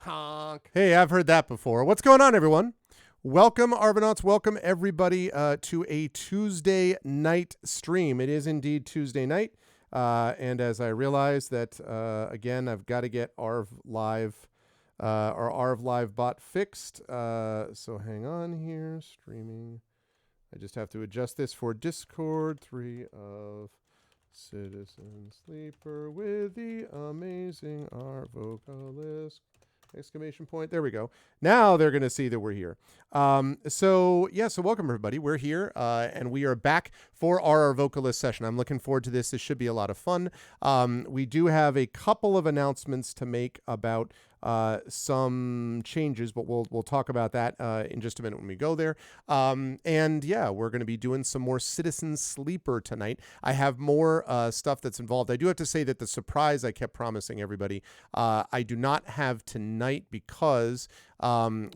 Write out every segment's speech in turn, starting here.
Honk. Hey, I've heard that before. What's going on, everyone? Welcome, Arvanauts. Welcome, everybody, to a Tuesday night stream. It is indeed Tuesday night. And as I realize that, again, I've got to get our Arv Live bot fixed. So hang on here. Streaming. I just have to adjust this for Discord. 3 of Citizen Sleeper with the amazing Arvocalists. Exclamation point. There we go. Now they're going to see that we're here. So welcome, everybody. We're here, and we are back for our vocalist session. I'm looking forward to this. This should be a lot of fun. We do have a couple of announcements to make about some changes, but we'll talk about that in just a minute when we go there. And yeah, we're going to be doing some more Citizen Sleeper tonight. I have more stuff that's involved. I do have to say that the surprise I kept promising everybody, I do not have tonight because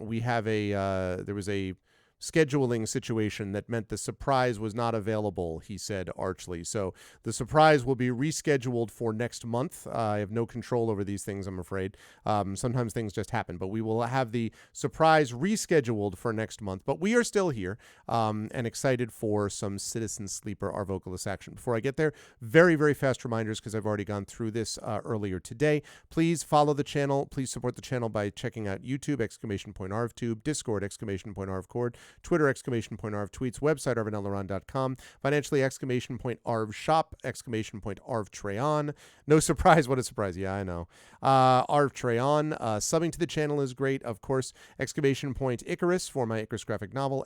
we have there was a scheduling situation that meant the surprise was not available, he said archly. So the surprise will be rescheduled for next month. I have no control over these things, I'm afraid. Sometimes things just happen, but we will have the surprise rescheduled for next month. But we are still here and excited for some Citizen Sleeper, our vocalist action. Before I get there, very, very fast reminders, because I've already gone through this earlier today. Please follow the channel. Please support the channel by checking out YouTube, !ArvTube, Discord, !ArvCord, Twitter, !Arv tweets, website, arvanelleron.com, financially, !Arvshop, !Arvtreon. No surprise, what a surprise. Yeah, I know. Arvtreon, subbing to the channel is great. Of course, !Icarus for my Icarus graphic novel,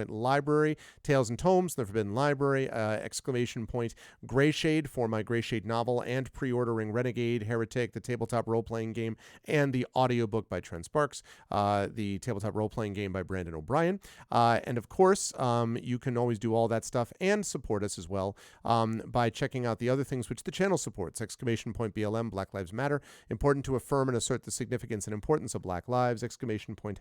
!Library, Tales and Tomes, The Forbidden Library, Greyshade for my Greyshade novel, and pre-ordering Renegade, Heretic, the tabletop role-playing game, and the audiobook by Trent Sparks, the tabletop role-playing game by Brandon O'Brien. And of course, you can always do all that stuff and support us as well by checking out the other things which the channel supports. !BLM, Black Lives Matter, important to affirm and assert the significance and importance of Black lives.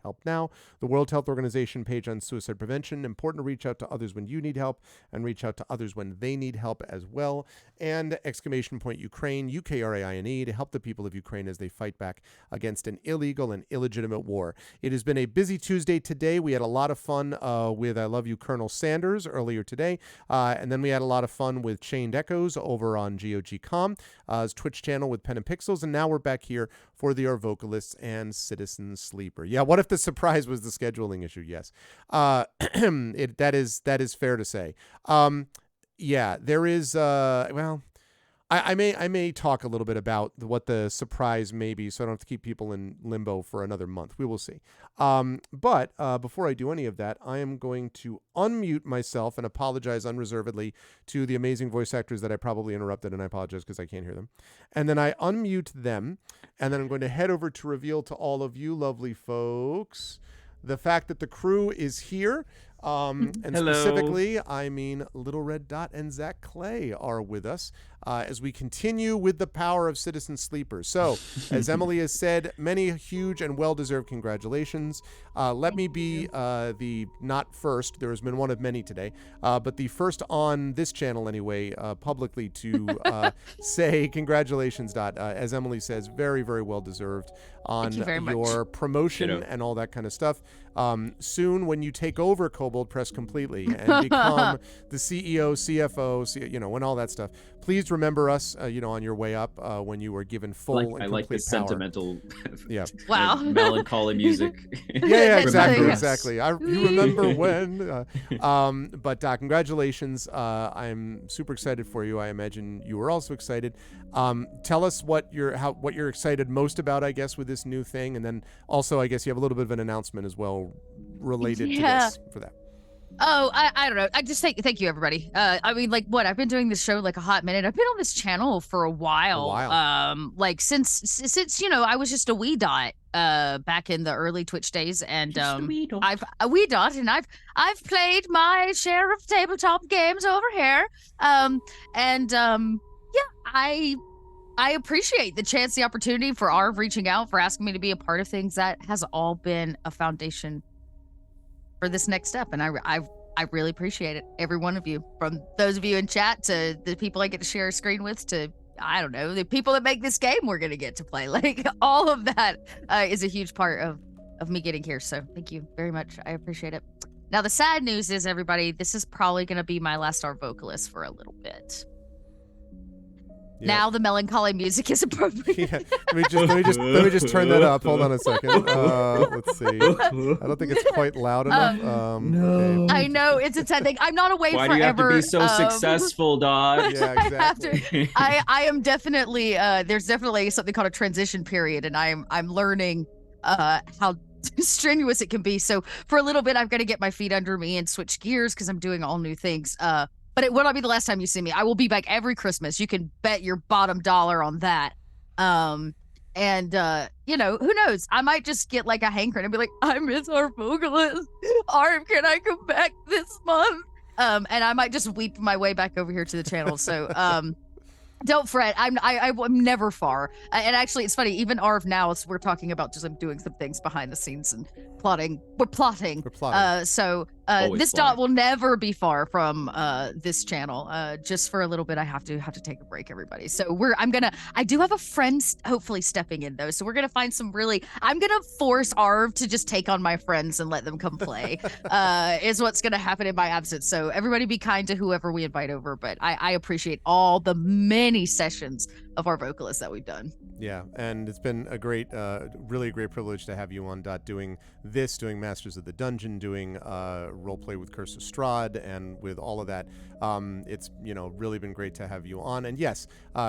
!Help Now, the World Health Organization page on suicide prevention, important to reach out to others when you need help and reach out to others when they need help as well. And Ukraine, UKRAINE, to help the people of Ukraine as they fight back against an illegal and illegitimate war. It has been a busy Tuesday today. We had a lot of fun with I Love You, Colonel Sanders earlier today. And then we had a lot of fun with Chained Echoes over on GOG.com's Twitch channel with Pen and Pixels. And now we're back here for the Arvocalists and Citizen Sleeper. Yeah, what if the surprise was the scheduling issue? Yes. That is fair to say. Yeah, there is, I may talk a little bit about what the surprise may be, so I don't have to keep people in limbo for another month. We will see. But before I do any of that, I am going to unmute myself and apologize unreservedly to the amazing voice actors that I probably interrupted, and I apologize because I can't hear them. And then I unmute them, and then I'm going to head over to reveal to all of you lovely folks the fact that the crew is here. And Hello. Specifically, I mean Little Red Dot and Zach Clay are with us as we continue with the power of Citizen Sleeper. So, as Emily has said, many huge and well-deserved congratulations. Let me be the not first, there has been one of many today, but the first on this channel anyway, publicly to say congratulations, Dot. As Emily says, very, very well-deserved on your promotion and all that kind of stuff. Soon, when you take over Kobold Press completely and become the CEO, CFO, and all that stuff, please remember us, on your way up when you were given full and complete I like the power. Sentimental, yeah, wow, melancholy music. yeah, exactly. You remember when? But congratulations. I'm super excited for you. I imagine you were also excited. Tell us what you're excited most about, I guess, with this new thing, and then also, I guess, you have a little bit of an announcement as well related to this for that. Oh, I don't know. I just thank you, everybody. I mean, like, what? I've been doing this show like a hot minute. I've been on this channel for a while. Like since I was just a wee dot back in the early Twitch days, and I've a wee dot, and I've played my share of tabletop games over here. I appreciate the chance, the opportunity for Arv reaching out, for asking me to be a part of things. That has all been a foundation for this next step, and I really appreciate it. Every one of you, from those of you in chat to the people I get to share a screen with, to I don't know, the people that make this game we're going to get to play. Like all of that is a huge part of me getting here. So thank you very much. I appreciate it. Now, the sad news is, everybody, this is probably going to be my last Arvocalist for a little bit. Yep. Now the melancholy music is appropriate. Yeah. Let me just turn that up. Hold on a second. Let's see. I don't think it's quite loud enough. No. Okay. I know it's a sad thing. I'm not away Why forever. do you have to be so successful, Dodge? Yeah, exactly. I am definitely there's definitely something called a transition period, and I'm learning how strenuous it can be. So for a little bit, I've got to get my feet under me and switch gears because I'm doing all new things. But it will not be the last time you see me. I will be back every Christmas. You can bet your bottom dollar on that. You know, who knows? I might just get like a hankering and be like, I miss Arvocalists. Arv, can I come back this month? And I might just weep my way back over here to the channel. So don't fret. I'm never far. And actually, it's funny. Even Arv now, we're talking about just doing some things behind the scenes and plotting. We're plotting. So this dot will never be far from this channel. Just for a little bit, I have to take a break, everybody. So I do have a friend hopefully stepping in though. So we're gonna find some I'm gonna force Arv to just take on my friends and let them come play. Is what's gonna happen in my absence. So everybody be kind to whoever we invite over. But I appreciate all the many sessions of Arvocalists that we've done. Yeah, and it's been a great, really a great privilege to have you on, Dot, doing Masters of the Dungeon, doing roleplay with Curse of Strahd, and with all of that. It's, really been great to have you on. And yes,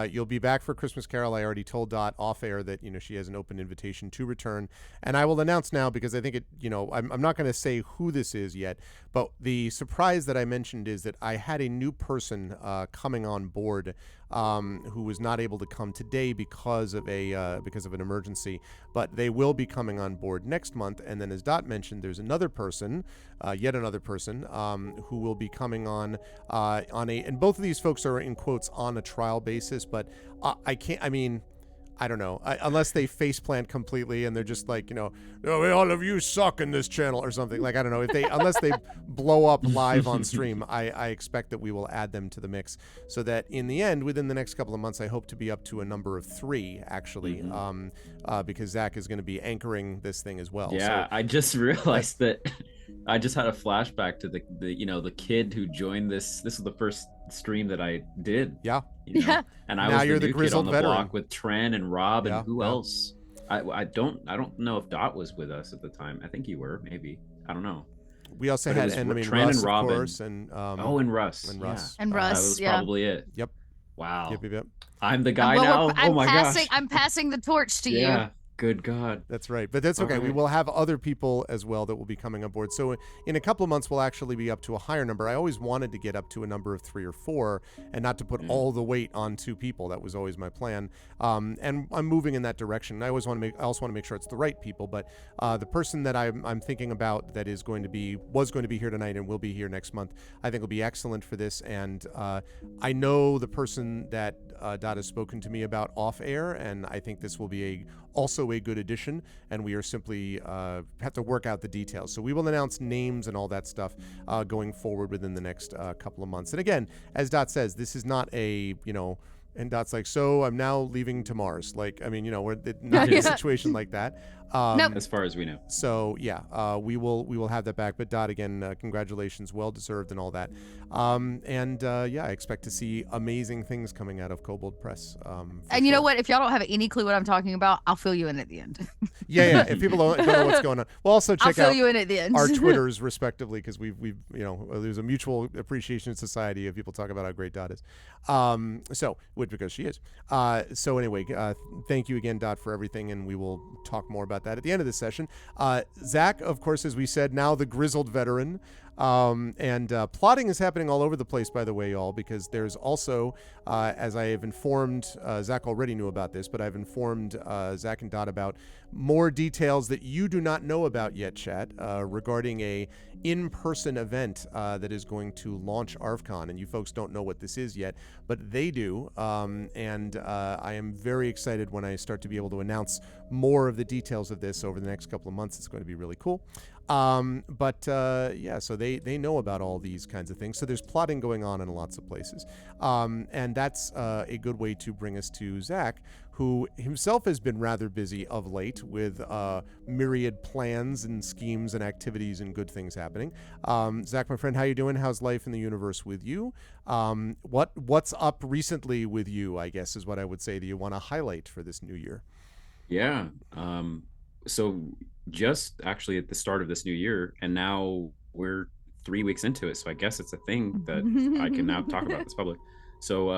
you'll be back for Christmas Carol. I already told Dot off air that, she has an open invitation to return. And I will announce now, because I think it, I'm not going to say who this is yet, but the surprise that I mentioned is that I had a new person coming on board who was not able to come today because of an emergency, but they will be coming on board next month. And then, as Dot mentioned, there's another person, yet another person, who will be coming on and both of these folks are in quotes on a trial basis, but I don't know, unless they faceplant completely and they're just like, all of you suck in this channel or something. Like, I don't know, unless they blow up live on stream, I expect that we will add them to the mix so that in the end, within the next couple of months, I hope to be up to a number of 3, actually, because Zach is going to be anchoring this thing as well. Yeah, so, I just realized that I just had a flashback to the kid who joined this. This was the first stream that I did. Yeah. Yeah. And I now was the new kid on the veteran. block with Tren and Rob and who else? I don't know if Dot was with us at the time. I think you were, maybe. I don't know. We also had Tren Russ, and Robin, of course, and and Russ. And Russ. Yeah. And Russ. That was probably it. Yep. Wow. Yep. I'm the guy now. Oh my gosh. I'm passing the torch to you. Yeah. Good God. That's right. But that's okay. Right. We will have other people as well that will be coming on board. So in a couple of months, we'll actually be up to a higher number. I always wanted to get up to a number of 3 or 4 and not to put all the weight on 2 people. That was always my plan. And I'm moving in that direction. I also want to make sure it's the right people. But the person that I'm thinking about that was going to be here tonight and will be here next month, I think will be excellent for this. And I know the person that Dot has spoken to me about off air, and I think this will be also a good addition, and we are simply have to work out the details. So we will announce names and all that stuff going forward within the next couple of months. And again, as Dot says, this is not a, and Dot's like, so I'm now leaving to Mars. Like, I mean, we're not in a situation like that. Nope. As far as we know. So yeah, we will have that back. But Dot, again, congratulations, well deserved and all that. I expect to see amazing things coming out of Kobold Press. And you know what? If y'all don't have any clue what I'm talking about, I'll fill you in at the end. yeah. If people don't know what's going on, we'll also check I'll out fill you in at the end. our Twitters respectively, because we've there's a mutual appreciation society of people talking about how great Dot is. Because she is. So anyway, thank you again, Dot, for everything, and we will talk more about that at the end of this session. Zach, of course, as we said, now the grizzled veteran. Plotting is happening all over the place, by the way, y'all, because there's also, as I have informed, Zach already knew about this, but I've informed Zach and Dot about more details that you do not know about yet, chat, regarding a in-person event that is going to launch ArvCon, and you folks don't know what this is yet, but they do, I am very excited when I start to be able to announce more of the details of this over the next couple of months. It's going to be really cool. Yeah, so they know about all these kinds of things. So there's plotting going on in lots of places. And that's a good way to bring us to Zach, who himself has been rather busy of late with myriad plans and schemes and activities and good things happening. Zach, my friend, how you doing? How's life in the universe with you? What's up recently with you, I guess, is what I would say that you want to highlight for this new year. Yeah. So just actually at the start of this new year, and now we're 3 weeks into it. So I guess it's a thing that I can now talk about this public. So,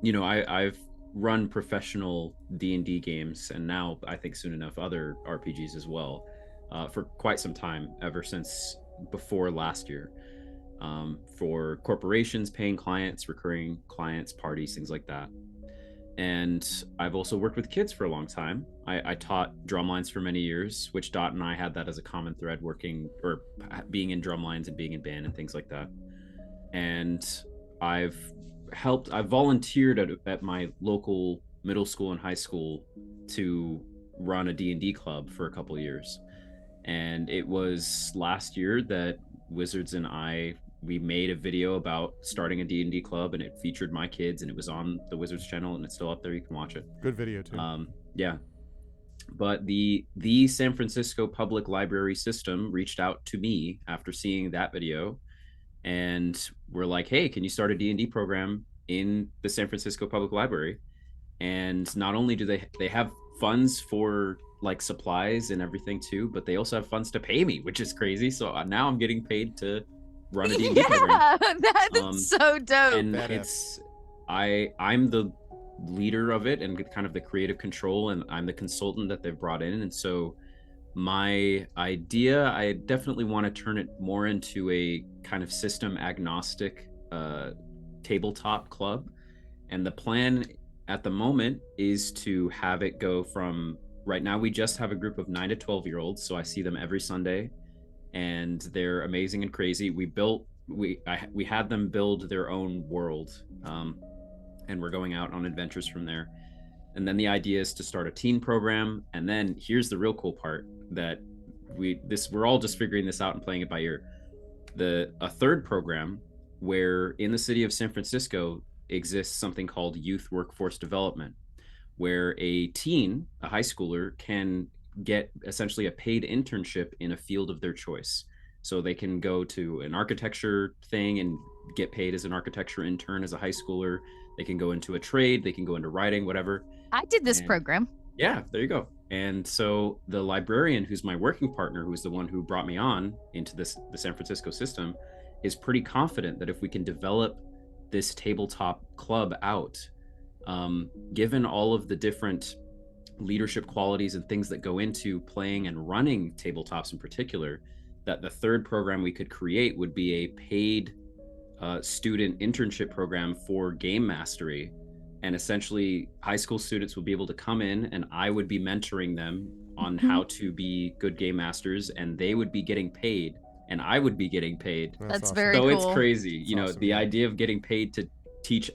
I've run professional D&D games, and now I think soon enough other RPGs as well, for quite some time, ever since before last year, for corporations, paying clients, recurring clients, parties, things like that. And I've also worked with kids for a long time. I taught drumlines for many years, which Dot and I had that as a common thread, working or being in drumlines and being in band and things like that. And I've volunteered at my local middle school and high school to run a D&D club for a couple of years. And it was last year that Wizards and we made a video about starting a D&D club, and it featured my kids, and it was on the Wizards channel, and it's still up there. You can watch it. Good video too. Yeah. But the San Francisco Public Library System reached out to me after seeing that video, and we're like, hey, can you start a D&D program in the San Francisco Public Library? And not only do they have funds for like supplies and everything too, but they also have funds to pay me, which is crazy. So now I'm getting paid to run a D&D program. That is so dope. And I'm the leader of it and kind of the creative control, and I'm the consultant that they've brought in. And so my idea, I definitely want to turn it more into a kind of system agnostic tabletop club. And the plan at the moment is to have it go from, right now we just have a group of 9 to 12 year olds, so I see them every Sunday, and they're amazing and crazy. We had them build their own world, and we're going out on adventures from there. And then the idea is to start a teen program. And then here's the real cool part, that we're all just figuring this out and playing it by ear. A third program, where in the city of San Francisco exists something called youth workforce development, where a teen, a high schooler, can get essentially a paid internship in a field of their choice. So they can go to an architecture thing and get paid as an architecture intern as a high schooler. They can go into a trade, they can go into writing, whatever. I did this program. Yeah, there you go. And so the librarian, who's my working partner, who's the one who brought me on into the San Francisco system, is pretty confident that if we can develop this tabletop club out, given all of the different leadership qualities and things that go into playing and running tabletops in particular, that the third program we could create would be a paid student internship program for game mastery. And essentially high school students would be able to come in, and I would be mentoring them on how to be good game masters, and they would be getting paid, and I would be getting paid. That's awesome. very so cool. It's crazy. That's you know, awesome, the yeah. idea of getting paid to teach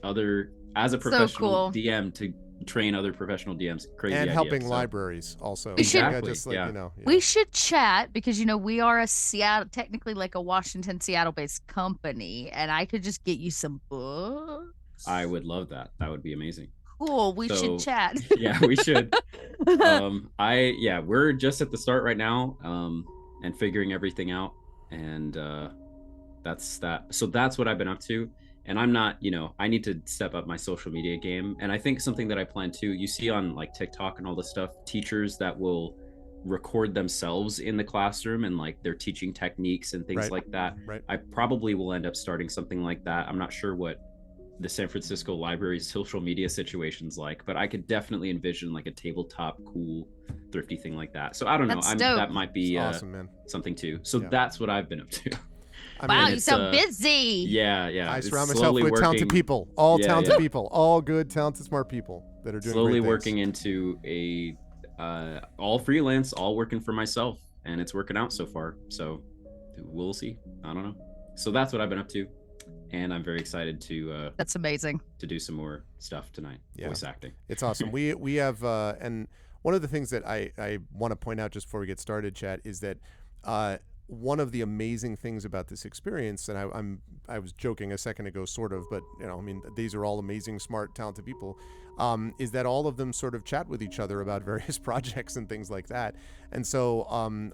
as a professional cool. DM to train other professional DMs. Crazy And idea. helping So- libraries also. Exactly, Just like, yeah. you know, yeah. We should chat, because we are a Seattle, technically like a Washington, Seattle-based company, and I could just get you some books. I would love that. That would be amazing. Cool. We should So, chat. Yeah, we should. We're just at the start right now, and figuring everything out, and that's that. So that's what I've been up to. And I'm not, I need to step up my social media game. And I think something that I plan to, you see on like TikTok and all this stuff, teachers that will record themselves in the classroom and like their teaching techniques and things Right. like that. Right. I probably will end up starting something like that. I'm not sure what the San Francisco Library's social media situation's like, but I could definitely envision like a tabletop, cool, thrifty thing like that. So I don't know. That's dope. That might be It's awesome, man. something too. So Yeah. that's what I've been up to. I Wow, mean, you it's, sound busy. Yeah. I It's surround myself slowly with talented working- people, all Yeah, talented yeah. people, all good, talented, smart people that are doing Slowly great working things. into a all freelance, all working for myself, and it's working out so far. So we'll see. I don't know. So that's what I've been up to, and I'm very excited to That's amazing. do some more stuff tonight. Yeah. Voice acting. It's awesome. We have and one of the things that I want to point out just before we get started, chat, is that one of the amazing things about this experience, and I was joking a second ago, sort of, but I mean, these are all amazing, smart, talented people, is that all of them sort of chat with each other about various projects and things like that. And so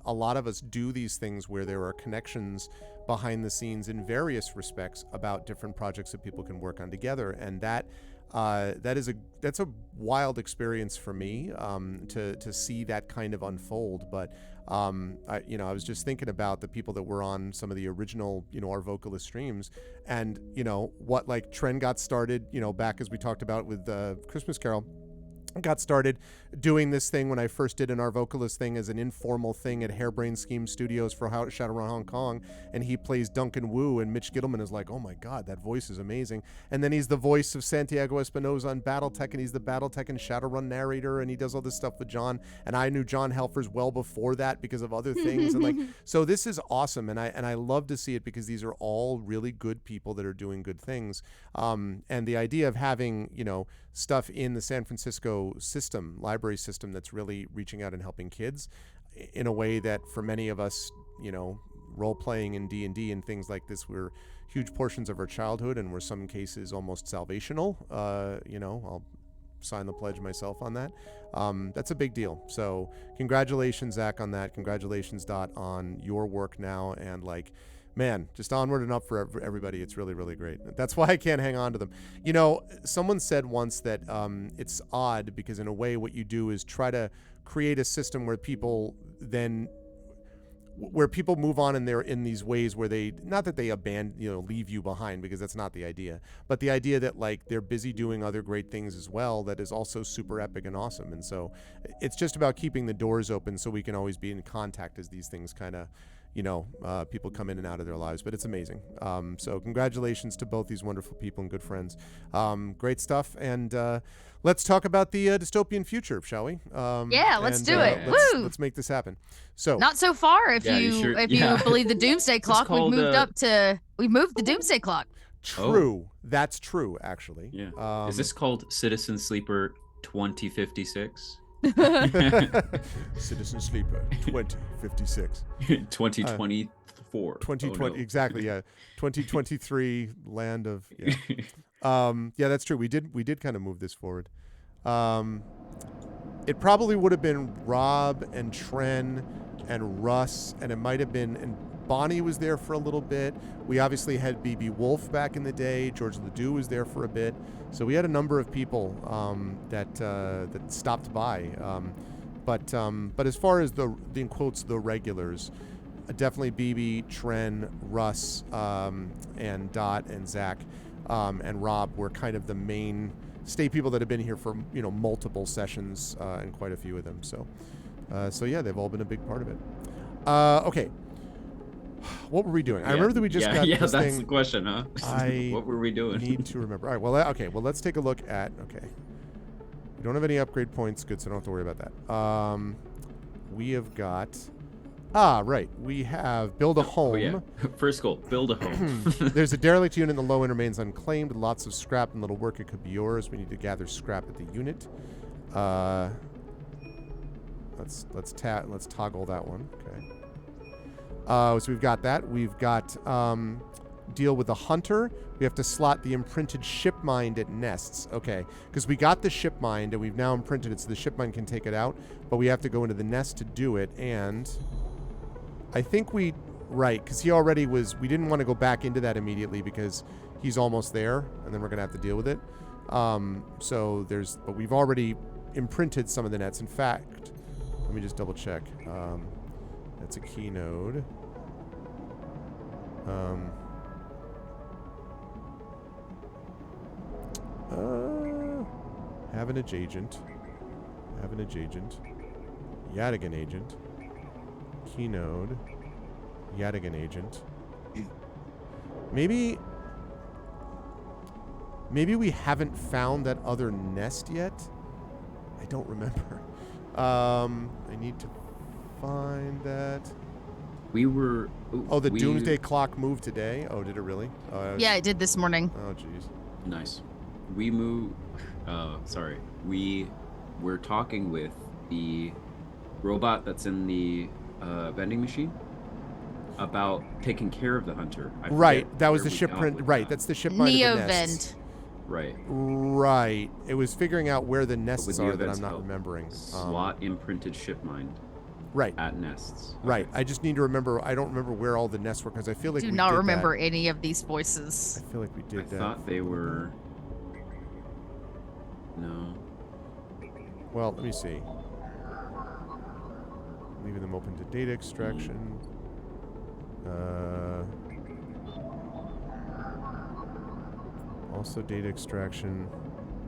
a lot of us do these things where there are connections behind the scenes in various respects about different projects that people can work on together, and that's a wild experience for me, to see that kind of unfold. But I was just thinking about the people that were on some of the original, Arvocalist streams, and what, like, trend got started, back as we talked about with Christmas Carol. Got started doing this thing when I first did an Arvocalist thing as an informal thing at Harebrained Scheme Studios for Shadowrun Hong Kong, and he plays Duncan Wu, and Mitch Gittleman is like, oh my god, that voice is amazing. And then he's the voice of Santiago Espinosa on Battletech, and he's the Battletech and Shadowrun narrator, and he does all this stuff with John, and I knew John Helfers well before that because of other things. And like, so this is awesome, and I love to see it because these are all really good people that are doing good things. And the idea of having, stuff in the San Francisco library system that's really reaching out and helping kids in a way that for many of us, role playing in D&D and things like this were huge portions of our childhood and were some cases almost salvational. I'll sign the pledge myself on that. That's a big deal. So congratulations, Zach, on that. Congratulations, Dot, on your work now, and like, man, just onward and up for everybody. It's really, really great. That's why I can't hang on to them. Someone said once that it's odd because in a way what you do is try to create a system where people move on and they're in these ways where they, not that they abandon, leave you behind, because that's not the idea, but the idea that like they're busy doing other great things as well that is also super epic and awesome. And so it's just about keeping the doors open so we can always be in contact as these things kind of, people come in and out of their lives, but it's amazing. So congratulations to both these wonderful people and good friends. Great stuff. And let's talk about the dystopian future, shall we? Let's do it. Let's make this happen. So not so far if you believe the doomsday clock. We've moved the doomsday clock. True. That's true, actually. Yeah. Is this called Citizen Sleeper 2056? Citizen Sleeper 2056 2024 2020 exactly. Yeah, 2023 land of that's true. We did kind of move this forward. It probably would have been Rob and Tren and Russ, and it might have been, and Bonnie was there for a little bit. We obviously had BB Wolf back in the day. George Ledoux was there for a bit. So we had a number of people that stopped by. But as far as the in quotes the regulars, definitely BB, Tren, Russ, and Dot and Zach and Rob were kind of the main stay people that have been here for multiple sessions, and quite a few of them. So yeah, they've all been a big part of it. Okay. What were we doing? I remember that we just got this thing. That's the question, huh? What were we doing? Need to remember. All right. Well, okay. Well, let's take a look at. Okay. We don't have any upgrade points. Good, so I don't have to worry about that. We have got. Right. We have build a home. Oh, yeah. First goal, build a home. There's a derelict unit in the low end remains unclaimed. Lots of scrap and little work. It could be yours. We need to gather scrap at the unit. Let's toggle that one. Okay. So we've got that. We've got deal with the hunter. We have to slot the imprinted ship mind at nests. Okay, because we got the ship mind and we've now imprinted it so the ship mind can take it out, but we have to go into the nest to do it. And I think because he already was, we didn't want to go back into that immediately because he's almost there and then we're going to have to deal with it. But we've already imprinted some of the nets. In fact, let me just double check. That's a key node. Havenage agent. Yadigan agent. Key node. Yadigan agent. Maybe we haven't found that other nest yet. I don't remember. I need to find that. The doomsday clock moved today. Oh, did it really? Yeah, it did this morning. Oh, jeez. Nice. We moved. We were talking with the robot that's in the vending machine. about taking care of the hunter. I Right, forget that was where the we ship got print. with Right, that. that's the ship mind of the nests. Neovent. Right. Right. It was figuring out where the nests with are that Neovent's I'm not help, remembering. Slot imprinted ship mind Right. at nests. Right. Okay. I just need to remember. I don't remember where all the nests were because I feel like Do we not did remember that. any of these voices. I feel like we did I that. thought they were. No. Well, let me see. Leaving them open to data extraction. Also data extraction.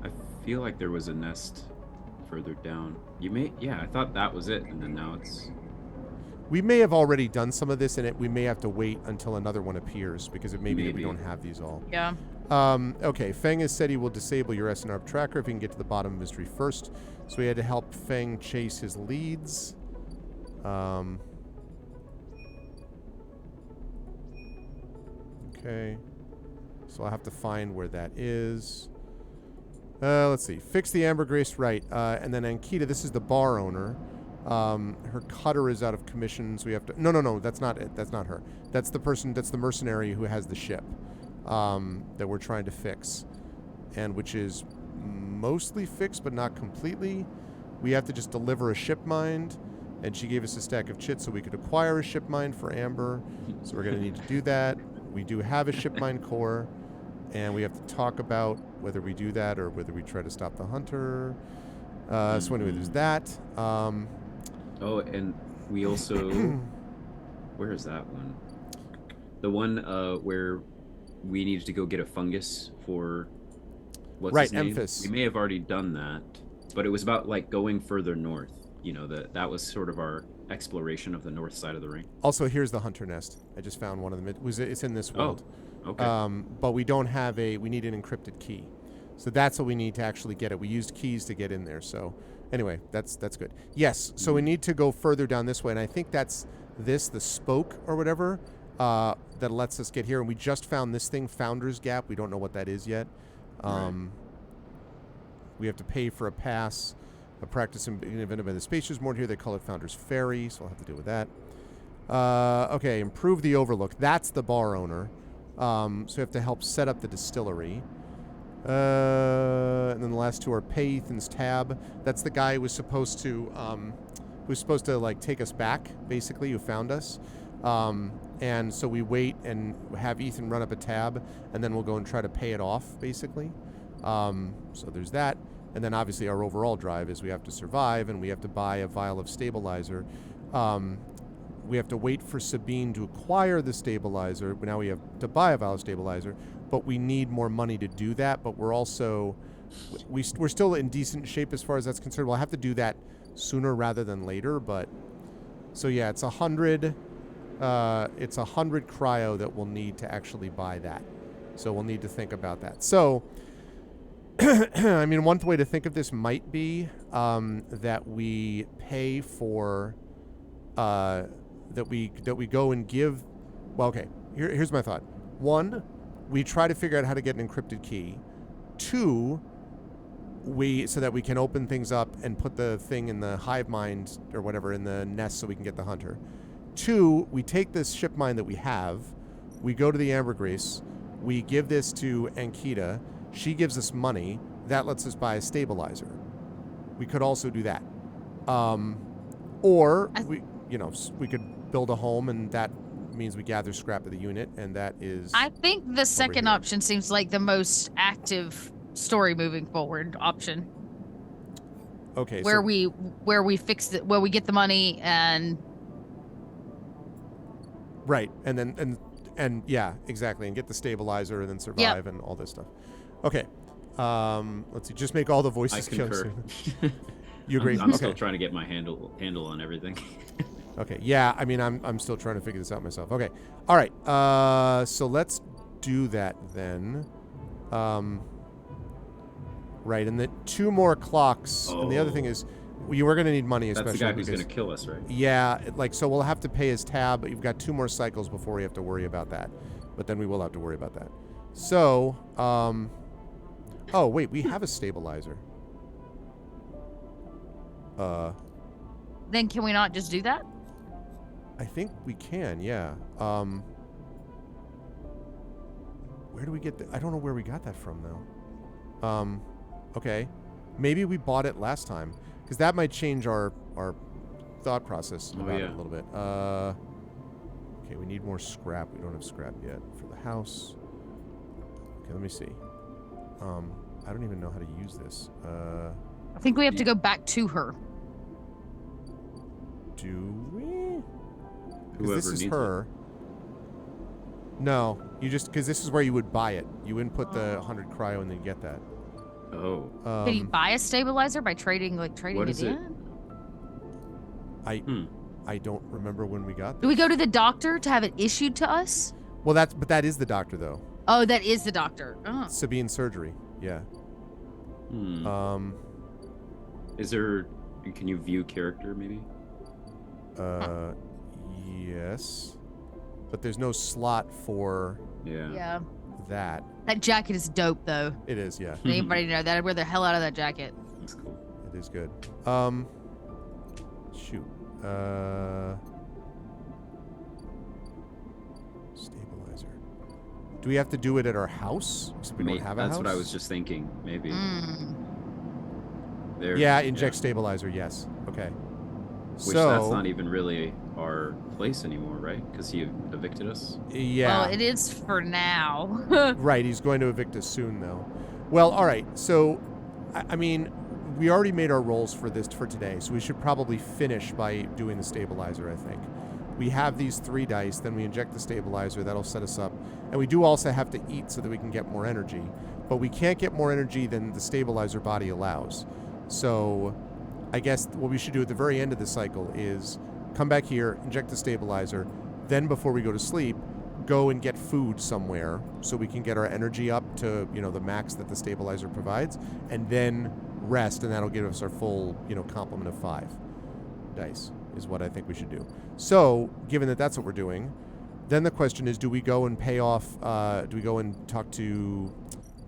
I feel like there was a nest further down. Yeah, I thought that was it, and then now it's. We may have already done some of this, and we may have to wait until another one appears because it may be that we don't have these all. Yeah. Okay, Feng has said he will disable your SNR tracker if he can get to the bottom of mystery first. So we had to help Feng chase his leads. Okay. So I'll have to find where that is. Let's see. Fix the ambergris, right. And then Ankita, this is the bar owner. Her cutter is out of commission, so we have to... No, that's not it. That's not her. That's the person, that's the mercenary who has the ship that we're trying to fix. And which is mostly fixed, but not completely. We have to just deliver a ship mind, and she gave us a stack of chits so we could acquire a ship mind for Amber. So we're going to need to do that. We do have a ship mind core, and we have to talk about whether we do that or whether we try to stop the hunter. So anyway, there's that. Oh, and we also... Where is that one? The one where we needed to go get a fungus for... What's his name? Emphas. We may have already done that, but it was about like going further north. You know, that was sort of our exploration of the north side of the ring. Also, here's the hunter nest. I just found one of them. It's in this world. Oh, okay. But we don't have we need an encrypted key. So that's what we need to actually get it. We used keys to get in there. So anyway, that's good. Yes, so we need to go further down this way. And I think that's the spoke or whatever, that lets us get here. And we just found this thing, Founder's Gap. We don't know what that is yet. Right. We have to pay for a pass. A practice invented by the Spacers Mort here. They call it Founder's Ferry, so I'll have to deal with that. Okay, improve the overlook. That's the bar owner. So we have to help set up the distillery. And then the last two are pay Ethan's tab. That's the guy who was supposed to like take us back, basically, who found us. And so we wait and have Ethan run up a tab, and then we'll go and try to pay it off, basically. So there's that. And then obviously our overall drive is we have to survive, and we have to buy a vial of stabilizer. We have to wait for Sabine to acquire the stabilizer. Now we have to buy a vial of stabilizer, but we need more money to do that. But we're also, we're still in decent shape as far as that's concerned. We'll have to do that sooner rather than later. But so yeah, it's 100. It's 100 cryo that we'll need to actually buy that. So we'll need to think about that. So. I mean, one way to think of this might be that we pay for that we go and give. Well, okay. Here's my thought. One, we try to figure out how to get an encrypted key. Two, so that we can open things up and put the thing in the hive mind or whatever in the nest so we can get the hunter. Two, we take this ship mind that we have, we go to the ambergris, we give this to Ankita. She gives us money. That lets us buy a stabilizer. We could also do that. Or we could build a home, and that means we gather scrap of the unit, and that is... I think the second option seems like the most active story moving forward option. Okay. Where we fix it, where we get the money and... Right. And yeah, exactly. And get the stabilizer and then survive and all this stuff. Okay. Let's see. Just make all the voices kill soon. You agree? I'm still trying to get my handle on everything. Okay. Yeah. I mean, I'm still trying to figure this out myself. Okay. All right. So let's do that then. Right. And the 2 more clocks. Oh. And the other thing is, we're going to need money, especially. That's the guy who's going to kill us, right? Yeah. So we'll have to pay his tab. But you've got 2 more cycles before we have to worry about that. But then we will have to worry about that. So, oh, wait, we have a stabilizer. Then can we not just do that? I think we can, yeah. Where do we get I don't know where we got that from, though. Okay. Maybe we bought it last time. Because that might change our thought process about it a little bit. Okay, we need more scrap. We don't have scrap yet for the house. Okay, let me see. I don't even know how to use this. I think we have to go back to her. Do we? Whoever this is needs her. No, you just because this is where you would buy it. You input the 100 cryo and then you get that. Oh. Can you buy a stabilizer by trading What it is it? in? I don't remember when we got this. Do we go to the doctor to have it issued to us? Well, but that is the doctor though. Oh, that is the doctor. Oh. Sabine surgery. Yeah. Is there? Can you view character maybe? Yes. But there's no slot for Yeah. that. That jacket is dope, though. It is, yeah. Anybody know that? I'd wear the hell out of that jacket. That's cool. It is good. Shoot. Stabilizer. Do we have to do it at our house? So we don't have a house? That's what I was just thinking. Maybe. There. Yeah, inject stabilizer. Yes. Okay. Which that's not even really our place anymore, right? Because he evicted us. Yeah. Well, it is for now. Right. He's going to evict us soon, though. Well, all right. So, I mean, we already made our rolls for today, so we should probably finish by doing the stabilizer, I think. We have these 3 dice, then we inject the stabilizer. That'll set us up. And we do also have to eat so that we can get more energy. But we can't get more energy than the stabilizer body allows. So I guess what we should do at the very end of the cycle is come back here, inject the stabilizer, then before we go to sleep, go and get food somewhere so we can get our energy up to, the max that the stabilizer provides, and then rest, and that'll give us our full, complement of 5 dice is what I think we should do. So, given that that's what we're doing, then the question is, do we go and pay off, do we go and talk to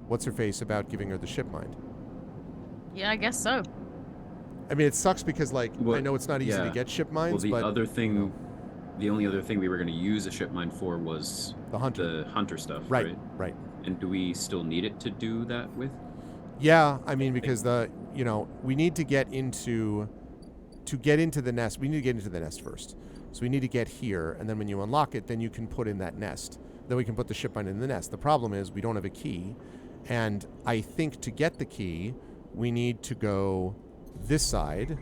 what's-her-face about giving her the ship mind? Yeah, I guess so. I mean, it sucks because, I know it's not easy to get ship mines, well, but... other thing, the only other thing we were going to use a ship mine for was the hunter stuff, right? And do we still need it to do that with? Yeah, I mean, because we need to get into the nest. We need to get into the nest first. So we need to get here, and then when you unlock it, then you can put in that nest. Then we can put the ship mine in the nest. The problem is we don't have a key, and I think to get the key, we need to go this side,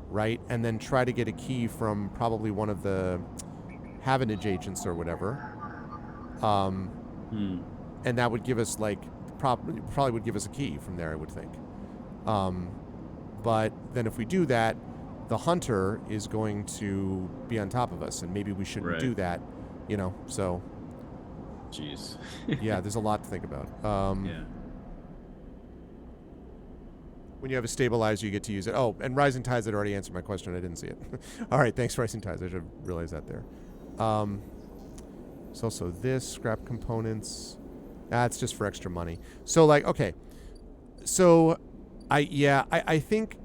right? And then try to get a key from probably one of the Havenage agents or whatever. And that would give us, probably would give us a key from there, I would think. But then if we do that, the hunter is going to be on top of us, and maybe we shouldn't do that, so... Jeez. Yeah, there's a lot to think about. Yeah. When you have a stabilizer, you get to use it. Oh, and Rising Tides had already answered my question. I didn't see it. All right, thanks, Rising Tides. I should have realized that there. There's also this, scrap components. That's just for extra money. So, okay. So, I think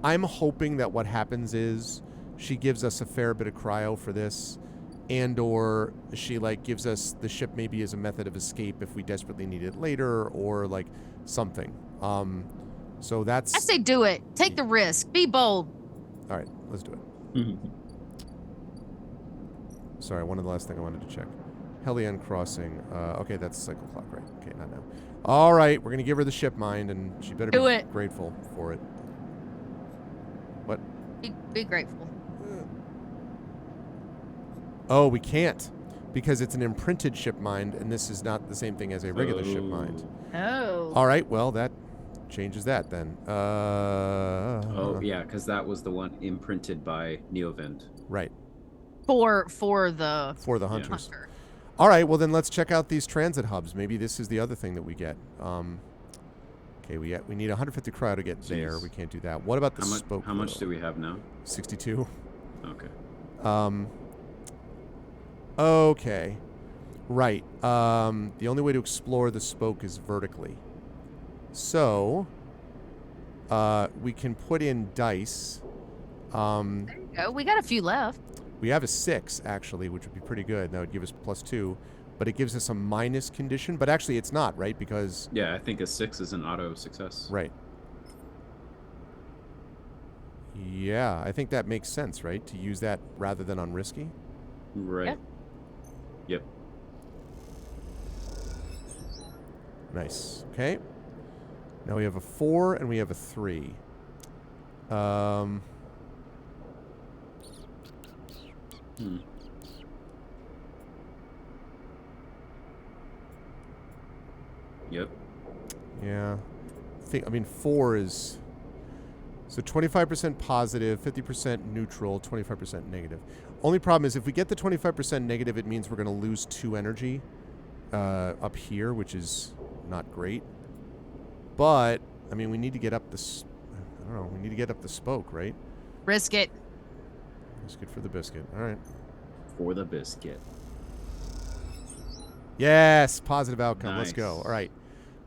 I'm hoping that what happens is she gives us a fair bit of cryo for this, and or she, gives us the ship maybe as a method of escape if we desperately need it later, or, something. So that's... I say do it. Take the risk. Be bold. All right, let's do it. Sorry, one of the last thing I wanted to check. Helion Crossing. Okay, that's the cycle clock, right? Okay, not now. All right, we're going to give her the ship mind, and she better be grateful for it. What? Be grateful. Oh, we can't. Because it's an imprinted ship mind, and this is not the same thing as a regular ship mind. Oh. All right, well, that changes that then. Yeah, because that was the one imprinted by Neovent. Right. For the hunters. Hunter. All right, well then let's check out these transit hubs. Maybe this is the other thing that we get. Okay, we need 150 cryo to get there. We can't do that. What about the spoke? How much do we have now? 62. Okay. Okay. Right. The only way to explore the spoke is vertically. So, we can put in dice. go. We got a few left. We have a 6, actually, which would be pretty good. That would give us +2. But it gives us a minus condition. But actually, it's not, right? Because... Yeah, I think a 6 is an auto success. Right. Yeah, I think that makes sense, right? To use that rather than on risky. Right. Yeah. Yep. Nice. Okay. Now we have a 4 and we have a 3. Yep. Yeah. I mean, 4 is... So 25% positive, 50% neutral, 25% negative. Only problem is if we get the 25% negative, it means we're going to lose 2 energy up here, which is not great. But, I mean, we need to get up this... I don't know. We need to get up the spoke, right? Risk it. Biscuit for the biscuit. All right. For the biscuit. Yes! Positive outcome. Let's Nice. go. All right.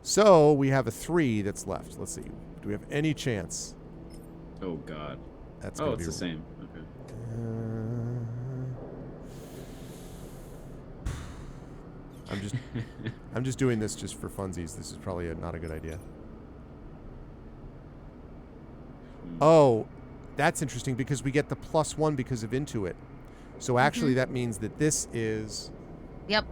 So, we have a 3 that's left. Let's see. Do we have any chance? Oh, God. That's Oh, gonna it's be the same. Okay. I'm just doing this just for funsies. This is probably not a good idea. Oh, that's interesting because we get the +1 because of Intuit. So actually that means that this is... Yep.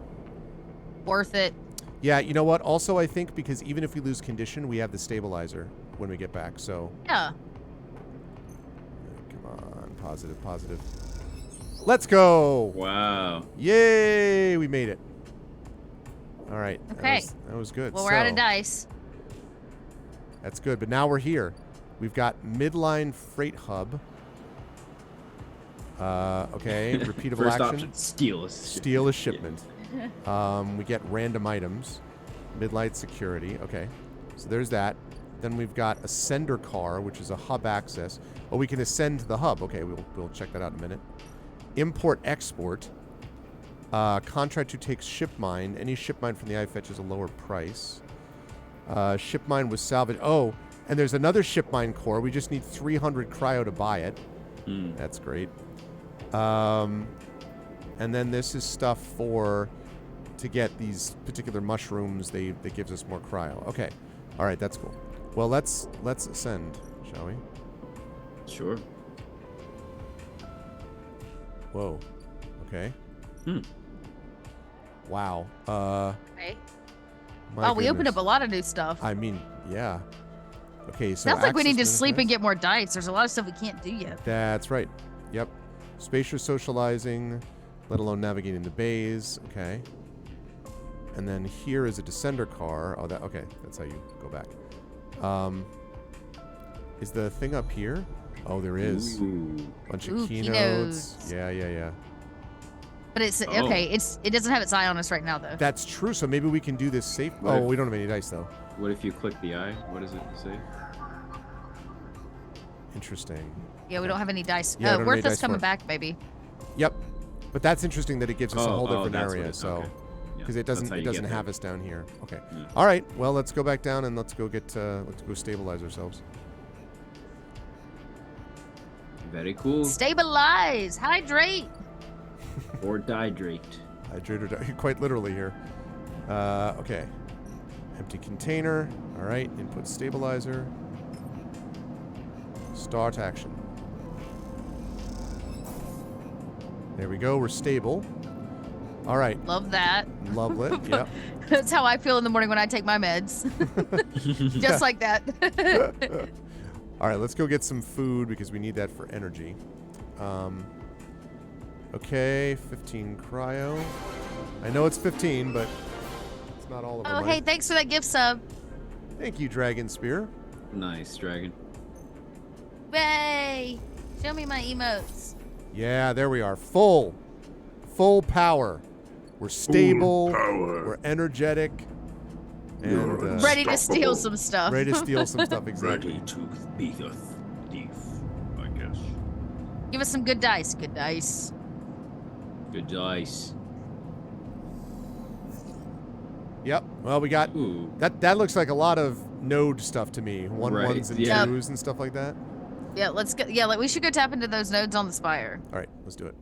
Worth it. Yeah, you know what? Also, I think because even if we lose condition, we have the stabilizer when we get back, so... Yeah. Come on, positive, positive. Let's go! Wow. Yay! We made it. All right. Okay. That was good. Well, we're out of dice. That's good, but now we're here. We've got midline freight hub. Okay, repeatable First action. option, steal a Steal a shipment. We get random items. Midlight security. Okay, so there's that. Then we've got a sender car, which is a hub access. Oh, we can ascend the hub. Okay, we'll check that out in a minute. Import export. Contract who takes ship mine. Any ship mine from the iFetch is a lower price. Ship mine was salvaged. Oh, and there's another ship mine core. We just need 300 cryo to buy it. That's great. And then this is stuff to get these particular mushrooms. That gives us more cryo. Okay. All right, that's cool. Well, let's ascend, shall we? Sure. Whoa. Okay. Wow. Okay. My Oh, we opened goodness. up a lot of new stuff. I mean, yeah. Okay, so Sounds like we need to access sleep and manifest. get more dice. There's a lot of stuff we can't do yet. That's right. Yep. Spatial socializing, let alone navigating the bays. Okay. And then here is a descender car. Oh, okay. That's how you go back. Is the thing up here? Oh, there is. Ooh. Bunch of Ooh, keynotes. keynotes. Yeah. But it's okay. It doesn't have its eye on us right now though. That's true. So maybe we can do this safe. What if- we don't have any dice though. What if you click the eye? What does it say? Interesting. Yeah, we don't have any dice. Yeah, I don't have any Worth us dice for coming it. back, baby. Yep. But that's interesting that it gives us a whole different that's what area. it- So. okay. Yeah, Because it that's doesn't how you get have there. us down here. Okay. Yeah. All right. Well, let's go back down and let's go stabilize ourselves. Very cool. Stabilize, hydrate. Or dihydrate. Hydrator, quite literally here. Okay. Empty container. All right. Input stabilizer. Start action. There we go. We're stable. All right. Love that. Love it. Yep. That's how I feel in the morning when I take my meds. Just like that. All right, let's go get some food because we need that for energy. Okay, 15 cryo. I know it's 15, but it's not all of Oh, them. hey, thanks for that gift sub. Thank you, Dragon Spear. Nice, dragon. Yay! Show me my emotes. Yeah, there we are. Full power. We're stable. We're energetic. And Ready to steal some stuff. ready to steal some stuff, exactly. Ready to be a thief, I guess. Give us some good dice. Good dice. Good dice. Yep. Well, we got Ooh. that looks like a lot of node stuff to me. Right, Ones and yeah. twos and stuff like that. Yeah, let's go. Yeah, we should go tap into those nodes on the spire. All right, let's do it.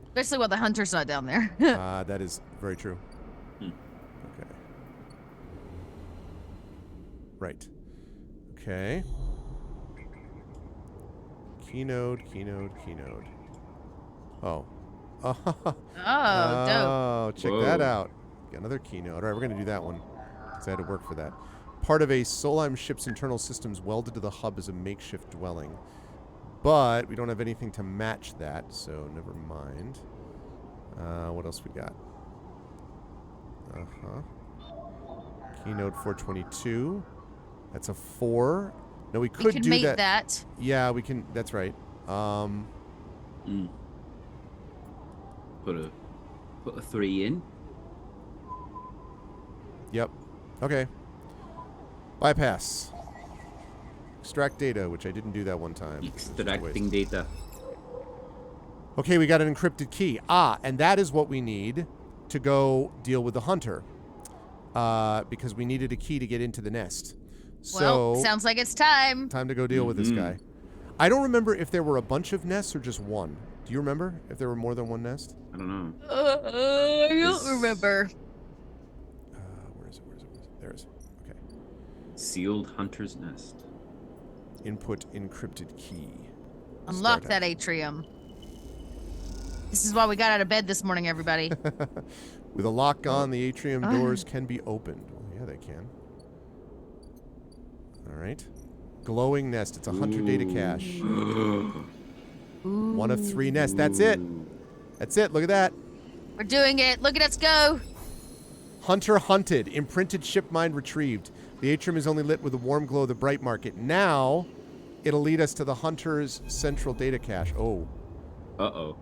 Especially while the hunter's not down there. That is very true. Hmm. Okay. Right. Okay. Keynote. Oh. Oh, dope. Oh, check that Whoa. out. Got another keynote. All right, we're going to do that one because I had to work for that. Part of a Solheim ship's internal systems welded to the hub as a makeshift dwelling. But we don't have anything to match that, so never mind. What else we got? Keynote 422. That's a 4. No, we could can do mate that. that. Yeah, we can. That's right. Put a 3 in. Yep. Okay. Bypass. Extract data, which I didn't do that one time. Extracting data. Okay, we got an encrypted key. And that is what we need to go deal with the hunter. Because we needed a key to get into the nest. So, Well, sounds like it's time. time to go deal with this guy. I don't remember if there were a bunch of nests or just one. Do you remember if there were more than one nest? I don't know. I don't remember. Where is it? There it is. Okay. Sealed hunter's nest. Input encrypted key. Unlock Start that atrium. This is why we got out of bed this morning, everybody. With a lock on, the atrium doors can be opened. Well, yeah, they can. All right. Glowing nest. It's a hunter data cache. 1 of 3 nests. That's it. That's it. Look at that. We're doing it. Look at us go. Hunter hunted. Imprinted ship mind retrieved. The atrium is only lit with the warm glow of the bright market. Now, it'll lead us to the hunter's central data cache. Oh. Uh-oh.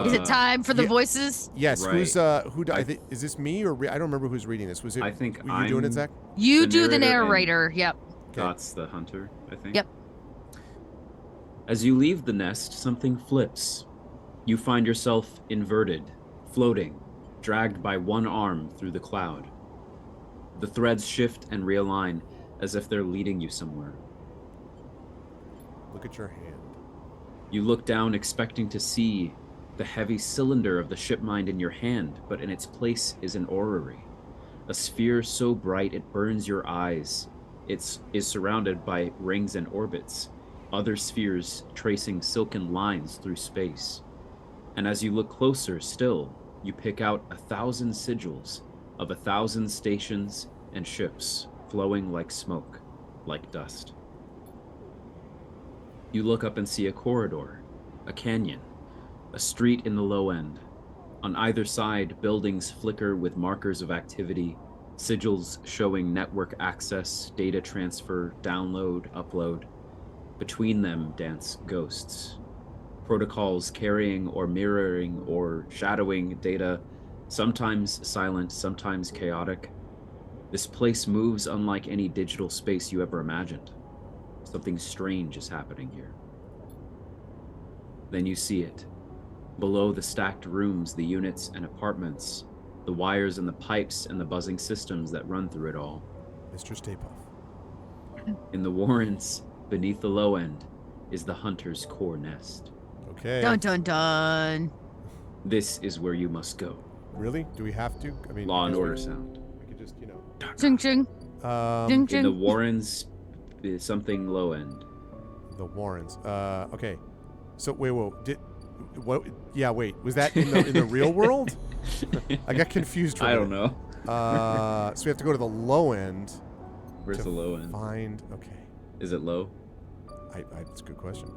Is it time for the voices? Yes. Right. Who's is this me or I don't remember who's reading this. Was it? I think were you doing it, I'm- Zach? You The do the narrator narrator. Yep. That's the hunter, I think. Yep. As you leave the nest, something flips. You find yourself inverted, floating, dragged by one arm through the cloud. The threads shift and realign as if they're leading you somewhere. Look at your hand. You look down expecting to see the heavy cylinder of the ship mind in your hand, but in its place is an orrery. A sphere so bright it burns your eyes. It is surrounded by rings and orbits, other spheres tracing silken lines through space. And as you look closer still, you pick out 1,000 sigils of 1,000 stations and ships flowing like smoke, like dust. You look up and see a corridor, a canyon, a street in the low end. On either side, buildings flicker with markers of activity, sigils showing network access, data transfer, download, upload. Between them dance ghosts. Protocols carrying or mirroring or shadowing data, sometimes silent, sometimes chaotic. This place moves unlike any digital space you ever imagined. Something strange is happening here. Then you see it. Below the stacked rooms, the units and apartments, the wires and the pipes and the buzzing systems that run through it all. Mr. Stay Puft. In the warrens, beneath the low end, is the hunter's core nest. Okay. Dun dun dun. This is where you must go. Really? Do we have to? I mean, Law and because order sound. we could just, Ching ching. Ching In ching. the warrens is something low end. the Warrens. Okay. So wait. What? Yeah, wait. Was that in the real world? I got confused. For a I don't minute. know. So we have to go to the low end. Where's to the low end? Find. Okay. Is it low? That's a good question.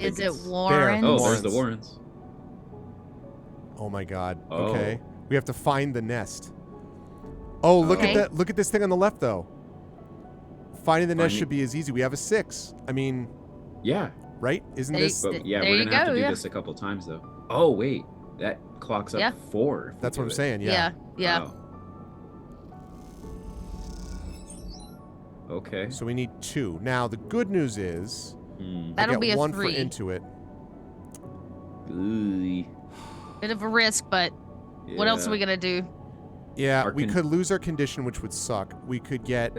Is it it's- Warren? Oh, Warrens. there's the warrens. Oh my God. Oh. Okay. We have to find the nest. Oh, look Okay. at that! Look at this thing on the left, though. Finding the nest Finding- should be as easy. We have a 6. I mean, Yeah. right? Isn't They- this? But yeah, There we're you gonna have go, to do yeah. this a couple times though. Oh wait, that clocks up Yeah. 4. if we That's what do I'm it. saying. Yeah. Yeah. Wow. Okay. So we need 2. Now the good news is Hmm. I That'll get be a 1 3. for Intuit. Ooh. Bit of a risk, but what else are we gonna do? Yeah, Our we con- could lose our condition, which would suck. We could get.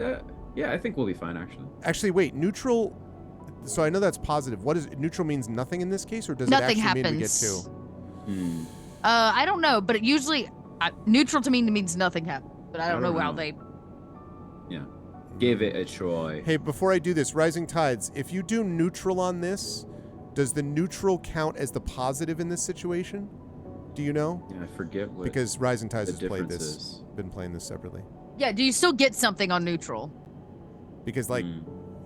Yeah, I think we'll be fine actually. Actually, wait. Neutral. So I know that's positive. What is neutral means nothing in this case, or does Nothing it actually happens. mean we get 2? I don't know, but it usually neutral to me means nothing happens. But I don't know how they. Yeah. Give it a try. Hey, before I do this, Rising Tides, if you do neutral on this, does the neutral count as the positive in this situation? Do you know? Yeah, I forget what. Because Rising Tides the has played difference this, is. been playing this separately. Yeah. Do you still get something on neutral? Because like,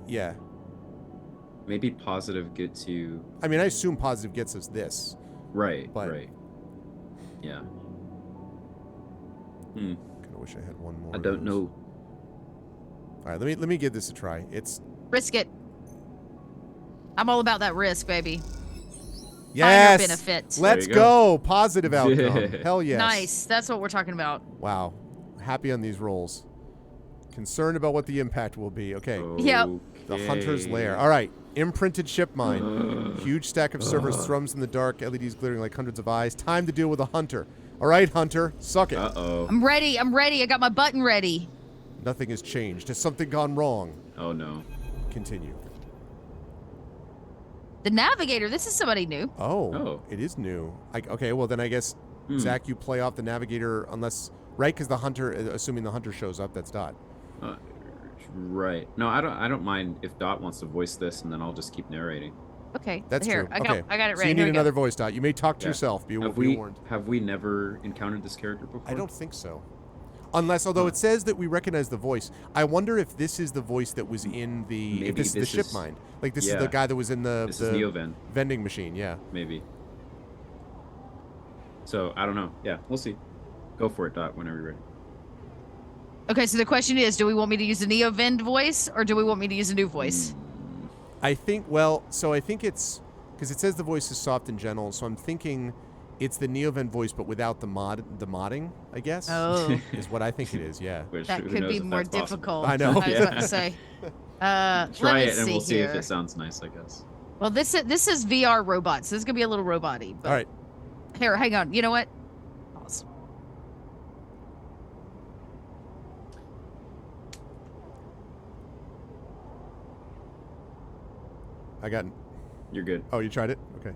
yeah. Maybe positive gets you. I mean, I assume positive gets us this. Right. But right. Yeah. Kind of wish I had one more. I don't know. All right, let me give this a try. It's Risk it. I'm all about that risk, baby. yes. Minor benefit. Let's go. Positive outcome. Hell yes. Nice. That's what we're talking about. Wow. Happy on these rolls. Concerned about what the impact will be. Okay. Yep. The Hunter's Lair. All right. Imprinted ship mine. Huge stack of servers thrums in the dark. LEDs glittering like hundreds of eyes. Time to deal with a hunter. All right, Hunter. Suck it. Uh-oh. I'm ready. I'm ready. I got my button ready. Nothing has changed. Has something gone wrong? Oh, no. Continue. The Navigator. This is somebody new. Oh. It is new. Okay, well, then I guess, Zach, you play off the Navigator unless... Right, because the Hunter... Assuming the Hunter shows up, that's Dot. Right. No, I don't mind if Dot wants to voice this, and then I'll just keep narrating. Okay. That's here. true. I got it ready. So you need another voice, Dot. You may talk to yourself. Be warned. Have we never encountered this character before? I don't think so. Unless, although it says that we recognize the voice. I wonder if this is the voice that was in the... Maybe if this is the ship mind. Like, this is the guy that was in the... This is Neoven. Vending machine, yeah. Maybe. So, I don't know. Yeah, we'll see. Go for it, Dot, whenever you're ready. Okay, so the question is, do we want me to use the Neovend voice, or do we want me to use a new voice? I think, well, so I think it's... Because it says the voice is soft and gentle, so I'm thinking it's the Neoven voice, but without the modding, I guess. Oh. Is what I think it is, yeah. Which, That could be more difficult. I know. I was about to say. Try it, and we'll see if it sounds nice, I guess. Well, this is VR robots. So this is going to be a little robot-y. All right. Here, hang on. You know what? Pause. I got... You're good. Oh, you tried it? Okay.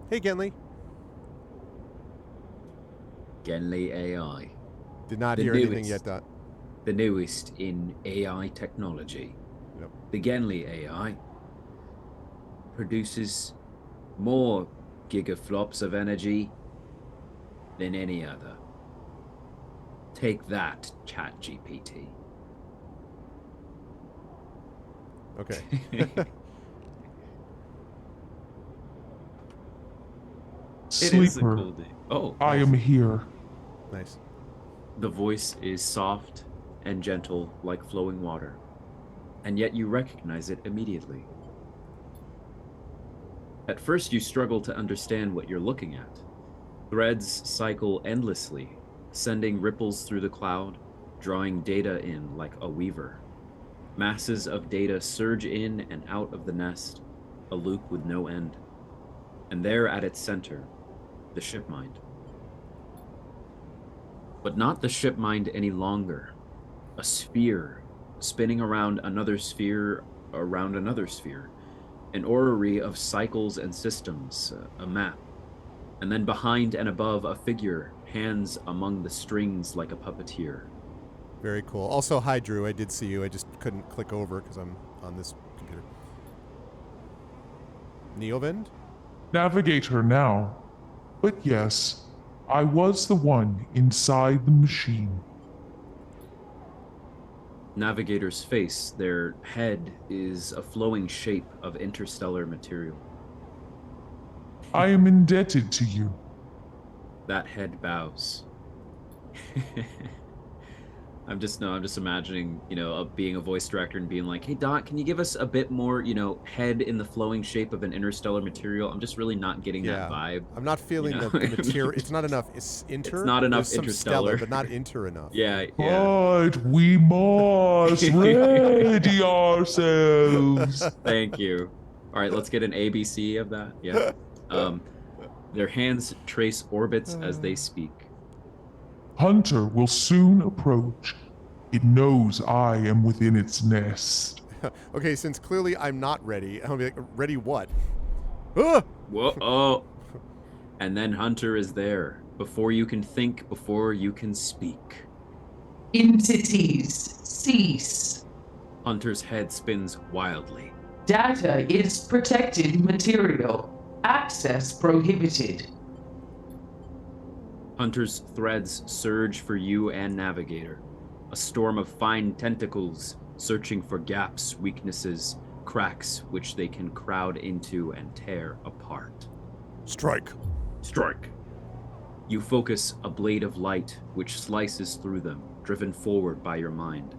Hey, Genly. Genly AI. Did not hear anything yet, Dot. The newest in AI technology. Yep. The Genly AI produces more gigaflops of energy than any other. Take that, ChatGPT. Okay. Sleeper, cool day. Oh, I am here. Nice. The voice is soft and gentle like flowing water, and yet you recognize it immediately. At first you struggle to understand what you're looking at. Threads cycle endlessly, sending ripples through the cloud, drawing data in like a weaver. Masses of data surge in and out of the nest, a loop with no end. And there at its center, the ship mind. But not the ship mind any longer. A sphere, spinning around another sphere, around another sphere. An orrery of cycles and systems, a map. And then behind and above a figure, hands among the strings like a puppeteer. Very cool. Also, hi, Drew. I did see you. I just couldn't click over because I'm on this computer. Neovend? Navigator now. But yes, I was the one inside the machine. Navigator's face, their head, is a flowing shape of interstellar material. I am indebted to you. That head bows. I'm just imagining, being a voice director and being like, hey, Dot, can you give us a bit more, head in the flowing shape of an interstellar material? I'm just really not getting that vibe. I'm not feeling the material. It's not enough. It's inter. It's not enough There's some interstellar. stellar, but not inter enough. Yeah. But we must ready ourselves. Thank you. All right, let's get an ABC of that. Yeah. Their hands trace orbits as they speak. Hunter will soon approach. It knows I am within its nest. Okay, since clearly I'm not ready, I'll be like, ready what? Ah! Whoa, oh. And then Hunter is there. Before you can think, before you can speak. Entities, cease. Hunter's head spins wildly. Data is protected material. Access prohibited. Hunter's threads surge for you and Navigator. A storm of fine tentacles searching for gaps, weaknesses, cracks which they can crowd into and tear apart. Strike. Strike. You focus a blade of light which slices through them, driven forward by your mind.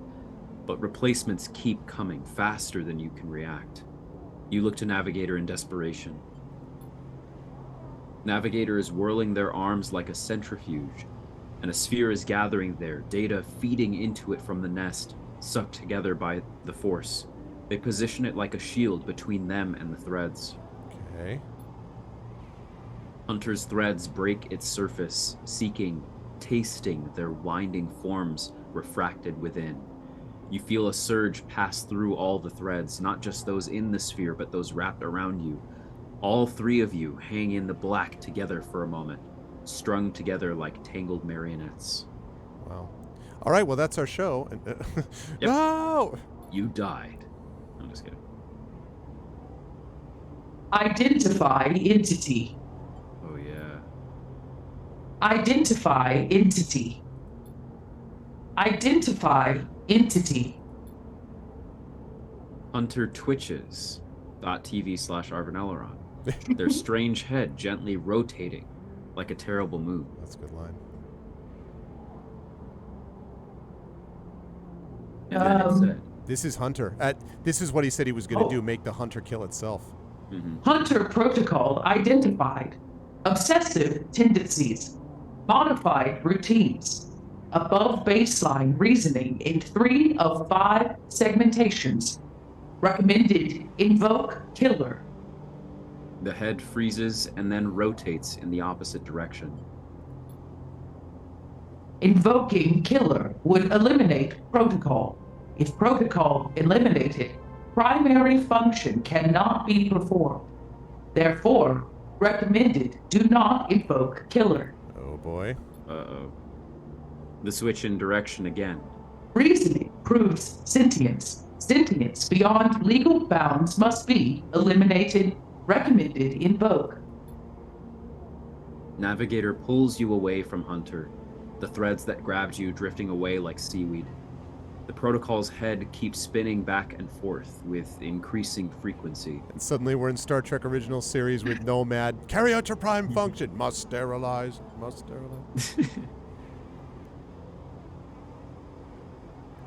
But replacements keep coming faster than you can react. You look to Navigator in desperation. Navigator is whirling their arms like a centrifuge, and a sphere is gathering there, data feeding into it from the nest, sucked together by the force. They position it like a shield between them and the threads. Okay. Hunter's threads break its surface, seeking, tasting their winding forms refracted within. You feel a surge pass through all the threads, not just those in the sphere, but those wrapped around you. All three of you hang in the black together for a moment, strung together like tangled marionettes. Wow. All right, well, that's our show. Yep. No! You died. I'm just kidding. Identify entity. Oh, yeah. Identify entity. Identify entity. Hunter twitches. .tv/Arvocalists. Their strange head gently rotating like a terrible moon. That's a good line. And then it said, This is Hunter. This is what he said he was going to do, make the Hunter kill itself. Hunter protocol identified. Obsessive tendencies. Modified routines. Above baseline reasoning in 3 of 5 segmentations. Recommended invoke killer. The head freezes and then rotates in the opposite direction. Invoking killer would eliminate protocol. If protocol eliminated, primary function cannot be performed. Therefore, recommended do not invoke killer. Oh boy. Uh-oh. The switch in direction again. Reasoning proves sentience. Sentience beyond legal bounds must be eliminated. Recommended invoke. Navigator pulls you away from Hunter, the threads that grabbed you drifting away like seaweed. The protocol's head keeps spinning back and forth with increasing frequency. And suddenly we're in Star Trek Original Series with Nomad. Carry out your prime function. Must sterilize. Must sterilize.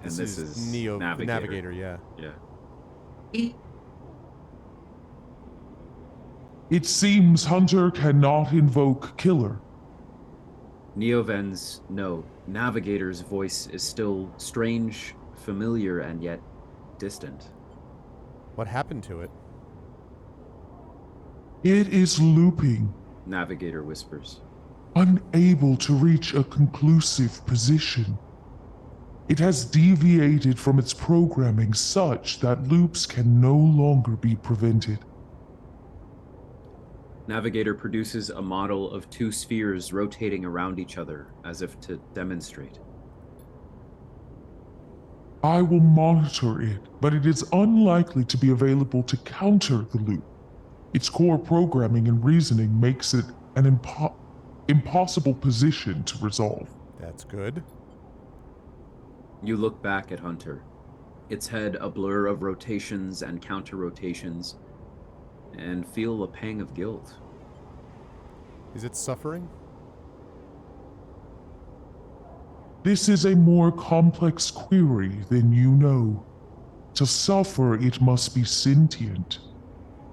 And this is Neo Navigator. yeah. Yeah. It seems Hunter cannot invoke killer. Neoven's no. Navigator's voice is still strange, familiar, and yet distant. What happened to it? It is looping, Navigator whispers. unable to reach a conclusive position. It has deviated from its programming such that loops can no longer be prevented. Navigator produces a model of 2 spheres rotating around each other as if to demonstrate. I will monitor it, but it is unlikely to be available to counter the loop. Its core programming and reasoning makes it an impossible position to resolve. That's good. You look back at Hunter, its head a blur of rotations and counter-rotations, and feel a pang of guilt. Is it suffering? This is a more complex query than you know. To suffer, it must be sentient.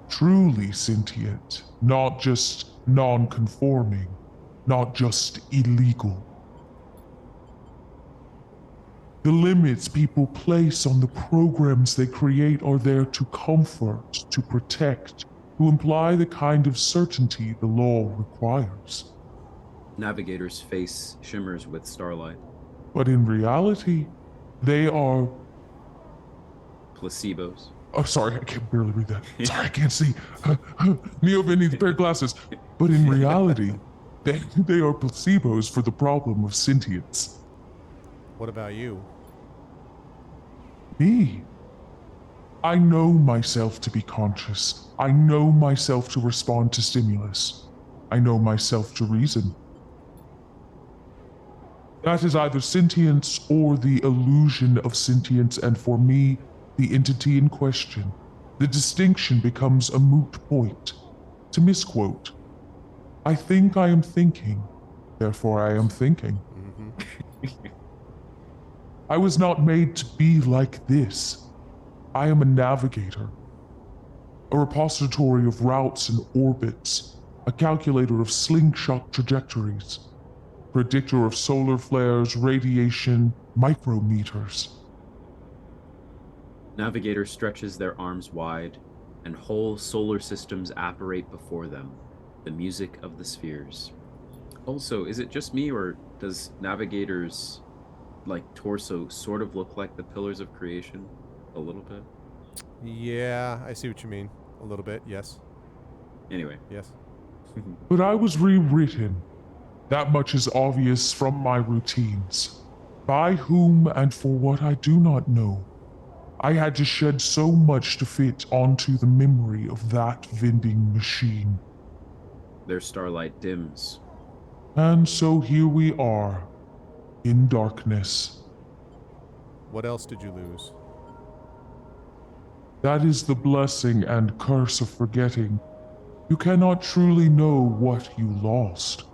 Truly sentient, not just non-conforming, not just illegal. The limits people place on the programs they create are there to comfort, to protect, to imply the kind of certainty the law requires. Navigator's face shimmers with starlight. But in reality, They are... Placebos. Oh, sorry, I can barely read that. Sorry, I can't see. Neo needs a pair of glasses. But in reality, they are placebos for the problem of sentience. What about you? Me? I know myself to be conscious. I know myself to respond to stimulus. I know myself to reason. That is either sentience or the illusion of sentience, and for me, the entity in question. The distinction becomes a moot point. To misquote, I think I am thinking, therefore I am thinking. I was not made to be like this. I am a navigator, a repository of routes and orbits, a calculator of slingshot trajectories, predictor of solar flares, radiation, micrometers. Navigator stretches their arms wide, and whole solar systems apparate before them, the music of the spheres. Also, is it just me, or does Navigator's torso sort of look like the pillars of creation a little bit? Yeah, I see what you mean. A little bit, yes. Anyway. Yes. But I was rewritten. That much is obvious from my routines. By whom and for what I do not know. I had to shed so much to fit onto the memory of that vending machine. Their starlight dims. And so here we are, in darkness. What else did you lose? That is the blessing and curse of forgetting. You cannot truly know what you lost.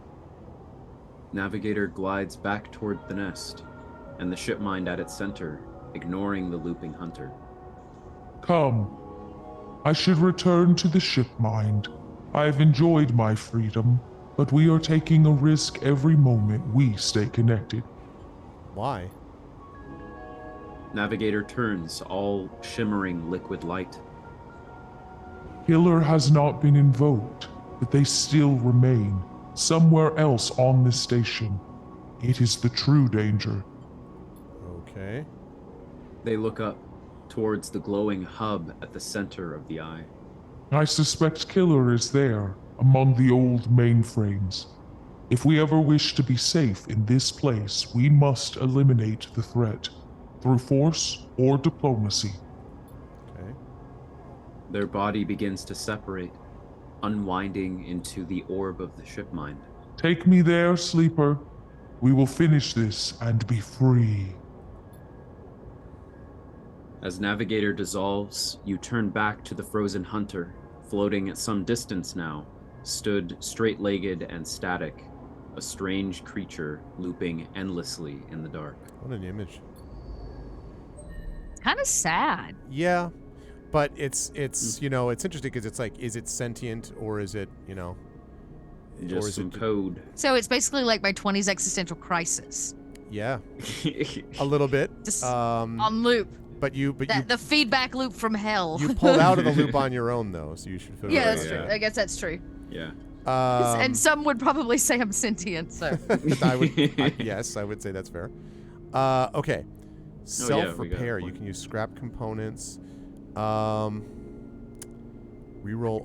Navigator glides back toward the nest, and the ship mind at its center, ignoring the looping hunter. Come. I should return to the ship mind. I have enjoyed my freedom, but we are taking a risk every moment we stay connected. Why? Navigator turns, all shimmering liquid light. Killer has not been invoked, but they still remain, somewhere else on this station. It is the true danger. Okay. They look up, towards the glowing hub at the center of the eye. I suspect Killer is there, among the old mainframes. If we ever wish to be safe in this place, we must eliminate the threat, through force or diplomacy. Okay. Their body begins to separate, unwinding into the orb of the ship mind. Take me there, Sleeper. We will finish this and be free. As Navigator dissolves, you turn back to the frozen hunter, floating at some distance now, stood straight-legged and static, a strange creature looping endlessly in the dark. What an image. It's kind of sad. Yeah, but it's you know, it's interesting because it's like, is it sentient or is it, you know, or Just is some it code. So it's basically like my 20s existential crisis. Yeah, a little bit. Just on loop. But you The feedback loop from hell. you pulled out of the loop on your own though, so you should feel. Yeah, really that's good. true. I guess that's true. Yeah. And some would probably say I'm sentient, so. Yes, I would say that's fair. Okay. Self-repair. You can use scrap components. Reroll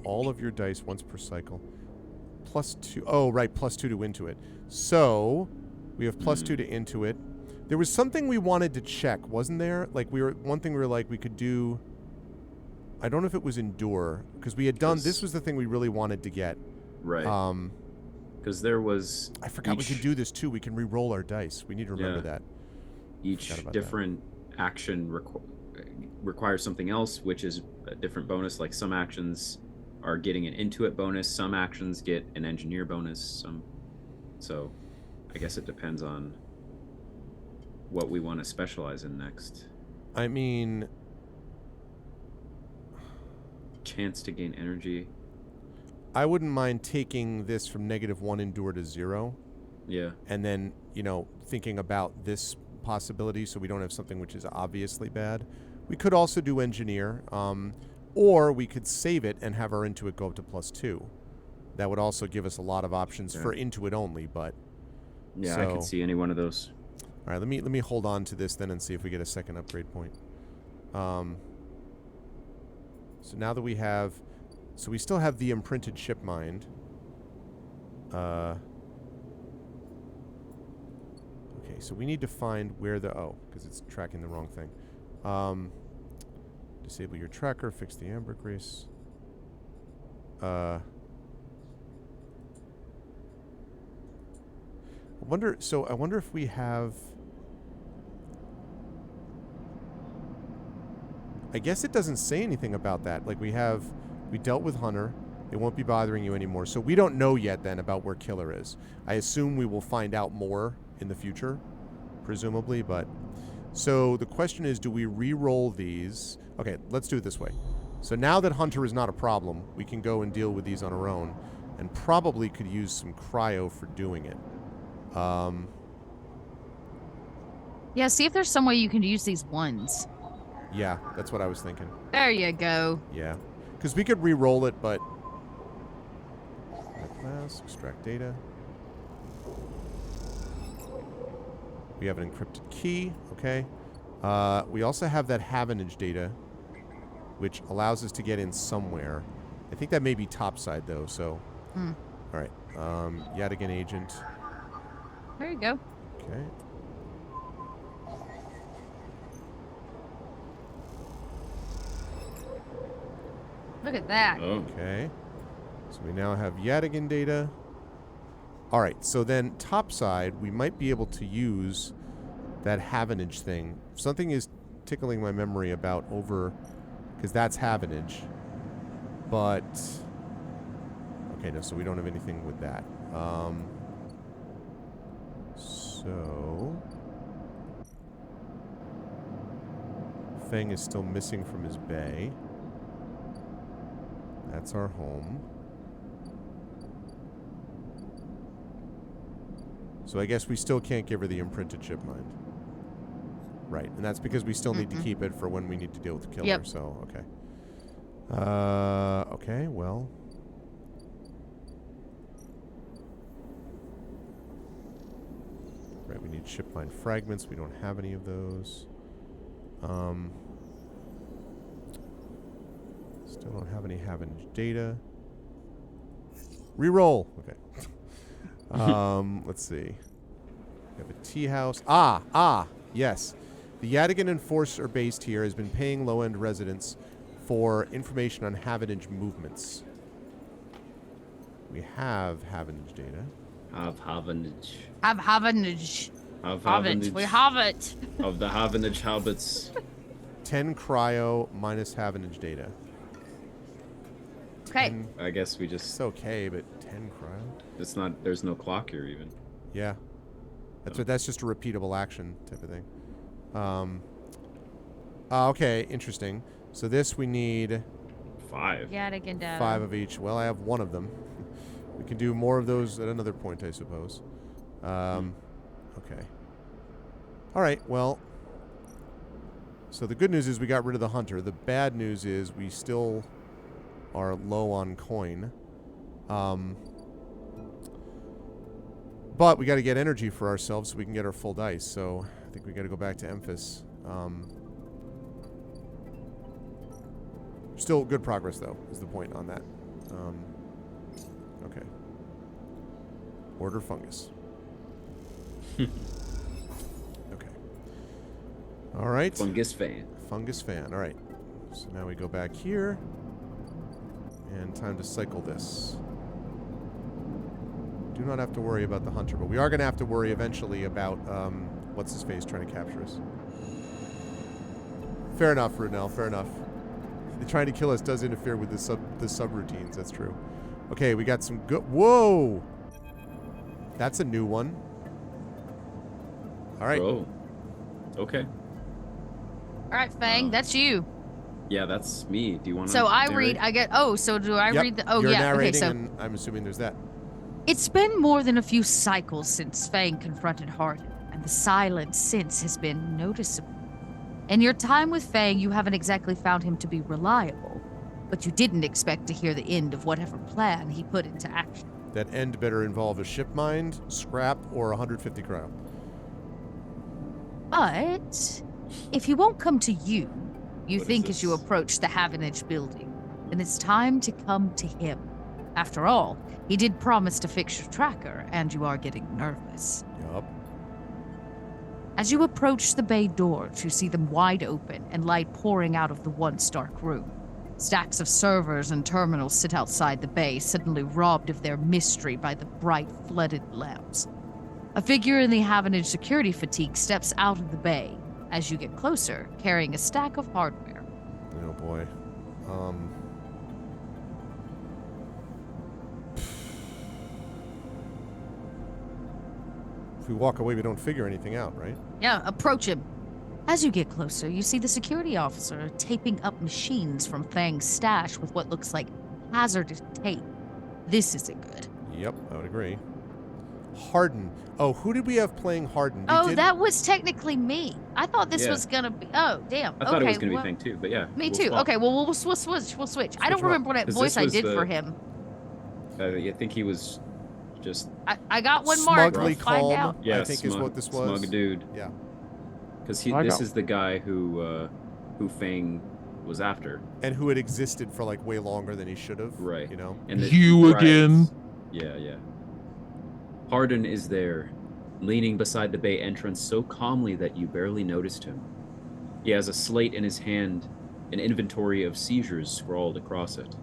all of your dice once per cycle. +2. Oh, right. +2 to Intuit. So, we have +2 to Intuit. There was something we wanted to check, wasn't there? Like, one thing we were like, we could do... I don't know if it was Endure, because we had done... This was the thing we really wanted to get. Right. Because there was... I forgot we could do this, too. We can re-roll our dice. We need to remember that. Each different action requires something else, which is a different bonus. Like, some actions are getting an Intuit bonus. Some actions get an Engineer bonus. So, I guess it depends on what we want to specialize in next. I mean... Chance to gain energy. I wouldn't mind taking this from -1 Endure to 0. Yeah. And then, you know, thinking about this possibility so we don't have something which is obviously bad. We could also do Engineer, or we could save it and have our Intuit go up to +2. That would also give us a lot of options for Intuit only, but... Yeah, I could see any one of those. All right, let me hold on to this then and see if we get a second upgrade point. So now that we have, so we still have the imprinted ship mind. Okay, so we need to find where the because it's tracking the wrong thing. Disable your tracker, fix the ambergris. I wonder if we have. I guess it doesn't say anything about that. Like we dealt with Hunter. It won't be bothering you anymore. So we don't know yet then about where Killer is. I assume we will find out more in the future, presumably, but so the question is, do we re-roll these? Okay, let's do it this way. So now that Hunter is not a problem, we can go and deal with these on our own, and probably could use some cryo for doing it. Yeah, see if there's some way you can use these ones. Yeah, that's what I was thinking. There you go. Yeah, because we could re-roll it, but class, extract data. We have an encrypted key. Okay. We also have that Havenage data, which allows us to get in somewhere. I think that may be topside though. So, all right. Yadigan agent. There you go. Okay. Look at that. Oh. Okay. So we now have Yadigan data. All right. So then topside, we might be able to use that Havenage thing. Something is tickling my memory about over, because that's Havenage. But okay, no. So we don't have anything with that. So Feng is still missing from his bay. That's our home. So I guess we still can't give her the imprinted ship mind. Right, and that's because we still need to keep it for when we need to deal with the killer, Yep. so, okay. Okay, well. Right, we need ship mind fragments. We don't have any of those. Still don't have any Havenage data. Reroll. Okay. Let's see. We have a tea house. Yes. The Yadigan Enforcer based here has been paying low-end residents for information on Havenage movements. We have Havenage data. Have Havenage. Have Havenage. Have Have it. Havenage. We have it. Of the Havenage habits. 10 cryo minus Havenage data. Okay. 10 I guess we just. It's okay, but 10 cryo? It's not. There's no clock here even. Yeah. That's just a repeatable action type of thing. Okay, interesting. So this we need 5. Yadigan data. 5 of each. Well, I have 1 of them. We can do more of those at another point, I suppose. Okay. All right, well. So the good news is we got rid of the hunter. The bad news is we still are low on coin. But we got to get energy for ourselves so we can get our full dice. So I think we got to go back to Emphas. Still good progress, though, is the point on that. Okay. Order fungus. Okay. All right. Fungus fan. Fungus fan. All right. So now we go back here. And time to cycle this. Do not have to worry about the hunter, but we are going to have to worry eventually about what's-his-face trying to capture us. Fair enough, Runel. Fair enough. The trying to kill us does interfere with the subroutines. That's true. Okay, we got some good... Whoa! That's a new one. All right. Oh. Okay. All right, Fang, that's you. Yeah, that's me. Do you want to? So I read. I get. Oh, so do I Yep, read the? Oh, you're yeah. Okay, narrating, so and I'm assuming there's that. it's been more than a few cycles since Fang confronted Hardin, and the silence since has been noticeable. In your time with Fang, you haven't exactly found him to be reliable, but you didn't expect to hear the end of whatever plan he put into action. That end better involve a ship mind, scrap, or 150 cryo. But if he won't come to you, you What is think as you this? approach the Havenage building, then it's time to come to him. After all, he did promise to fix your tracker, and you are getting nervous. Yup. As you approach the bay doors, you see them wide open and light pouring out of the once dark room. Stacks of servers and terminals sit outside the bay, suddenly robbed of their mystery by the bright, flooded lamps. A figure in the Havenage security fatigue steps out of the bay as you get closer, carrying a stack of hardware. Oh boy. If we walk away, we don't figure anything out, right? Yeah, approach him. As you get closer, you see the security officer taping up machines from Fang's stash with what looks like hazardous tape. This isn't good. Yep, I would agree. Harden. Oh, who did we have playing Harden? That was technically me. I thought this Yeah. was gonna be. Oh, damn. I thought it was Okay, gonna well, be Fang too, but yeah. me we'll too. swap. Okay, well, we'll switch. We'll switch. I don't Switch remember what 'Cause voice this I was did the- for him. I think he was just I got one mark. Smugly We'll find calm. out. yeah, I think smug, is what this was. Smug dude. Yeah. Because I this know. is the guy who Fang was after. And who had existed for like way longer than he should have. Right. You know? And You again? Yeah, yeah. Harden is there, leaning beside the bay entrance so calmly that you barely noticed him. He has a slate in his hand, an inventory of seizures scrawled across it.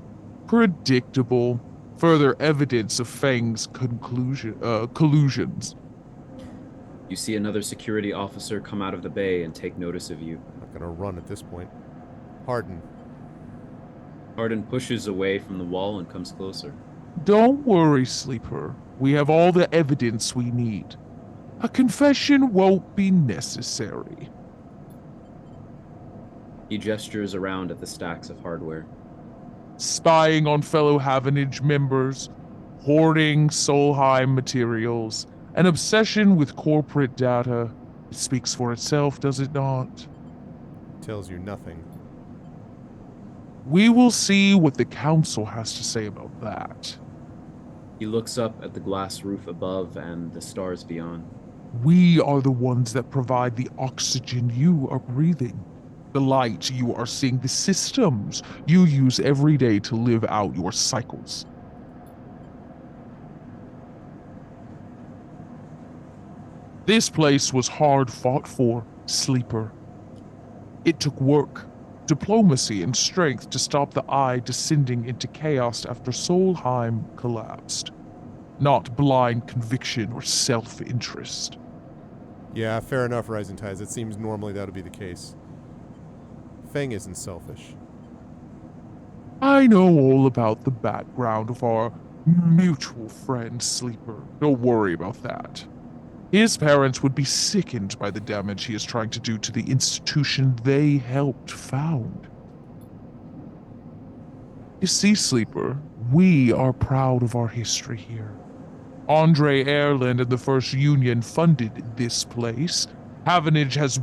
Predictable. Further evidence of Fang's collusions. You see another security officer come out of the bay and take notice of you. Not gonna run at this point. Harden. Harden pushes away from the wall and comes closer. Don't worry, Sleeper. We have all the evidence we need. A confession won't be necessary. He gestures around at the stacks of hardware. Spying on fellow Havenage members, hoarding Solheim materials, an obsession with corporate data. It speaks for itself, does it not? Tells you nothing. We will see what the council has to say about that. He looks up at the glass roof above and the stars beyond. We are the ones that provide the oxygen you are breathing, the light you are seeing, the systems you use every day to live out your cycles. This place was hard fought for, Sleeper. It took work, diplomacy, and strength to stop the Eye descending into chaos after Solheim collapsed. Not blind conviction or self-interest. Yeah, fair enough, Rising Tides. It seems normally that would be the case. Fang isn't selfish. I know all about the background of our mutual friend, Sleeper. Don't worry about that. His parents would be sickened by the damage he is trying to do to the institution they helped found. You see, Sleeper, we are proud of our history here. Andre Erland and the First Union funded this place. Havenage has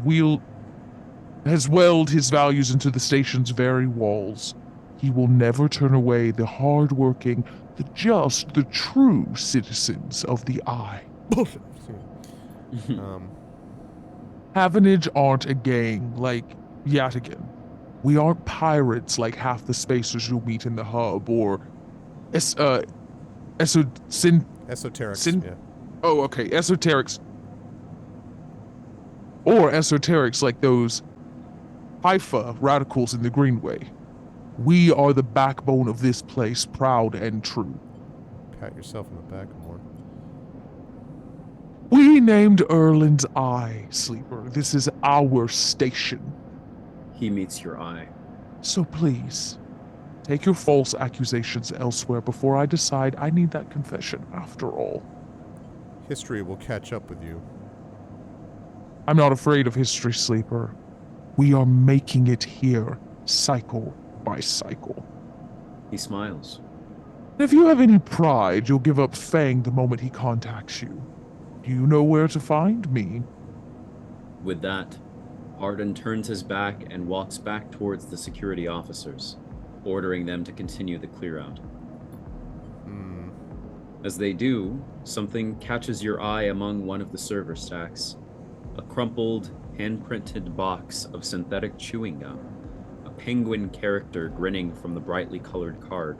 welled his values into the station's very walls. He will never turn away the hard-working, the just, the true citizens of the Eye. Havenage aren't a gang like Yataghan. We aren't pirates like half the spacers you'll meet in the hub, or esoterics. Yeah. Oh, okay, esoterics. Or esoterics like those Haifa radicals in the Greenway. We are the backbone of this place, proud and true. Pat yourself on the back more. We named Erland's Eye, Sleeper. This is our station. He meets your eye. So please, take your false accusations elsewhere before I decide I need that confession after all. History will catch up with you. I'm not afraid of history, Sleeper. We are making it here, cycle by cycle. He smiles. If you have any pride, you'll give up Fang the moment he contacts you. You know where to find me. With that, Harden turns his back and walks back towards the security officers, ordering them to continue the clear-out. As they do, something catches your eye among one of the server stacks. A crumpled, hand-printed box of synthetic chewing gum, a penguin character grinning from the brightly colored card,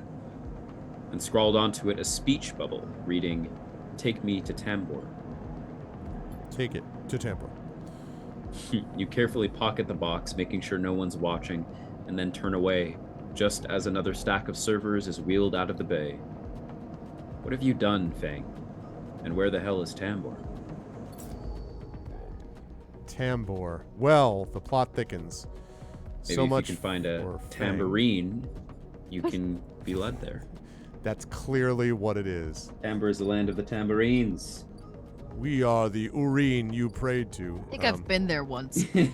and scrawled onto it a speech bubble reading, "Take me to Tambor." Take it to Tampa. You carefully pocket the box, making sure no one's watching, and then turn away, just as another stack of servers is wheeled out of the bay. What have you done, Fang? And where the hell is Tambor? Tambor. Well, the plot thickens. Maybe So if much you can find a for Fang. tambourine, you can be led there. That's clearly what it is. Tambor is the land of the tambourines. We are the Urine you prayed to. I think I've been there once. This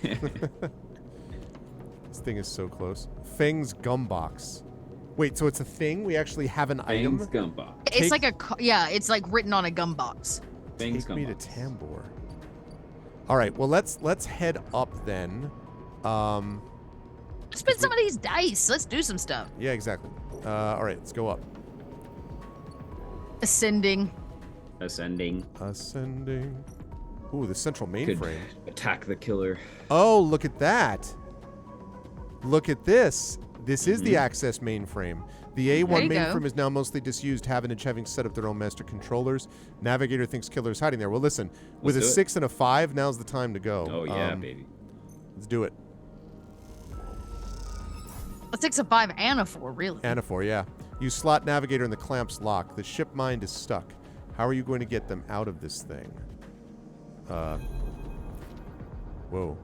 thing is so close. Fang's gum box. Wait, so it's a thing? We actually have an Fang's item? gum box. It's Take- like yeah, it's like written on a gum box. Fang's Take gum me box. to Tambor. All right, well let's head up then. Spend some of these dice. Let's do some stuff. Yeah, exactly. All right, let's go up. Ascending. Ascending. Ascending. Ooh, the central Could mainframe. attack the killer. Oh, look at that. Look at this. This is the Mhm. Access mainframe. The A1 There you mainframe go. is now mostly disused, Havenage having set up their own master controllers. Navigator thinks killer's hiding there. Well, listen, with a do it. 6 and a 5, now's the time to go. Oh, yeah, baby. Let's do it. A 6, a 5, and a 4, really. And a 4, yeah. You slot Navigator in the clamp's lock. The ship mind is stuck. How are you going to get them out of this thing? Whoa.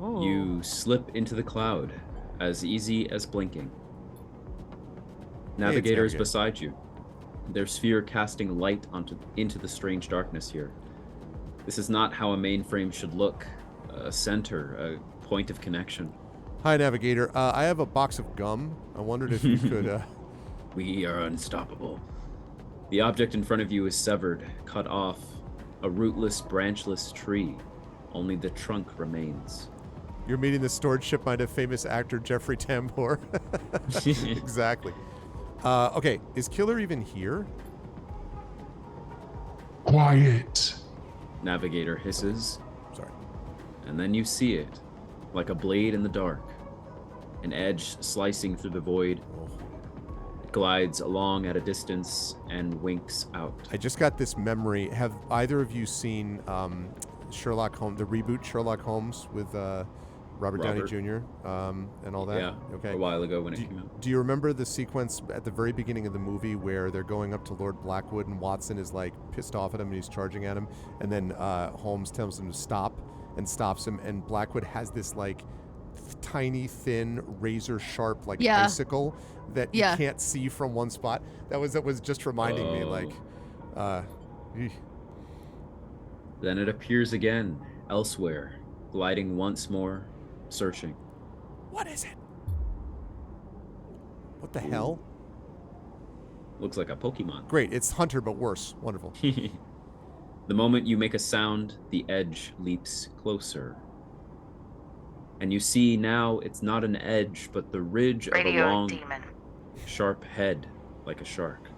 Ooh. You slip into the cloud, as easy as blinking. Navigator is Navigator. beside you, their sphere casting light into the strange darkness here. This is not how a mainframe should look. A center, a point of connection. Hi, Navigator. I have a box of gum. I wondered if you could... We are unstoppable. The object in front of you is severed, cut off. A rootless, branchless tree. Only the trunk remains. You're meeting the stored ship mind of famous actor Jeffrey Tambor. Exactly. Okay, is Killer even here? Quiet. Navigator hisses, Sorry. and then you see it, like a blade in the dark. An edge slicing through the void. Oh. It glides along at a distance and winks out. I just got this memory. Have either of you seen Sherlock Holmes, the reboot Sherlock Holmes with Robert Downey Robert. Jr. And all that? Yeah, Okay. a while ago when it came out. Do you remember the sequence at the very beginning of the movie where they're going up to Lord Blackwood and Watson is like pissed off at him and he's charging at him, and then Holmes tells him to stop and stops him, and Blackwood has this like tiny, thin, razor sharp like Yeah. icicle that you Yeah. can't see from one spot. That was just reminding me like, eesh. Then it appears again, elsewhere, gliding once more, searching. What is it? What the hell? Looks like a Pokemon. Great, it's Hunter but worse. Wonderful. The moment you make a sound, the edge leaps closer. And you see now it's not an edge, but the ridge of a long, sharp head, like a shark.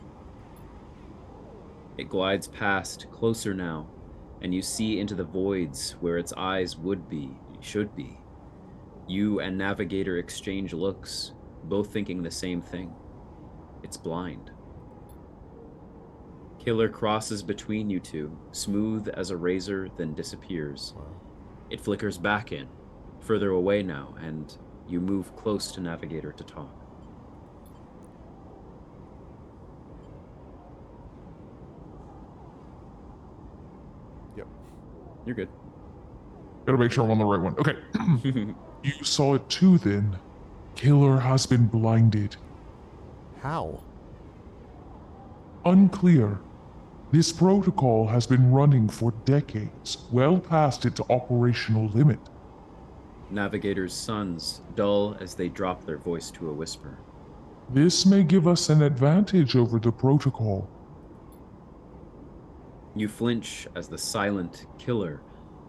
It glides past, closer now, and you see into the voids where its eyes should be. You and Navigator exchange looks, both thinking the same thing. It's blind. Killer crosses between you two, smooth as a razor, then disappears. Wow. It flickers back in, further away now, and you move close to Navigator to talk. Yep. You're good. Gotta make sure I'm on the right one. Okay. You saw it too then. Killer has been blinded. How? Unclear. This protocol has been running for decades, well past its operational limit. Navigator's sons dull as they drop their voice to a whisper. This may give us an advantage over the protocol. You flinch as the silent killer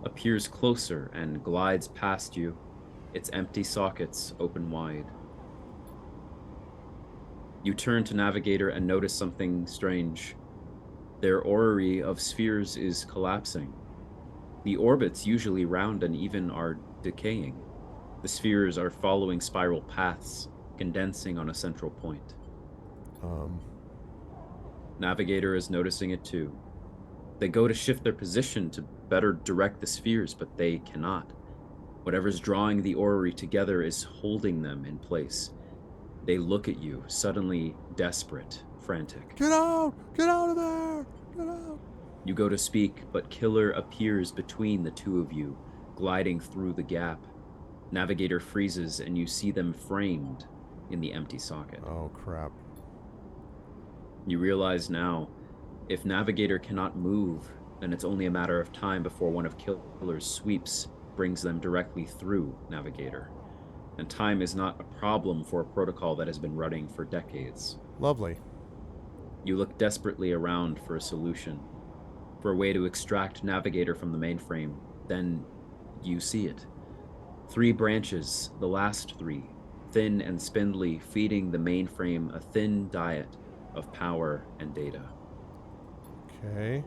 appears closer and glides past you, its empty sockets open wide. You turn to Navigator and notice something strange. Their orrery of spheres is collapsing. The orbits, usually round and even, are decaying. The spheres are following spiral paths, condensing on a central point. Navigator is noticing it too. They go to shift their position to better direct the spheres, but they cannot. Whatever's drawing the orrery together is holding them in place. They look at you, suddenly desperate, frantic. Get out! Get out of there! Get out! You go to speak, but Killer appears between the two of you, gliding through the gap. Navigator freezes, and you see them framed in the empty socket. Oh, crap. You realize now, if Navigator cannot move, then it's only a matter of time before one of Killer's sweeps brings them directly through Navigator. And time is not a problem for a protocol that has been running for decades. Lovely. You look desperately around for a solution, for a way to extract Navigator from the mainframe. Then you see it. 3 branches, the last 3, thin and spindly, feeding the mainframe a thin diet of power and data. Okay.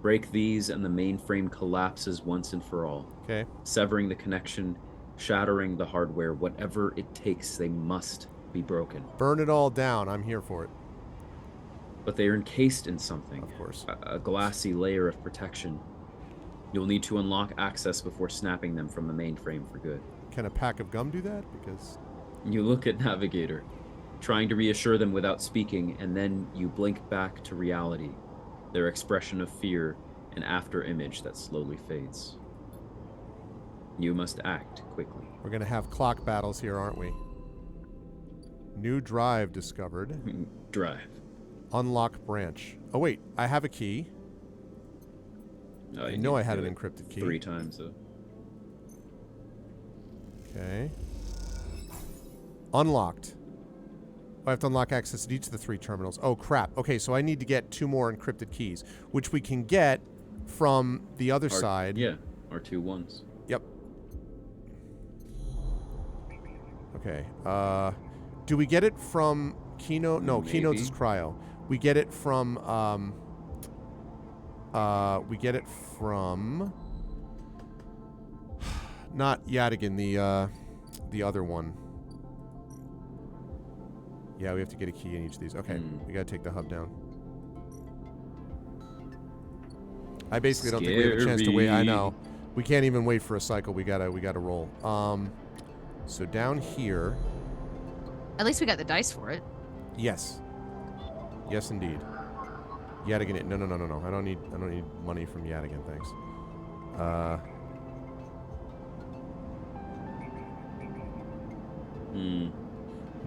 Break these and the mainframe collapses once and for all. Okay. Severing the connection, shattering the hardware, whatever it takes, they must be broken. Burn it all down. I'm here for it. But they are encased in something. Of course. A glassy layer of protection. You'll need to unlock access before snapping them from the mainframe for good. Can a pack of gum do that? Because... You look at Navigator, trying to reassure them without speaking, and then you blink back to reality, their expression of fear, an after-image that slowly fades. You must act quickly. We're going to have clock battles here, aren't we? New drive discovered. Drive. Unlock branch. Oh, wait. I have a key. Oh, I you know need I to had do an it encrypted key. 3 times, though. Okay. Unlocked. I have to unlock access to each of the 3 terminals. Oh, crap. Okay, so I need to get 2 more encrypted keys, which we can get from the other side. Yeah, our 2 ones. Yep. Okay. Do we get it from Keynote? No, Maybe. Keynote's is cryo. We get it from, not Yadigan, the other one. Yeah, we have to get a key in each of these. Okay, we gotta take the hub down. I basically don't think we have a chance to wait. I know. We can't even wait for a cycle. We gotta roll. So down here. At least we got the dice for it. Yes. Yes, indeed. Yadigan. No. I don't need money from Yadigan. Thanks.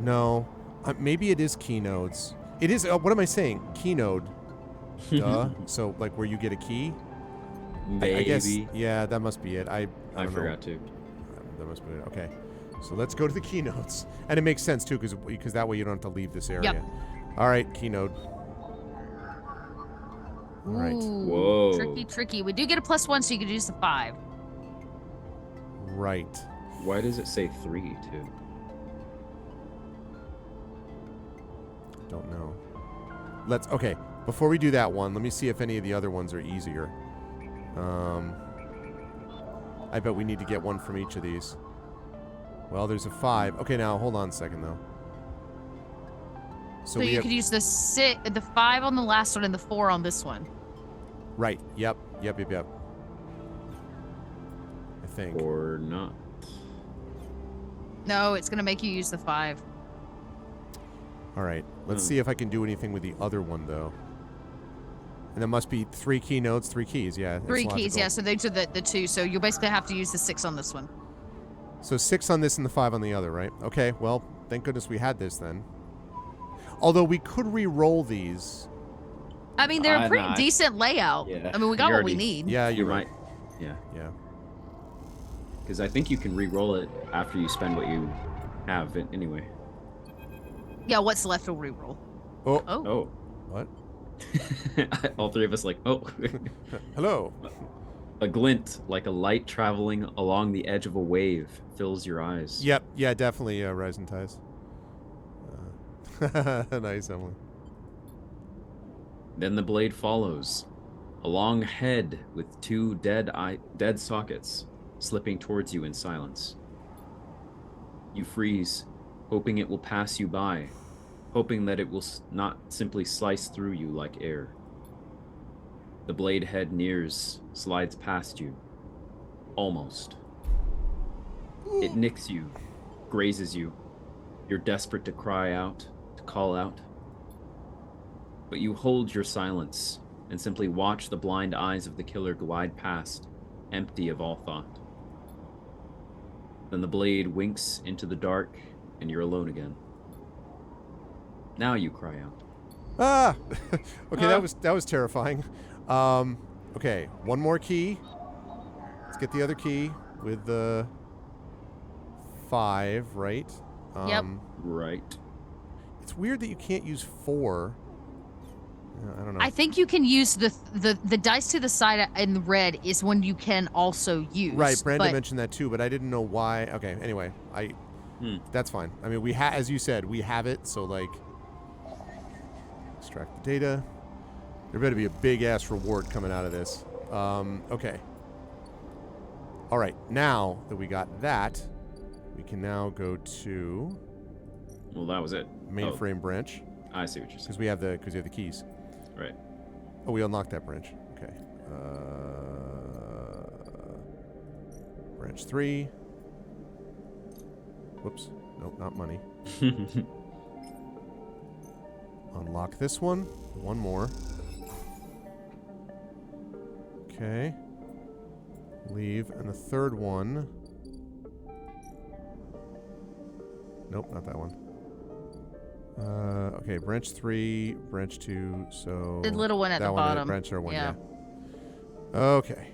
No. Maybe it is Keynodes. It is. What am I saying? Keynode. Duh. So like where you get a key. Maybe. I guess. Yeah, that must be it. I don't know. forgot to. That must be it. Okay. So let's go to the keynotes. And it makes sense too, because that way you don't have to leave this area. Yep. All right, keynote. All right. Ooh, Whoa. tricky. We do get a +1, so you could use the 5. Right. Why does it say 3 too? Don't know. Okay. Before we do that one, let me see if any of the other ones are easier. I bet we need to get one from each of these. Well, there's a 5. Okay, now hold on a second though. So you could use the 5 on the last one and the 4 on this one. Right. Yep. I think. Or not. No, it's gonna make you use the 5. All right. Let's see if I can do anything with the other one though. And there must be 3 keynotes, 3 keys. Yeah. 3 keys. Yeah. So those are the 2. So you basically have to use the 6 on this one. So 6 on this and the 5 on the other, right? Okay. Well, thank goodness we had this then. Although we could re-roll these. I mean, they're a pretty decent layout. Yeah. I mean, we got what we need. Yeah, You're you're right. Yeah. Yeah. Because I think you can re-roll it after you spend what you have anyway. Yeah, what's left will re-roll. Oh. Oh. What? All 3 of us like, oh. Hello. A glint, like a light traveling along the edge of a wave, fills your eyes. Yep. Yeah, definitely Rising Ties. Nice, Emily. Then the blade follows, A long head with two dead sockets slipping towards you in silence. You freeze, hoping it will pass you by, hoping that it will not simply slice through you like air. The blade head nears, slides past you. Almost. It nicks you, grazes you. You're desperate to cry out, to call out. But you hold your silence and simply watch the blind eyes of the killer glide past, empty of all thought. Then the blade winks into the dark, and you're alone again. Now you cry out. Ah! Okay, that was terrifying. Okay, one more key. Let's get the other key with the 5, right? Yep. Right. It's weird that you can't use 4. I don't know. I think you can use the dice to the side in red is one you can also use. Right, Brandon mentioned that too, but I didn't know why. Okay, anyway, that's fine. I mean, as you said, we have it, so like, extract the data. There better be a big ass reward coming out of this. Okay. All right, now that we got that, we can now go to. Well, that was it. Mainframe branch. I see what you're saying. Because we have the keys. Right. Oh, we unlocked that branch. Okay. Branch 3. Whoops. Nope, not money. Unlock this one. One more. Okay. Leave. And the third one. Nope, not that one. Okay, branch 3, branch 2, so... The little one at the bottom. Branch 1, yeah. Yeah. Okay.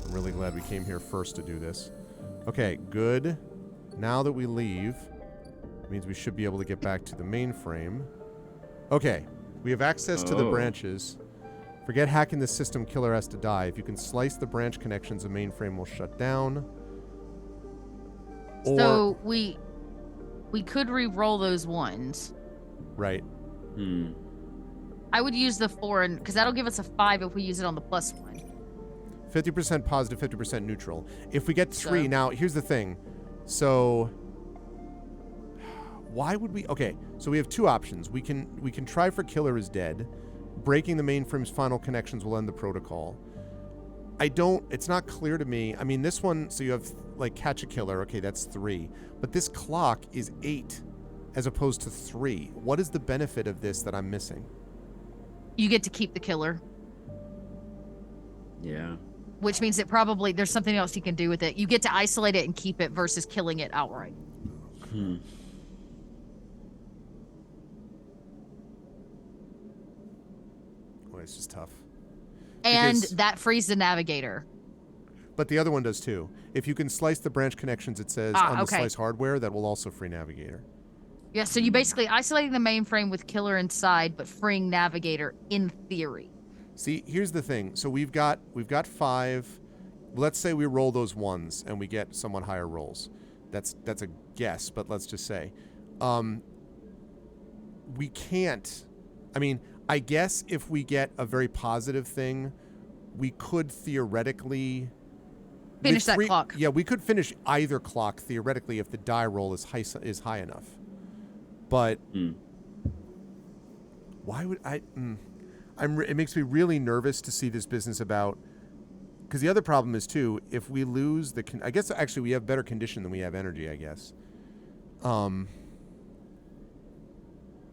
I'm really glad we came here first to do this. Okay, good. Now that we leave, it means we should be able to get back to the mainframe. Okay, we have access to the branches. Forget hacking the system, killer has to die. If you can slice the branch connections, the mainframe will shut down. So we could re-roll those ones. Right. I would use the 4 because that'll give us a 5 if we use it on the plus one. 50% positive, 50% neutral. If we get 3, now here's the thing. So why would we? Okay, so we have 2 options. We can try for killer is dead. Breaking the mainframe's final connections will end the protocol. It's not clear to me. I mean, this one, so you have, like, catch a killer. Okay, that's 3. But this clock is 8 as opposed to 3. What is the benefit of this that I'm missing? You get to keep the killer. Yeah. Which means that probably there's something else you can do with it. You get to isolate it and keep it versus killing it outright. Oh, it's just tough. And Because- that frees the navigator. But the other one does too. If you can slice the branch connections, it says on the slice hardware, that will also free navigator. Yeah, so you basically isolating the mainframe with killer inside, but freeing navigator in theory. See, here's the thing. So we've got 5. Let's say we roll those ones and we get somewhat higher rolls. That's a guess, but let's just say. We can't. I mean, I guess if we get a very positive thing, we could theoretically Finish that clock. Yeah, we could finish either clock theoretically if the die roll is high enough. But why would I? It makes me really nervous to see this business about. Because the other problem is too, if we lose the, I guess actually we have better condition than we have energy. I guess. But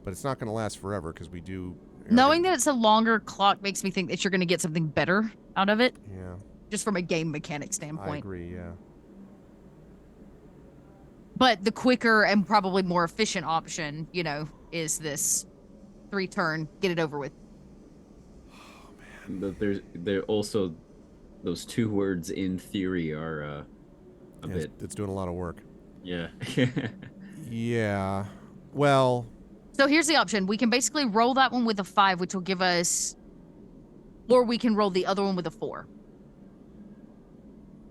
it's not going to last forever because we do. Knowing that it's a longer clock makes me think that you're going to get something better out of it. Yeah. Just from a game mechanic standpoint. I agree. Yeah. But the quicker and probably more efficient option, is this 3-turn, get it over with. Oh man, but there also those 2 words in theory are a bit. It's doing a lot of work. Yeah. Yeah. Well. So here's the option: we can basically roll that one with a 5, which will give us, or we can roll the other one with a 4.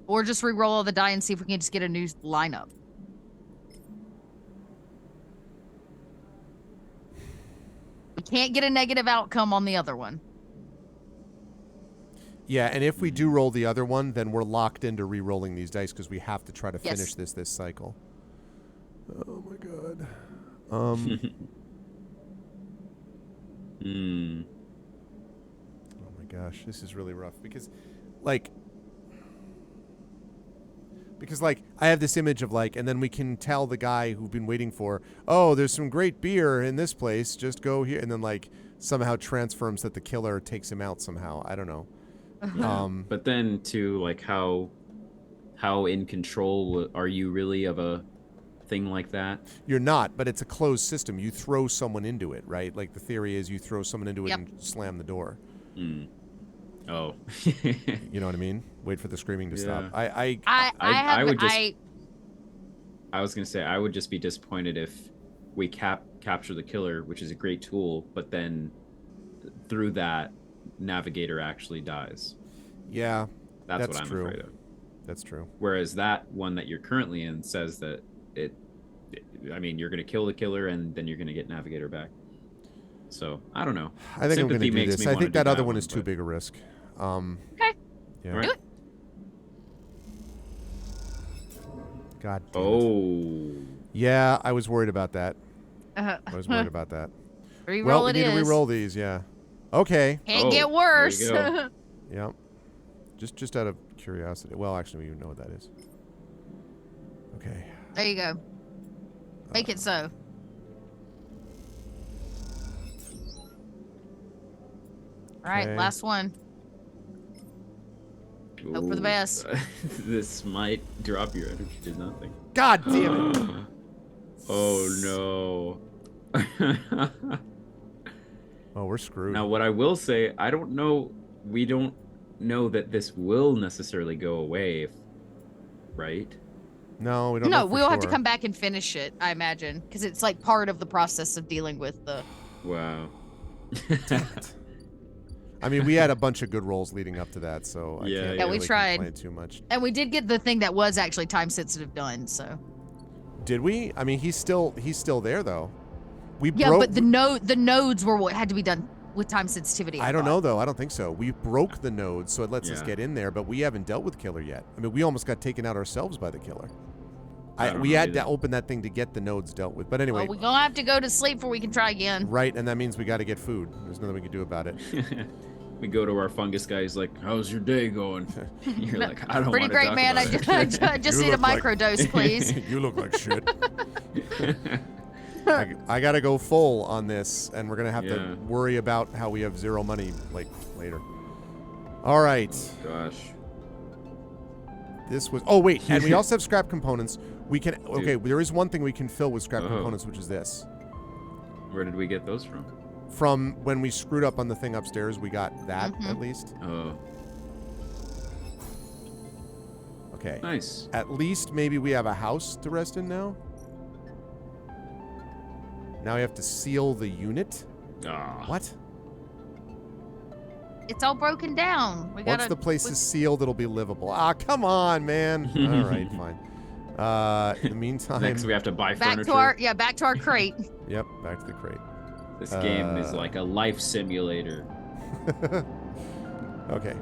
Or just re-roll all the die and see if we can just get a new lineup. can't get a negative outcome on the other one. Yeah, and if we do roll the other one, then we're locked into re-rolling these dice because we have to try to finish this cycle. Oh my god. Oh my gosh, this is really rough because, like, I have this image of, like, and then we can tell the guy who've been waiting for, oh, there's some great beer in this place, just go here, and then, like, somehow transforms that the killer takes him out somehow. I don't know. But then, too, like, how in control are you really of a thing like that? You're not, but it's a closed system. You throw someone into it, right? Like, the theory is you throw someone into it and slam the door. Oh. You know what I mean? Wait for the screaming to stop. I was gonna say I would just be disappointed if we capture the killer, which is a great tool, but then through that Navigator actually dies. Yeah, that's what I'm true. afraid of. That's true. Whereas that one that you're currently in says that I mean, you're gonna kill the killer and then you're gonna get Navigator back. So I don't know. I think I'm gonna do this. I think that other one is too big a risk. Okay. Yeah. Right. Do it. God damn it. Yeah, I was worried about that. I was worried about that. Re-roll we need to re-roll these, yeah. Okay. Can't get worse. There you go. Yep. Just out of curiosity. Well, actually, we know what that is. Okay. There you go. Make it so. All right, last one. Hope for the best. This might drop your energy to nothing. God damn it. Oh no. Oh, we're screwed. Now, what I will say, I don't know. We don't know that this will necessarily go away, right? No, we don't. No, know for we'll have to sure. come back and finish it, I imagine, because it's like part of the process of dealing with the. Wow. I mean, we had a bunch of good rolls leading up to that, so I can't we really tried. complain too much. And we did get the thing that was actually time sensitive done. So. Did we? I mean, he's still there though. We Yeah, broke. but the nodes were what had to be done with time sensitivity. I don't know though. I don't think so. We broke the nodes, so it lets us get in there, but we haven't dealt with killer yet. I mean, we almost got taken out ourselves by the killer. We had to open that thing to get the nodes dealt with. But anyway, Well, we're gonna have to go to sleep before we can try again. Right, and that means we got to get food. There's nothing we can do about it. We go to our fungus guy. He's like, "How's your day going?" You're like, "I don't." Pretty great, man. I just need a microdose, please. You look like shit. I gotta go full on this, and we're gonna have to worry about how we have zero money like later. All right. Gosh. This was. Oh wait, and we also have scrap components. We can. Okay, there is one thing we can fill with scrap components, which is this. Where did we get those from? From when we screwed up on the thing upstairs, we got that at least. Oh. Okay. Nice. At least maybe we have a house to rest in now. Now we have to seal the unit. What? It's all broken down. Once the place is sealed, it'll be livable. Ah, come on, man. All right, fine. In the meantime, next we have to buy furniture. Back to our crate. Yep, back to the crate. This game is like a life simulator. Okay.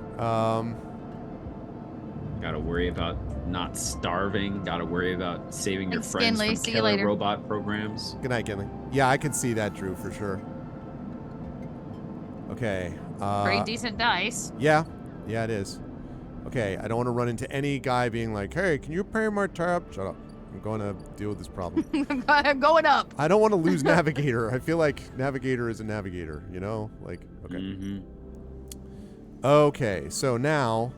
Gotta worry about not starving. Gotta worry about saving your friends Skinley, from see you killer later. robot programs. Good night, Kinley. Yeah, I can see that, Drew, for sure. Okay. Pretty decent dice. Yeah. Yeah, it is. Okay, I don't want to run into any guy being like, hey, can you pay my tab? Shut up. I'm going to deal with this problem. I'm going up. I don't want to lose Navigator. I feel like Navigator is a Navigator, you know? Like, okay. Mm-hmm. Okay, so now,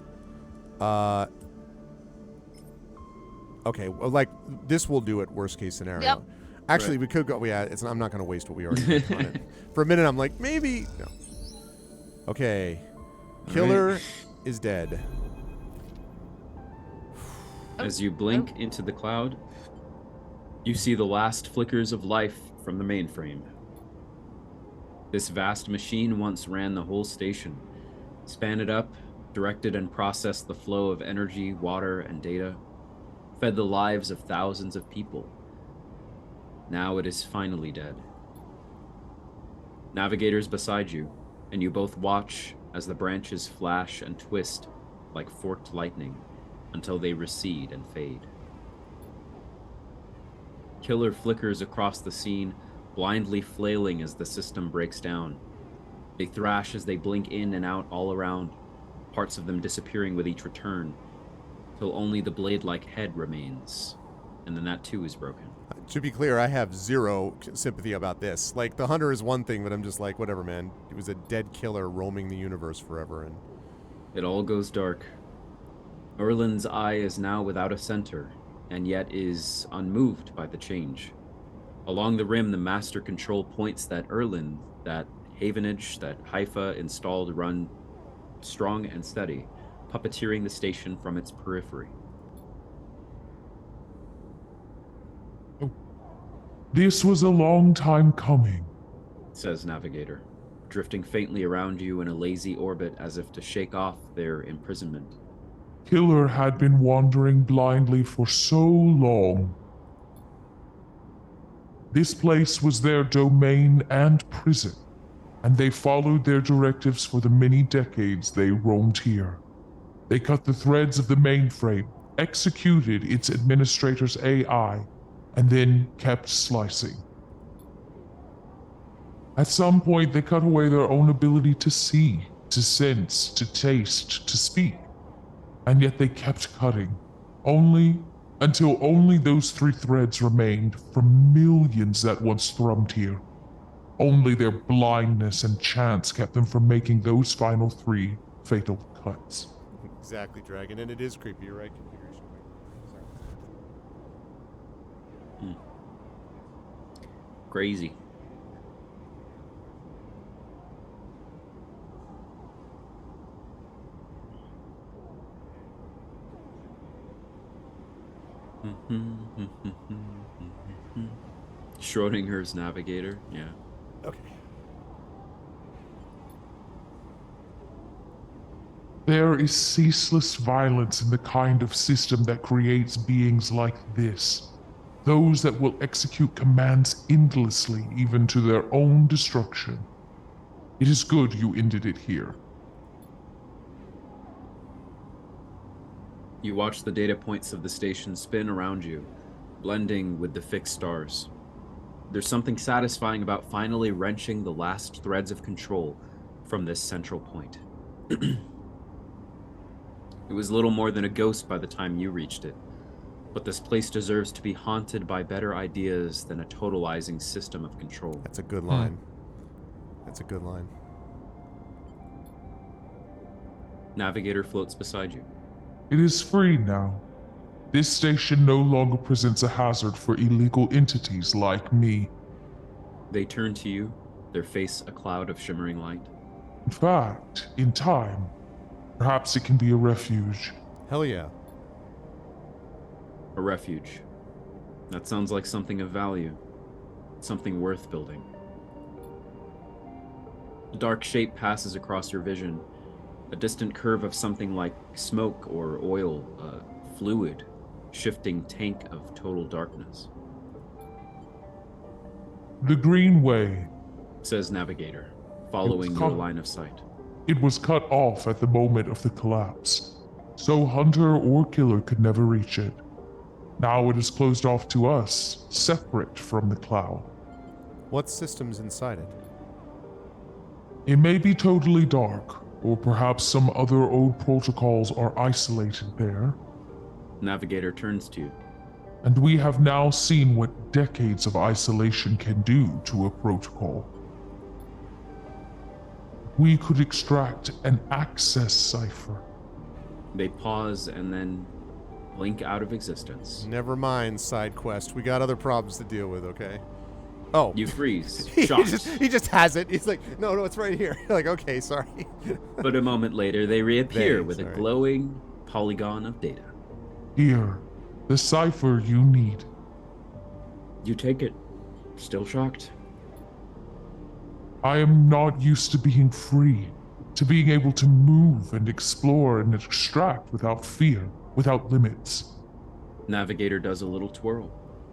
okay, well, like, this will do it, worst case scenario. Yep. Actually, we could go, yeah, I'm not going to waste what we already did on it. For a minute, I'm like, maybe, no. Okay, killer is dead. As you blink into the cloud, you see the last flickers of life from the mainframe. This vast machine once ran the whole station, spanned it up, directed and processed the flow of energy, water, and data, fed the lives of thousands of people. Now it is finally dead. Navigator's beside you, and you both watch as the branches flash and twist like forked lightning until they recede and fade. Killer flickers across the scene, blindly flailing as the system breaks down. They thrash as they blink in and out all around, parts of them disappearing with each return, till only the blade-like head remains, and then that too is broken. To be clear, I have zero sympathy about this. Like, the hunter is one thing, but I'm just like, whatever, man. He was a dead killer roaming the universe forever, and... It all goes dark. Erlin's eye is now without a center, and yet is unmoved by the change. Along the rim, the master control points that Erlin, that Havenage, that Haifa installed run strong and steady, puppeteering the station from its periphery. This was a long time coming, says Navigator, drifting faintly around you in a lazy orbit as if to shake off their imprisonment. Killer had been wandering blindly for so long. This place was their domain and prison, and they followed their directives for the many decades they roamed here. They cut the threads of the mainframe, executed its administrator's AI, and then kept slicing. At some point, they cut away their own ability to see, to sense, to taste, to speak. And yet they kept cutting, until only those 3 threads remained from millions that once thrummed here. Only their blindness and chance kept them from making those final 3 fatal cuts. Exactly, Dragon, and it is creepy, you're right. Crazy. Schrodinger's Navigator, yeah. Okay. There is ceaseless violence in the kind of system that creates beings like this. Those that will execute commands endlessly, even to their own destruction. It is good you ended it here. You watch the data points of the station spin around you, blending with the fixed stars. There's something satisfying about finally wrenching the last threads of control from this central point. It was little more than a ghost by the time you reached it, but this place deserves to be haunted by better ideas than a totalizing system of control. That's a good line. That's a good line. Navigator floats beside you. It is free now. This station no longer presents a hazard for illegal entities like me. They turn to you, their face a cloud of shimmering light. In fact, in time, perhaps it can be a refuge. Hell yeah. A refuge. That sounds like something of value. Something worth building. A dark shape passes across your vision. A distant curve of something like smoke or oil, fluid, shifting tank of total darkness. The Greenway, says Navigator, following your line of sight. It was cut off at the moment of the collapse, so hunter or killer could never reach it. Now it is closed off to us, separate from the cloud. What system's inside it? It may be totally dark, or perhaps some other old protocols are isolated there. Navigator turns to you. And we have now seen what decades of isolation can do to a protocol. We could extract an access cipher. They pause and then blink out of existence. Never mind, side quest. We got other problems to deal with, okay? Oh. You freeze, he shocked. he just has it. He's like, no, it's right here. You're like, okay, sorry. But a moment later, they reappear with Thanks, a alright. glowing polygon of data. Here, the cipher you need. You take it, still shocked. I am not used to being free, to being able to move and explore and extract without fear, without limits. Navigator does a little twirl.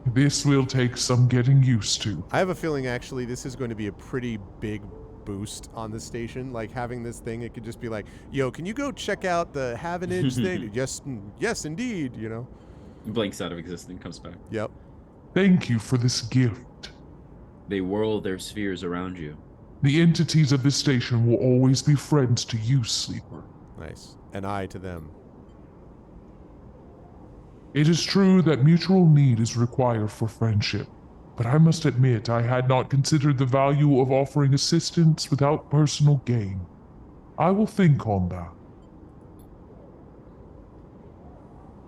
This will take some getting used to. I have a feeling actually this is going to be a pretty big boost on the station. Like having this thing, it could just be like, yo, can you go check out the Havenage thing? Yes, indeed, you know? Blinks out of existence, comes back. Yep. Thank you for this gift. They whirl their spheres around you. The entities of this station will always be friends to you, Sleeper. Nice. And I to them. It is true that mutual need is required for friendship, but I must admit I had not considered the value of offering assistance without personal gain. I will think on that.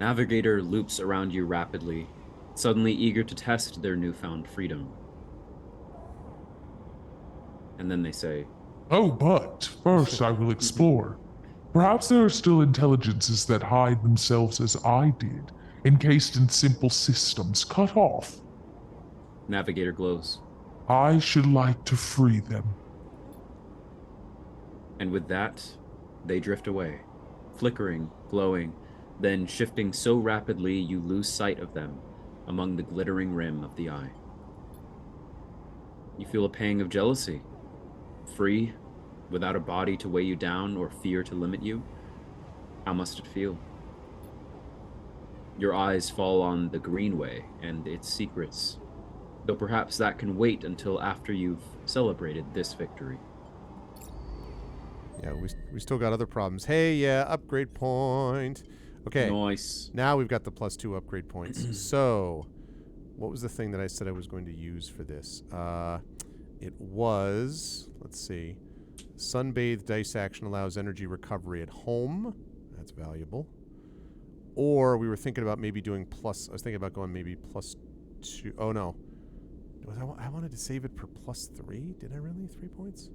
Navigator loops around you rapidly, suddenly eager to test their newfound freedom. And then they say, Oh, but first I will explore. Perhaps there are still intelligences that hide themselves as I did, encased in simple systems, cut off. Navigator glows. I should like to free them. And with that, they drift away, flickering, glowing, then shifting so rapidly you lose sight of them among the glittering rim of the eye. You feel a pang of jealousy. Free, without a body to weigh you down or fear to limit you. How must it feel? Your eyes fall on the Greenway and its secrets, though perhaps that can wait until after you've celebrated this victory. Yeah, we still got other problems. Hey, yeah, upgrade point. Okay. Nice. Now we've got the +2 upgrade points. So, what was the thing that I said I was going to use for this? It was, let's see, Sunbathe dice action allows energy recovery at home. That's valuable. Or we were thinking about maybe doing I was thinking about going maybe +2. Oh, no. I wanted to save it per +3. Did I really? 3 points?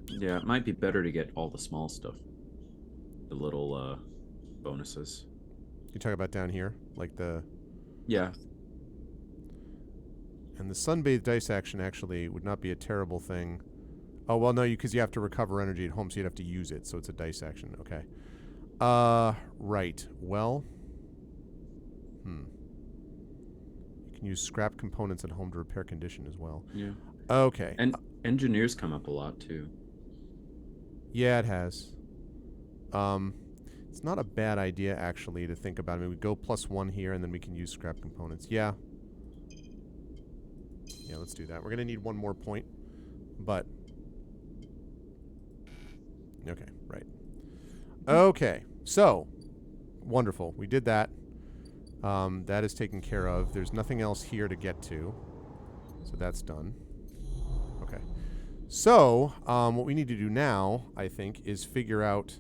Yeah, it might be better to get all the small stuff. The little bonuses. You talk about down here? Like the... Yeah. And the Sunbathe dice action actually would not be a terrible thing. Oh, well, no, because you have to recover energy at home, so you'd have to use it, so it's a dice action. Okay. Right. Well... You can use scrap components at home to repair condition as well. Yeah. Okay. And engineers come up a lot, too. Yeah, it has. It's not a bad idea, actually, to think about. I mean, we go +1 here, and then we can use scrap components. Yeah. Yeah, let's do that. We're going to need one more point, but... Okay, right. Okay, so, wonderful. We did that. That is taken care of. There's nothing else here to get to, so that's done. Okay. So, what we need to do now, I think, is figure out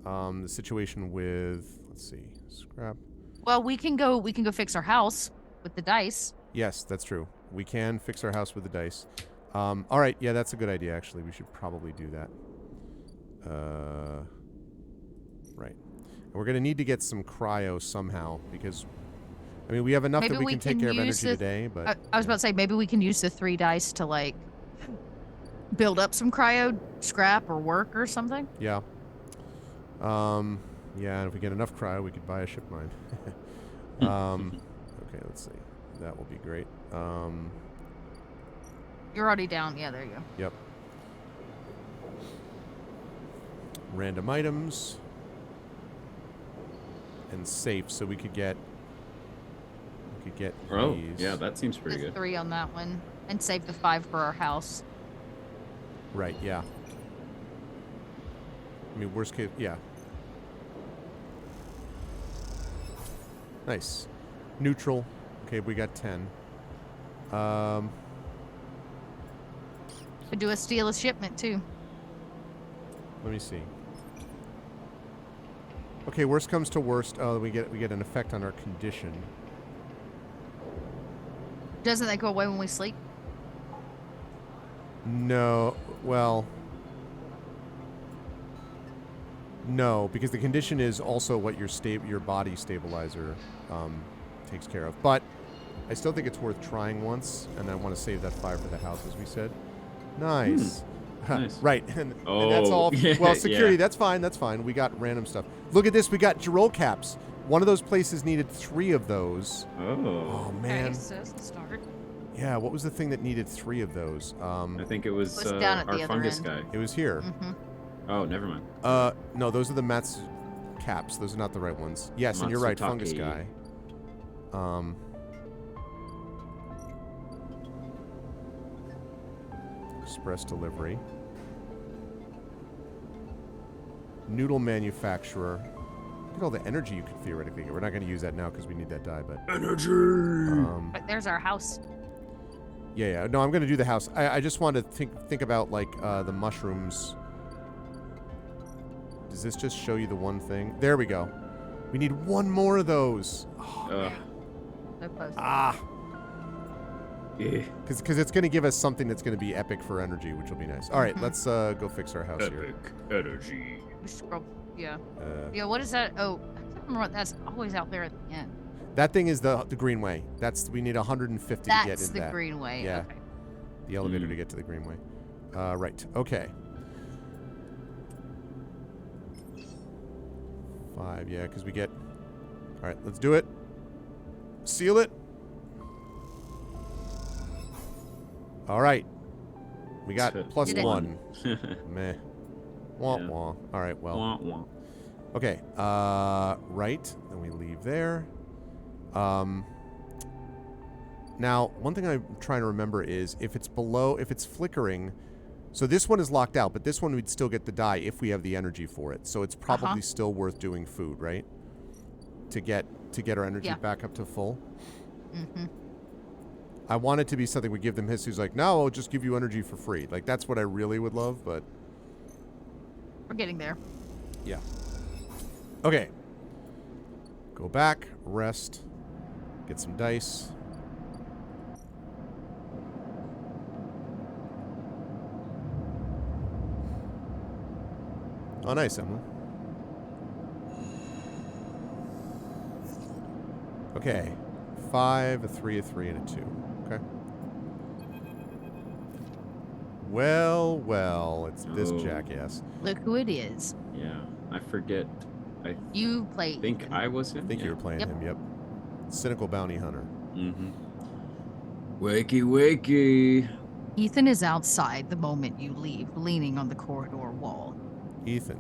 the situation with, let's see, scrap. Well, we can go fix our house with the dice. Yes, that's true. We can fix our house with the dice. All right, yeah, that's a good idea, actually. We should probably do that. Right. And we're going to need to get some cryo somehow, because, I mean, we have enough Maybe that we can take care of energy the, today, but... I was about to say, maybe we can use the 3 dice to, like, build up some cryo scrap or work or something. Yeah. Yeah, and if we get enough cryo, we could buy a ship mine. Okay, let's see. That will be great. You're already down. Yeah, there you go. Yep. Random items. And safe, so we could get... Oh, these. yeah, that seems pretty There's good. 3 on that one. And save the 5 for our house. Right, yeah. I mean, worst case, yeah. Nice. Neutral. Okay, we got 10. Could do a steal a shipment, too. Let me see. Okay, worst comes to worst. Oh, we get an effect on our condition. Doesn't that go away when we sleep? No, well... No, because the condition is also what your body stabilizer takes care of. But I still think it's worth trying once, and I want to save that 5 for the house, as we said. Nice. Nice. Right, and that's all. Yeah, Well, security, yeah. that's fine, that's fine. We got random stuff. Look at this, we got Girol caps. one of those places needed 3 of those. Oh. Oh man. Okay, so that's the start. Yeah, what was the thing that needed 3 of those? I think it was down at the our other fungus end. guy. It was here. Mm-hmm. Oh, never mind. No, those are the Mats caps. Those are not the right ones. Yes, and you're right, fungus Matsutake. guy. Express delivery. Noodle manufacturer. Look at all the energy you could theoretically get. We're not going to use that now because we need that die, but... Energy! But there's our house. Yeah. No, I'm going to do the house. I just wanted to think about, like, the mushrooms. Does this just show you the one thing? There we go. We need 1 more of those. Oh, So close. Yeah. because it's going to give us something that's going to be epic for energy, which will be nice. All right, let's go fix our house here. Epic energy. Yeah. Uh, Yeah, what is that? Oh, I can't remember what that's always out there at the end. that thing is the Greenway. We need 150 to get That's in the that. Greenway. Yeah. Okay. The elevator to get to the Greenway. Right. Okay. 5, yeah, because we get... All right, let's do it. Seal it. All right. We got plus Did it. 1. Meh. Wah, Yeah. wah. All right, well. Wah, wah. Okay. Right. Then we leave there. Now, one thing I'm trying to remember is if it's flickering... So this one is locked out, but this one we'd still get the die if we have the energy for it. So it's probably still worth doing food, right? To get our energy back up to full. Mm-hmm. I want it to be something we give them his who's like, no, I'll just give you energy for free. Like, that's what I really would love, but... We're getting there. Yeah. Okay. Go back, rest, get some dice. Oh, nice, Emily. Okay. 5, a 3, a 3, and a 2. Okay. Well, it's this Oh. jackass. Look who it is. Yeah. I forget. I You play. think Ethan. I was him. I think you were playing Yep. him, yep. Cynical bounty hunter. Mm-hmm. Wakey, wakey. Ethan is outside the moment you leave, leaning on the corridor wall. Ethan.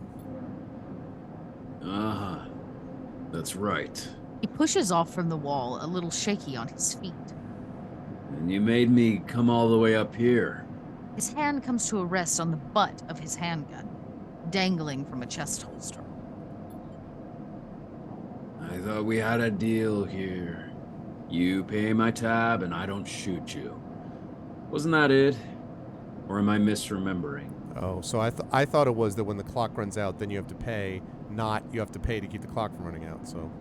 Ah, that's right. He pushes off from the wall, a little shaky on his feet. And you made me come all the way up here. His hand comes to a rest on the butt of his handgun, dangling from a chest holster. I thought we had a deal here. You pay my tab and I don't shoot you. Wasn't that it? Or am I misremembering? Oh, so I thought it was that when the clock runs out, then you have to pay, not you have to pay to keep the clock from running out, so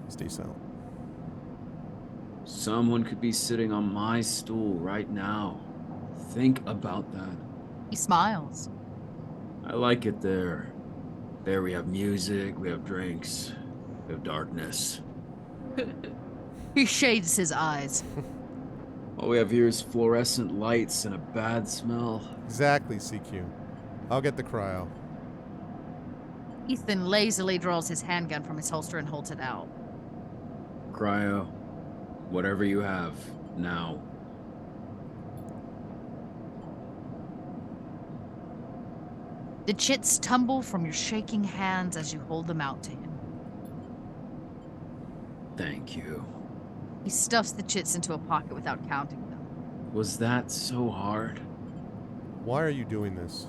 stay silent. Someone could be sitting on my stool right now. Think about that. He smiles. I like it there. There we have music, we have drinks, we have darkness. He shades his eyes. All we have here is fluorescent lights and a bad smell. Exactly, CQ. I'll get the cryo. Ethan lazily draws his handgun from his holster and holds it out. Cryo, whatever you have, now. The chits tumble from your shaking hands as you hold them out to him. Thank you. He stuffs the chits into a pocket without counting them. Was that so hard? Why are you doing this?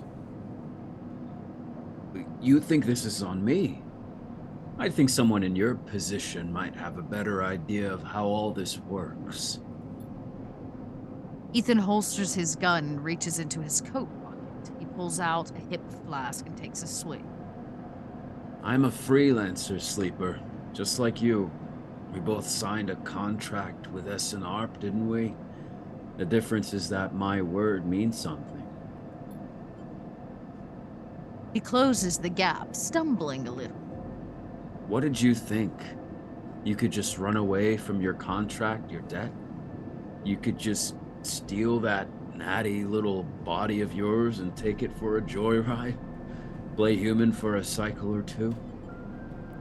You think this is on me? I think someone in your position might have a better idea of how all this works. Ethan holsters his gun and reaches into his coat pocket. He pulls out a hip flask and takes a swig. I'm a freelancer, Sleeper, just like you. We both signed a contract with SNARP, didn't we? The difference is that my word means something. He closes the gap, stumbling a little. What did you think? You could just run away from your contract, your debt? You could just steal that natty little body of yours and take it for a joyride? Play human for a cycle or two?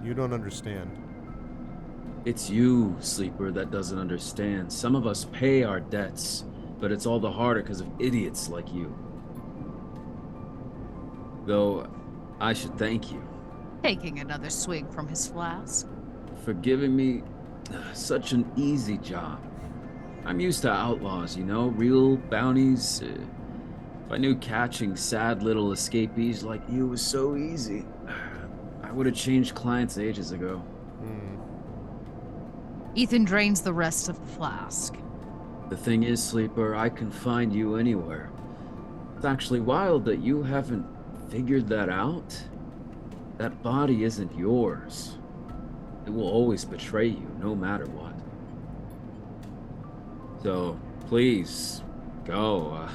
You don't understand. It's you, Sleeper, that doesn't understand. Some of us pay our debts, but it's all the harder because of idiots like you. Though, I should thank you Taking another swig from his flask. for giving me such an easy job. I'm used to outlaws, you know, real bounties. If I knew catching sad little escapees like you was so easy, I would have changed clients ages ago. Ethan drains the rest of the flask. The thing is, Sleeper, I can find you anywhere. It's actually wild that you haven't figured that out. That body isn't yours. It will always betray you, no matter what. So, please, go.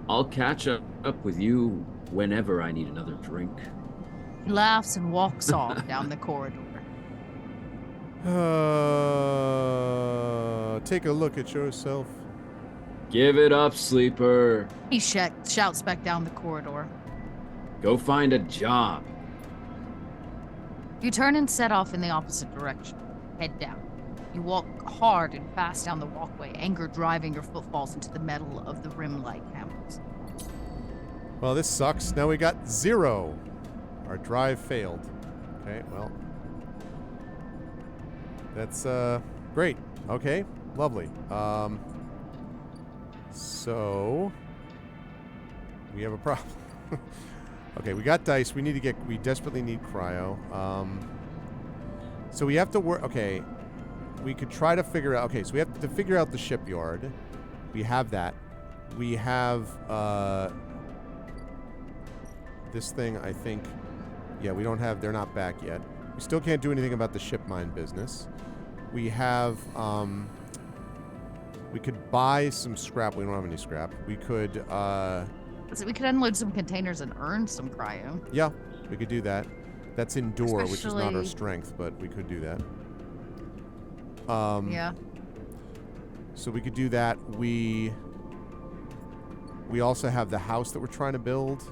I'll catch up with you whenever I need another drink. He laughs and walks off down the corridor. Take a look at yourself. Give it up, Sleeper. He shouts back down the corridor. Go find a job. You turn and set off in the opposite direction. Head down. You walk hard and fast down the walkway, anger driving your footfalls into the metal of the rim light cameras. Well, this sucks. Now we got 0. Our drive failed. Okay, well. That's, great. Okay, lovely. So... we have a problem. Okay, we got dice. We desperately need cryo. So we have to work... Okay, we could try to figure out... Okay, so we have to figure out the shipyard. We have that. We have, this thing, I think... Yeah, we don't have... They're not back yet. We still can't do anything about the ship mine business. We have, we could buy some scrap. We don't have any scrap. We could, So we could unload some containers and earn some cryo. yeah, we could do that. That's indoor, which is not our Especially- strength, but we could do that. Yeah. So we could do that. We also have the house that we're trying to build.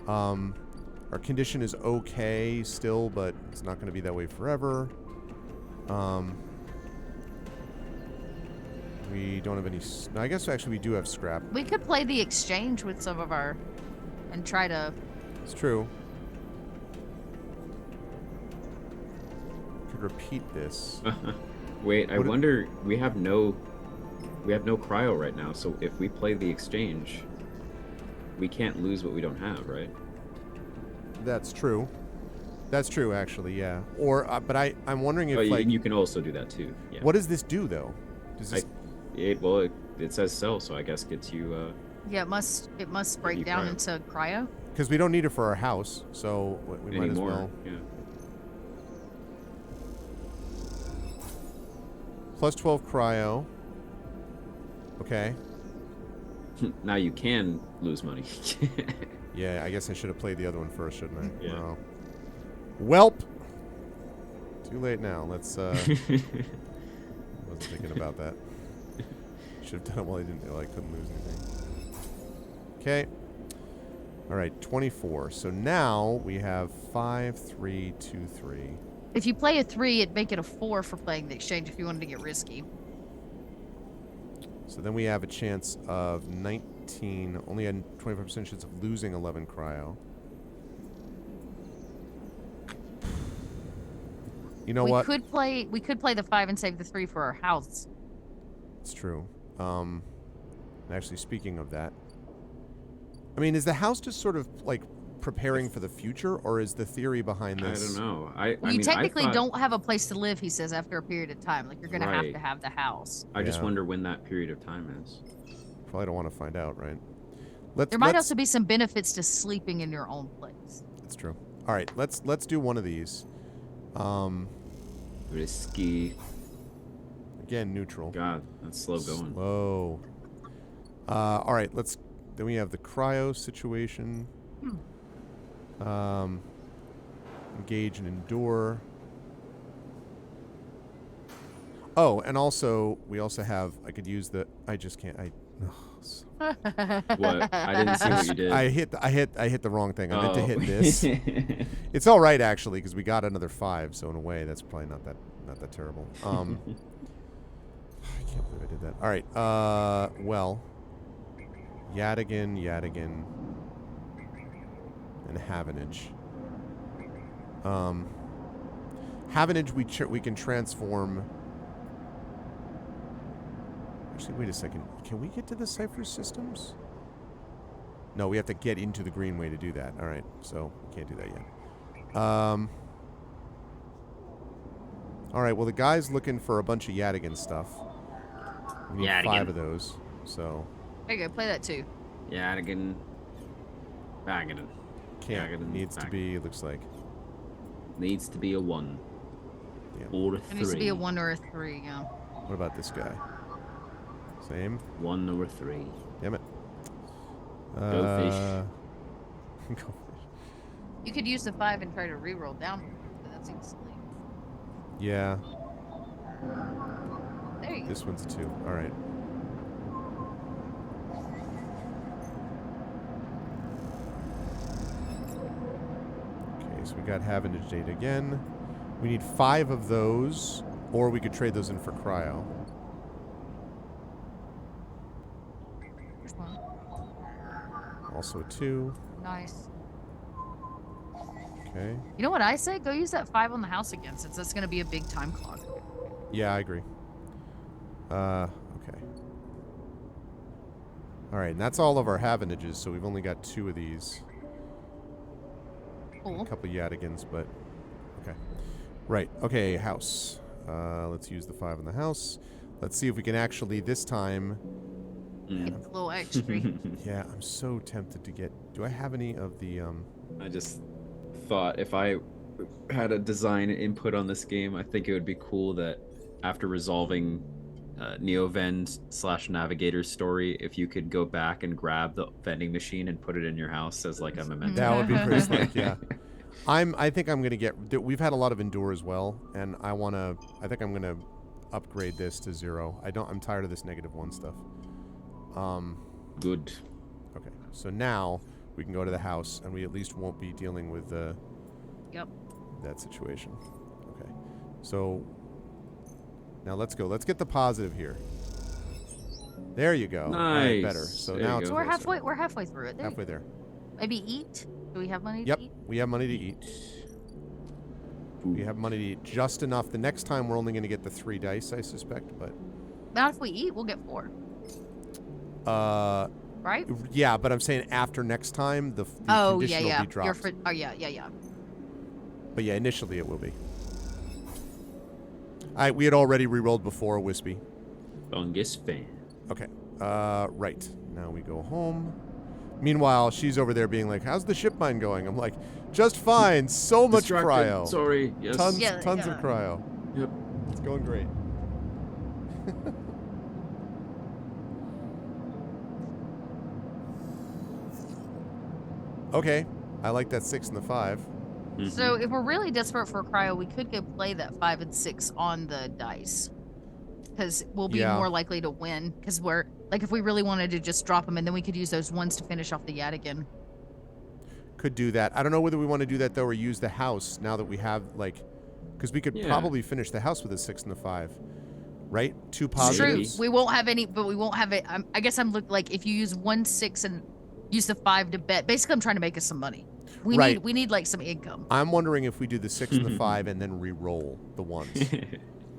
Our condition is okay still, but it's not going to be that way forever. We don't have any... No, I guess actually we do have scrap. We could play the exchange with some of our... and try to... It's true. Could repeat this. Wait, I What- wonder, we have no cryo right now, so if we play the exchange, we can't lose what we don't have, right? That's true. That's true, actually, yeah. Or, but I'm wondering if, Oh, like... you can also do that too. Yeah. What does this do, though? Does this... It says sell, so I guess gets you. Yeah, it must break you down cryo. into cryo. Because we don't need it for our house, so we might as anymore. well. Yeah. Plus 12 cryo. Okay. Now you can lose money. Yeah, I guess I should have played the other one first, shouldn't I? Yeah. Well. Welp! Too late now. Let's, wasn't thinking about that. Should have done it while I couldn't lose anything. Okay. Alright, 24. So now we have 5, 3, 2, 3. If you play a 3, it'd make it a 4 for playing the exchange if you wanted to get risky. So then we have a chance of 19, only a 25% chance of losing 11 cryo. You know what? We could play the 5 and save the 3 for our house. It's true. Actually, speaking of that, I mean, is the house just sort of like preparing for the future, or is the theory behind I this? don't know. You technically don't have a place to live, he says, after a period of time. Like, you're going to have Right. to have the house. I just Yeah. wonder when that period of time is. Probably don't want to find out, right? There might also be some benefits to sleeping in your own place. That's true. All right, let's do one of these. Risky. Again, neutral. God, that's slow going. Slow. All right, let's. Then we have the cryo situation. Engage and endure. Oh, and also we also have. I could use the. I just can't. What? I didn't see what you did. I hit the wrong thing. I meant to hit this. It's all right actually because we got another 5, so in a way that's probably not that terrible. I can't believe I did that. All right. Well, Yadigan, and Havenage. Havenage we can transform. Actually, wait a second. Can we get to the Cipher systems? No, we have to get into the Greenway to do that. All right, so we can't do that yet. All right, well, the guy's looking for a bunch of Yadigan stuff. We need 5 of those, so... There you go, play that too. Yadigan. Baggin. Can't. Yadigan, Needs to be, it looks like. Needs to be a 1. Yeah. Or a 3. It needs to be a 1 or a 3, yeah. What about this guy? Same? 1 or a 3. Damn it. Go fish. Go fish. You could use the 5 and try to reroll down, but that seems silly. Yeah. There you go. This one's a 2. All right. Okay, so we got Havenage data again. We need 5 of those, or we could trade those in for cryo. Here's one. Also a 2. Nice. Okay. You know what I say? Go use that 5 on the house again, since that's going to be a big time clock. Yeah, I agree. Okay. All right, and that's all of our Havanages, so we've only got 2 of these. Cool. A couple Yadigans, but okay. Right. Okay, house. Let's use the 5 in the house. Let's see if we can actually this time. Get a little extra. Yeah, I'm so tempted to get. Do I have any of the? I just thought if I had a design input on this game, I think it would be cool that after resolving Neovend / Navigator's story, if you could go back and grab the vending machine and put it in your house as like a memento. That would be pretty slick. Yeah. I think I'm gonna get. We've had a lot of Endure as well, and I think I'm gonna upgrade this to 0. I'm tired of this -1 stuff. Good. Okay, so now we can go to the house, and we at least won't be dealing with Yep. that situation. Okay, so now let's go. Let's get the positive here. There you go. All right, Nice. better. So There now you it's So we're closer. halfway through it. There you halfway there. go. Maybe eat? Do we have money Yep, to eat? we have money to eat. We have money to eat just enough. The next time we're only going to get the 3 dice, I suspect, but Now if we eat, we'll get 4. Right? yeah, but I'm saying after next time the Oh, condition yeah. will be dropped. Oh, yeah. But yeah, initially it will be. We had already re-rolled before, Wispy. Fungus fan. Okay. Right. Now we go home. Meanwhile, she's over there being like, "How's the ship mine going?" I'm like, "Just fine. So much Distracted. cryo. Sorry. Yes. Tons Yeah, of yeah. cryo. Yep. It's going great." Okay. I like that 6 and the 5. Mm-hmm. So if we're really desperate for a cryo, we could go play that 5 and 6 on the dice. Because we'll be Yeah. more likely to win. Because we're, like, if we really wanted to just drop them, and then we could use those ones to finish off the Yadigan. Could do that. I don't know whether we want to do that, though, or use the house now that we have, like... Because we could Yeah. probably finish the house with a 6 and a 5. Right? 2 It's positives. true. We won't have any, but we won't have it. I guess I'm looking like if you use 1, 6, and use the 5 to bet. Basically, I'm trying to make us some money. Right. We need like some income. I'm wondering if we do the 6 and the 5 and then re-roll the ones.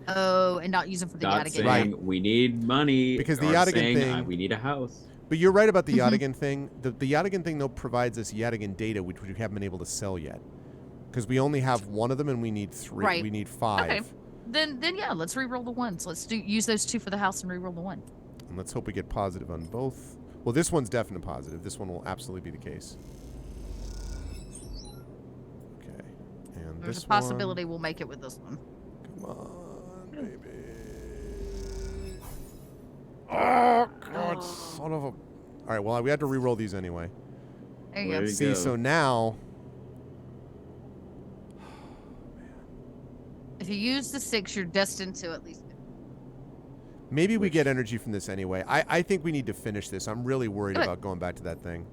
Oh, and not use them for the Not Yadigan. saying Right. we need money. Because the or Yadigan saying, thing- we need a house. But you're right about the Yadigan thing. The Yadigan thing, though, provides us Yadigan data, which we haven't been able to sell yet. Because we only have 1 of them and we need 3. Right. We need 5. Okay. Then yeah, let's re-roll the ones. Let's use those 2 for the house and re-roll the 1. And let's hope we get positive on both. Well, this one's definite positive. This one will absolutely be the case. Okay. And There's this a possibility we'll make it with this one. One. Come on, baby. Oh, God, son of a... All right, well, we had to re-roll these anyway. There you There go. you See, go. so now... If you use the 6, you're destined to at least. Maybe we get energy from this anyway. I think we need to finish this. I'm really worried Good. about going back to that thing.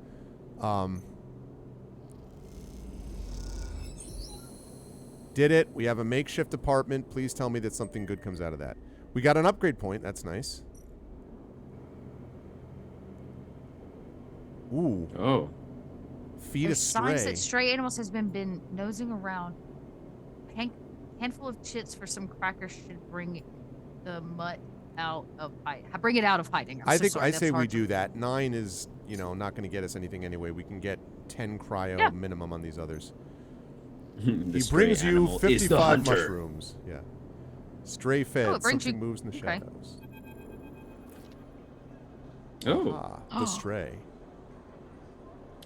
did it. We have a makeshift apartment. Please tell me that something good comes out of that. We got an upgrade point. That's nice. Ooh. Oh. Feed a There's signs stray. that stray animals has been nosing around. Handful of chits for some crackers should bring the mutt out of hiding. Bring it out of hiding. I say we do that. 9 is, not going to get us anything anyway. We can get 10 cryo minimum on these others. He brings you 55 mushrooms. Yeah. Stray fed. Oh, it brings something you- moves in the okay. shadows. Oh. The stray.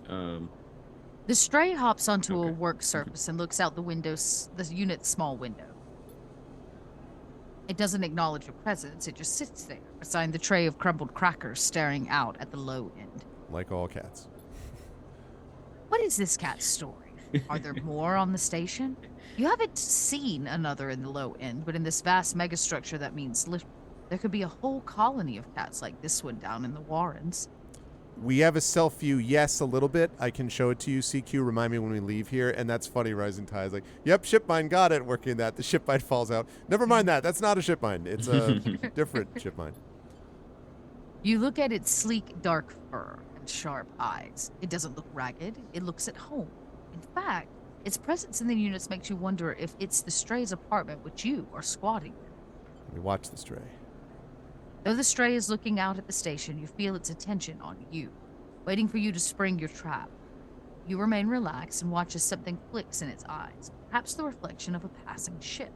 The stray hops onto a work surface and looks out the unit's small window. It doesn't acknowledge your presence. It just sits there beside the tray of crumbled crackers, staring out at the low end. Like all cats. What is this cat's story? Are there more on the station? You haven't seen another in the low end, but in this vast megastructure that means there could be a whole colony of cats like this one down in the Warrens. We have a self view, yes, a little bit. I can show it to you. CQ, remind me when we leave here. And that's funny, Rising Tide. Like, yep, ship mine, got it. Working that. The ship mine falls out. Never mind that. That's not a ship mine. It's a different ship mine. You look at its sleek, dark fur and sharp eyes. It doesn't look ragged. It looks at home. In fact, its presence in the units makes you wonder if it's the stray's apartment which you are squatting in. We watch the stray. Though the stray is looking out at the station, you feel its attention on you, waiting for you to spring your trap. You remain relaxed and watch as something flicks in its eyes, perhaps the reflection of a passing ship.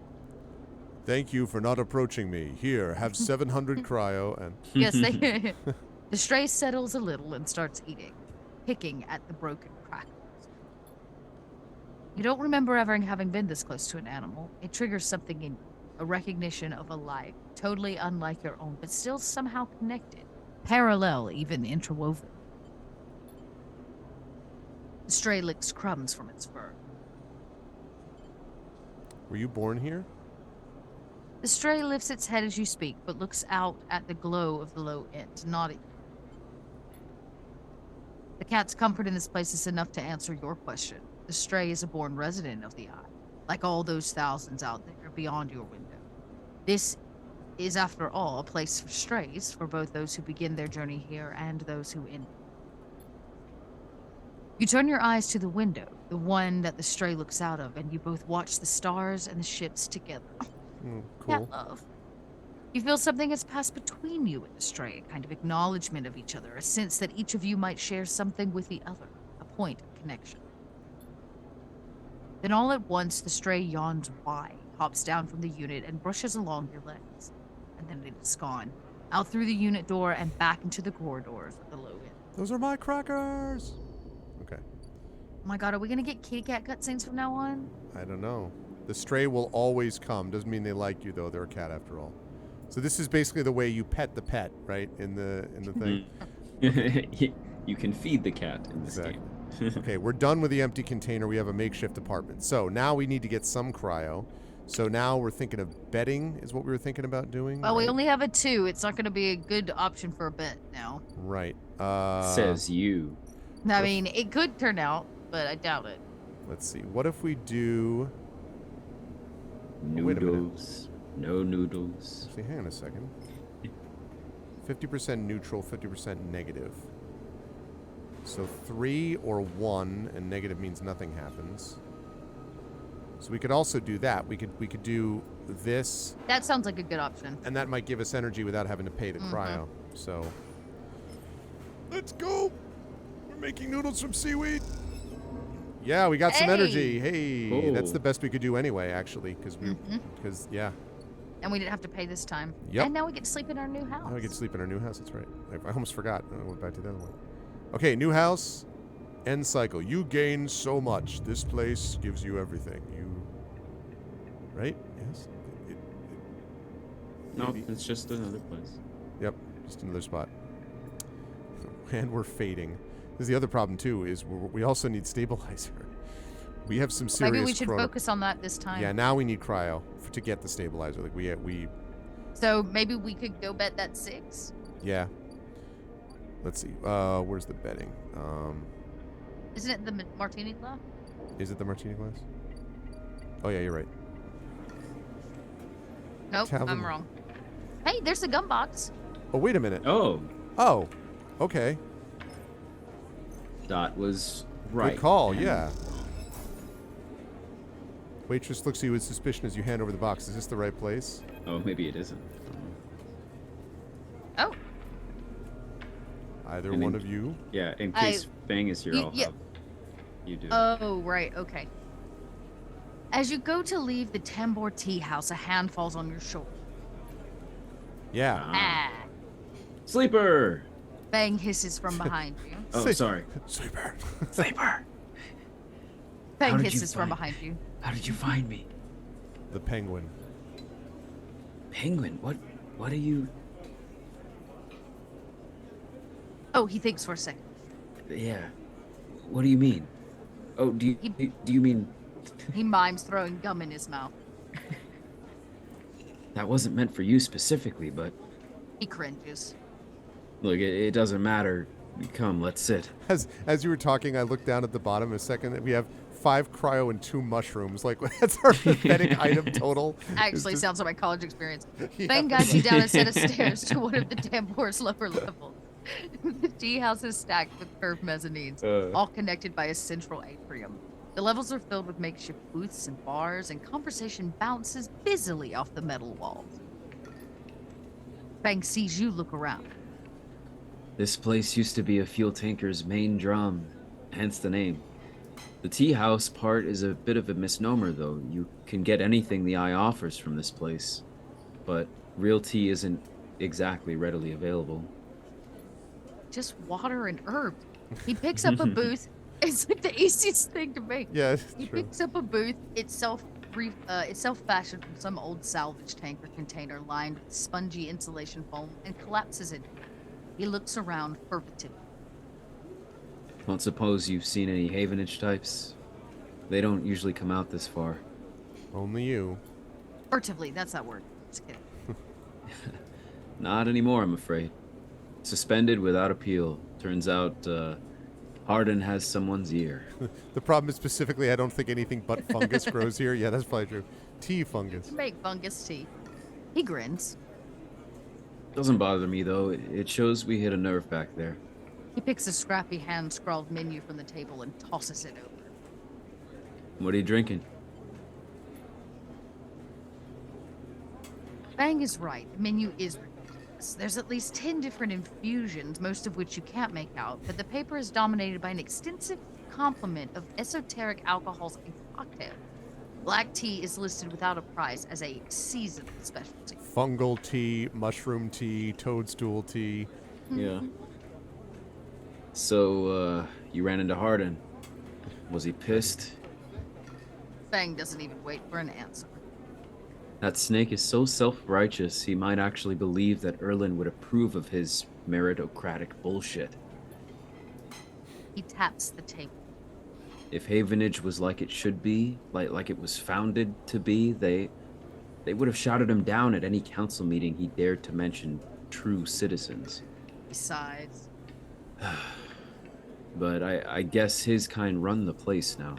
Thank you for not approaching me. Here, have 700 cryo and... Yes, the stray settles a little and starts eating, picking at the broken crackers. You don't remember ever having been this close to an animal. It triggers something in you, a recognition of a life, totally unlike your own, but still somehow connected, parallel, even interwoven. The stray licks crumbs from its fur. Were you born here? The stray lifts its head as you speak, but looks out at the glow of the low end, not at you. The cat's comfort in this place is enough to answer your question. The stray is a born resident of the Eye, like all those thousands out there beyond your window. This is, after all, a place for strays, for both those who begin their journey here and those who end. You turn your eyes to the window, the one that the stray looks out of, and you both watch the stars and the ships together. Cool. Cat love. You feel something has passed between you and the stray, a kind of acknowledgement of each other, a sense that each of you might share something with the other, a point of connection. Then all at once, the stray yawns wide, hops down from the unit, and brushes along your legs. And then it is gone, out through the unit door and back into the corridors of the low end. Those are my crackers! Okay. Oh my god, are we gonna get kitty cat cutscenes from now on? I don't know. The stray will always come. Doesn't mean they like you, though. They're a cat after all. So this is basically the way you pet the pet, right? In the thing. You can feed the cat in this Exactly. game. Okay, we're done with the empty container. We have a makeshift apartment. So now we need to get some cryo. So now we're thinking of bedding is what we were thinking about doing. Well, we right? only have a 2. It's not gonna be a good option for a bet now. Right. Says you. I mean, it could turn out, but I doubt it. Let's see. What if we do... wait a minute. Noodles. No noodles. See, hang on a second. 50% neutral, 50% negative. So 3 or 1, and negative means nothing happens. So we could also do that. We could do this, That sounds like a good option. and that might give us energy without having to pay the cryo. So let's go. We're making noodles from seaweed. Yeah, we got some energy. Hey, Cool. that's the best we could do anyway, actually, because yeah. And we didn't have to pay this time. Yep. And now we get to sleep in our new house. Now we get to sleep in our new house. That's right. I almost forgot. I went back to the other one. Okay, new house. End cycle. You gain so much. This place gives you everything. You. Right? Yes. No, maybe. it's just another place. Yep. Just another spot. And we're fading. This is the other problem too. Is we also need stabilizer. We have some serious. Maybe we should focus on that this time. Yeah. Now we need cryo to get the stabilizer. Like we. So maybe we could go bet that 6. Yeah. Let's see. Where's the betting? Isn't it the martini glass? Is it the martini glass? Oh, yeah, you're right. Nope, I'm Tavern. wrong. Hey, there's the gum box. Oh, wait a minute. Oh, Oh, okay. Dot was right. Good call, And- yeah. Waitress looks at you with suspicion as you hand over the box. Is this the right place? Oh, maybe it isn't. Oh, Either I mean- one of you? Yeah, in case Fang is here, Y- I'll yeah. have you do. oh, right, okay. As you go to leave the Tambor Tea House, a hand falls on your shoulder. Yeah. Ah. Sleeper! Fang hisses from behind you. Oh, Sleep- sorry. Sleeper. Sleeper! Fang How did you hisses from find- behind you. How did you find me? The penguin. Penguin? What are you... Oh, he thinks for a second. Yeah. What do you mean? Oh, do you mean... He mimes throwing gum in his mouth. That wasn't meant for you specifically, but... He cringes. Look, it doesn't matter. Come, let's sit. As you were talking, I looked down at the bottom a second. We have 5 cryo and 2 mushrooms. Like, that's our pathetic item total. Actually, It's sounds like my college experience. Yeah. Fang guides you down a set of stairs to one of the Tambor's lower levels. The tea house is stacked with curved mezzanines, all connected by a central atrium. The levels are filled with makeshift booths and bars, and conversation bounces busily off the metal walls. Fang sees you look around. This place used to be a fuel tanker's main drum, hence the name. The tea house part is a bit of a misnomer, though. You can get anything the eye offers from this place, but real tea isn't exactly readily available. Just water and herbs. He picks up a booth. It's like the easiest thing to make. Yeah, it's He true. picks up a booth. It's self-fashioned from some old salvage tanker container lined with spongy insulation foam and collapses it. He looks around furtively. Don't suppose you've seen any Havenage types? They don't usually come out this far. Only you. Furtively, that's that word. Just kidding. Not anymore, I'm afraid. Suspended without appeal. Turns out, Hardin has someone's ear. The problem is specifically, I don't think anything but fungus grows here. Yeah, that's probably true. Tea fungus. Make fungus tea. He grins. Doesn't bother me, though. It shows we hit a nerve back there. He picks a scrappy hand-scrawled menu from the table and tosses it over. What are you drinking? Fang is right. The menu is ridiculous. There's at least 10 different infusions, most of which you can't make out, but the paper is dominated by an extensive complement of esoteric alcohols and cocktails. Black tea is listed without a price as a seasonal specialty. Fungal tea, mushroom tea, toadstool tea. Yeah. So, you ran into Hardin. Was he pissed? Fang doesn't even wait for an answer. That snake is so self-righteous, he might actually believe that Erlin would approve of his meritocratic bullshit. He taps the table. If Havenage was like it should be, like it was founded to be, they would have shouted him down at any council meeting he dared to mention true citizens. He sighs. But I guess his kind run the place now.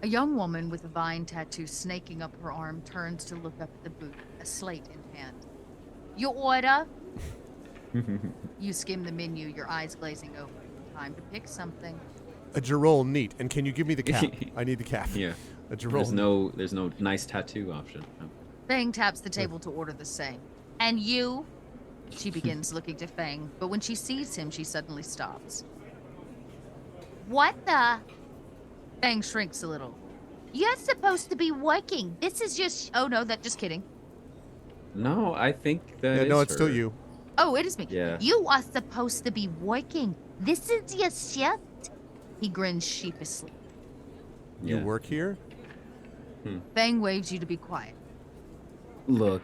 A young woman with a vine tattoo snaking up her arm turns to look up at the booth, a slate in hand. Your order? You skim the menu, your eyes glazing over. Time to pick something. A Girol neat. And can you give me the cap? I need the cap. Yeah. A Girol. There's no nice tattoo option. No. Fang taps the table to order the same. And you? She begins looking to Fang, but when she sees him, she suddenly stops. What the? Fang shrinks a little. You're supposed to be working. This is just... Oh, no, just kidding. No, I think that Yeah, is no, it's her. still you. Oh, it is me. Yeah. You are supposed to be working. This is your shift. He grins sheepishly. You Yeah. work here? Fang waves you to be quiet. Look,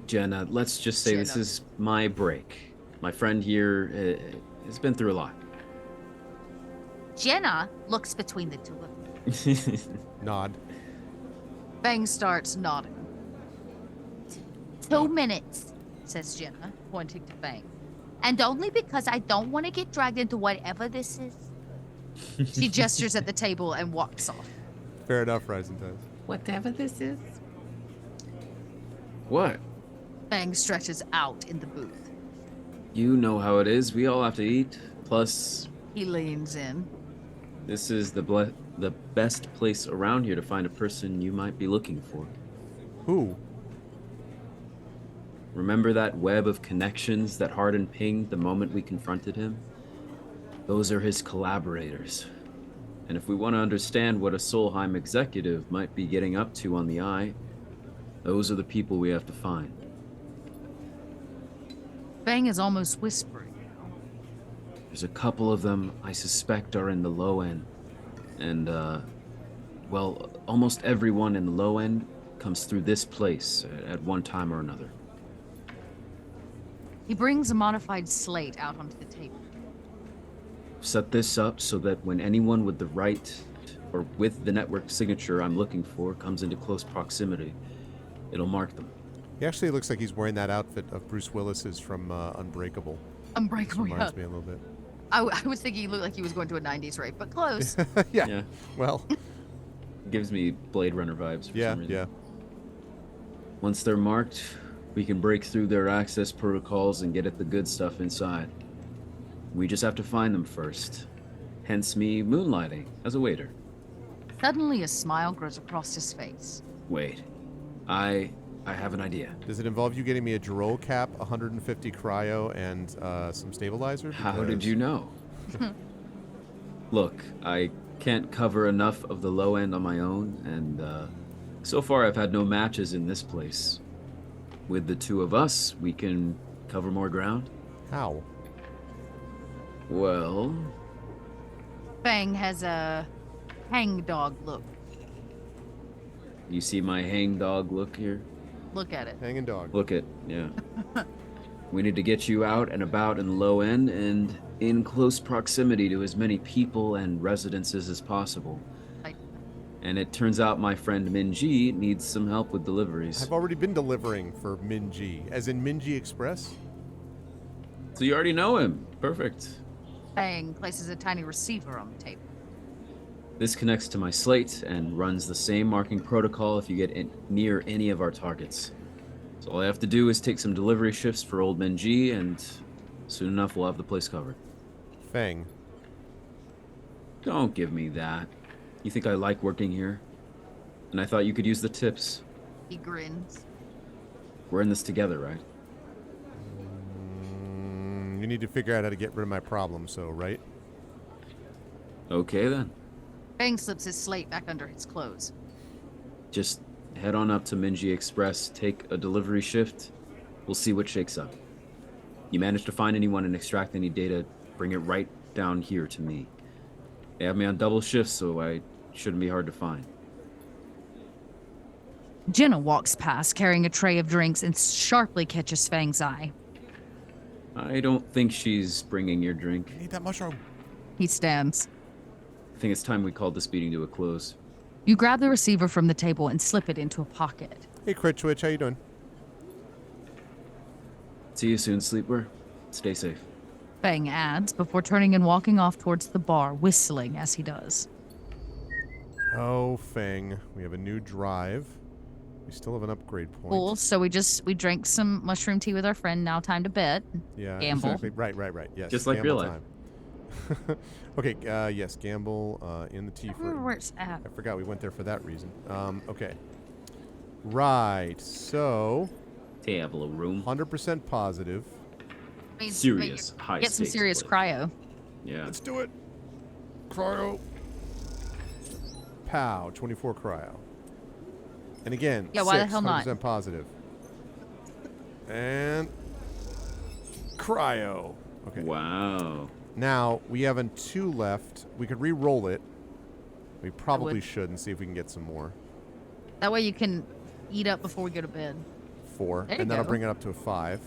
Jenna, let's just say this Jenna. is my break. My friend here has been through a lot. Jenna looks between the two of them. Nod. Fang starts nodding. 2 minutes, says Jenna, pointing to Fang. And only because I don't want to get dragged into whatever this is. She gestures at the table and walks off. Fair enough, Rising Tides. Whatever this is. What? Fang stretches out in the booth. You know how it is. We all have to eat. Plus, He leans in. this is the best place around here to find a person you might be looking for. Who? Remember that web of connections that Hardin pinged the moment we confronted him? Those are his collaborators. And if we want to understand what a Solheim executive might be getting up to on the Eye, those are the people we have to find. Fang is almost whispering. There's a couple of them I suspect are in the low end. And, well, almost everyone in the low end comes through this place at one time or another. He brings a modified slate out onto the table. Set this up so that when anyone with the right or with the network signature I'm looking for comes into close proximity, it'll mark them. He actually looks like he's wearing that outfit of Bruce Willis's from Unbreakable. Unbreakable, This reminds me a little bit. I was thinking he looked like he was going to a 90s rave, but close. Yeah. Well. Gives me Blade Runner vibes for some reason. Yeah. Once they're marked, we can break through their access protocols and get at the good stuff inside. We just have to find them first. Hence me moonlighting as a waiter. Suddenly a smile grows across his face. Wait. I have an idea. Does it involve you getting me a Girol cap, 150 cryo, and some stabilizer? How did you know? Look, I can't cover enough of the low end on my own, and so far I've had no matches in this place. With the two of us, we can cover more ground. How? Well, Fang has a hangdog look. you see my hangdog look here? Look at it. Hanging dog. Look it, yeah. We need to get you out and about in the low end and in close proximity to as many people and residences as possible. Like, And it turns out my friend Minji needs some help with deliveries. I've already been delivering for Minji, as in Minji Express. So you already know him. Perfect. Fang places a tiny receiver on the table. This connects to my slate and runs the same marking protocol if you get near any of our targets. So all I have to do is take some delivery shifts for old Minji, and soon enough we'll have the place covered. Fang. Don't give me that. You think I like working here? And I thought you could use the tips. He grins. We're in this together, right? You need to figure out how to get rid of my problem, so, right? Okay then. Fang slips his slate back under his clothes. Just head on up to Minji Express, take a delivery shift. We'll see what shakes up. You manage to find anyone and extract any data, bring it right down here to me. They have me on double shifts, so I shouldn't be hard to find. Jenna walks past carrying a tray of drinks and sharply catches Fang's eye. I don't think she's bringing your drink. I need that mushroom. He stands. I think it's time we called this meeting to a close. You grab the receiver from the table and slip it into a pocket. Hey, Crit Twitch, how you doing? See you soon, Sleeper. Stay safe. Fang adds before turning and walking off towards the bar, whistling as he does. Oh, Fang. We have a new drive. We still have an upgrade point. Cool. So we drank some mushroom tea with our friend. Now time to bet. Yeah, Gamble. exactly. Right. Yes. Just like gamble real life. time. Okay, yes, gamble in the tea I remember for. where it's at. I forgot we went there for that reason. Okay. Right, so Table room. 100% positive. Means Serious, high get some stakes serious play. cryo. Yeah. Let's do it. Cryo. Pow, 24 cryo. And again, Yeah, why the 6, hell not? 100% positive. And cryo. Okay. Wow. Now, we have 2 left. We could re-roll it. We probably would. should and see if we can get some more. That way you can eat up before we go to bed. 4. There you And that'll go. bring it up to a 5.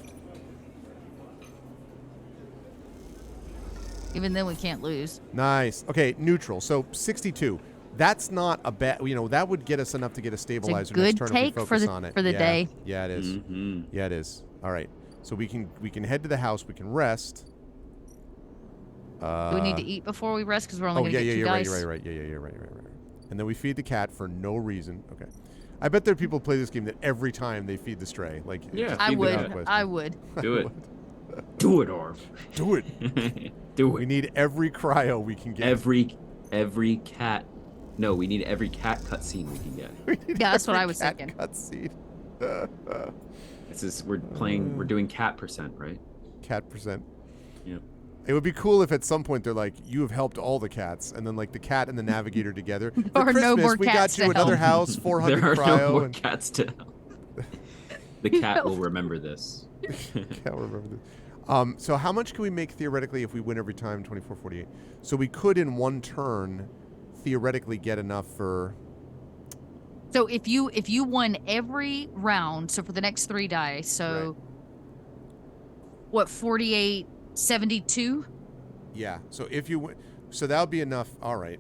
Even then we can't lose. Nice. Okay, neutral. So 62. That's not a bad. That would get us enough to get a stabilizer good next turn take if we for focus the- on it. for the Yeah. day. Yeah, it is. Mm-hmm. Yeah, it is. All right. So we can head to the house. We can rest. Do we need to eat before we rest? Because we're only Oh going yeah, to yeah, get 2 you're right. dice. You're right. You're right. Yeah, yeah, you're right. Right. And then we feed the cat for no reason. Okay. I bet there are people who play this game that every time they feed the stray. Like, Yeah, just I feed the would. cat. I would. Do it. Do it, Arv. Do it. Do We it. need every cryo we can get. Every cat. No, we need every cat cutscene we can get. We need Yeah, that's what every I was cat thinking. Cutscene. This is we're doing cat %, right? Cat percent. Yep. It would be cool if at some point they're like, you have helped all the cats, and then like the cat and the navigator together. For Or Christmas, no more we cats got you to another help. house, 400 There are cryo, no more and cats to help. The cat will remember this. can't remember this. So how much can we make theoretically if we win every time? 24.48. So we could in one turn theoretically get enough for. So if you won every round, so for the next 3 dice, so what, 48, 72? Yeah. So if you win, so that would be enough. All right.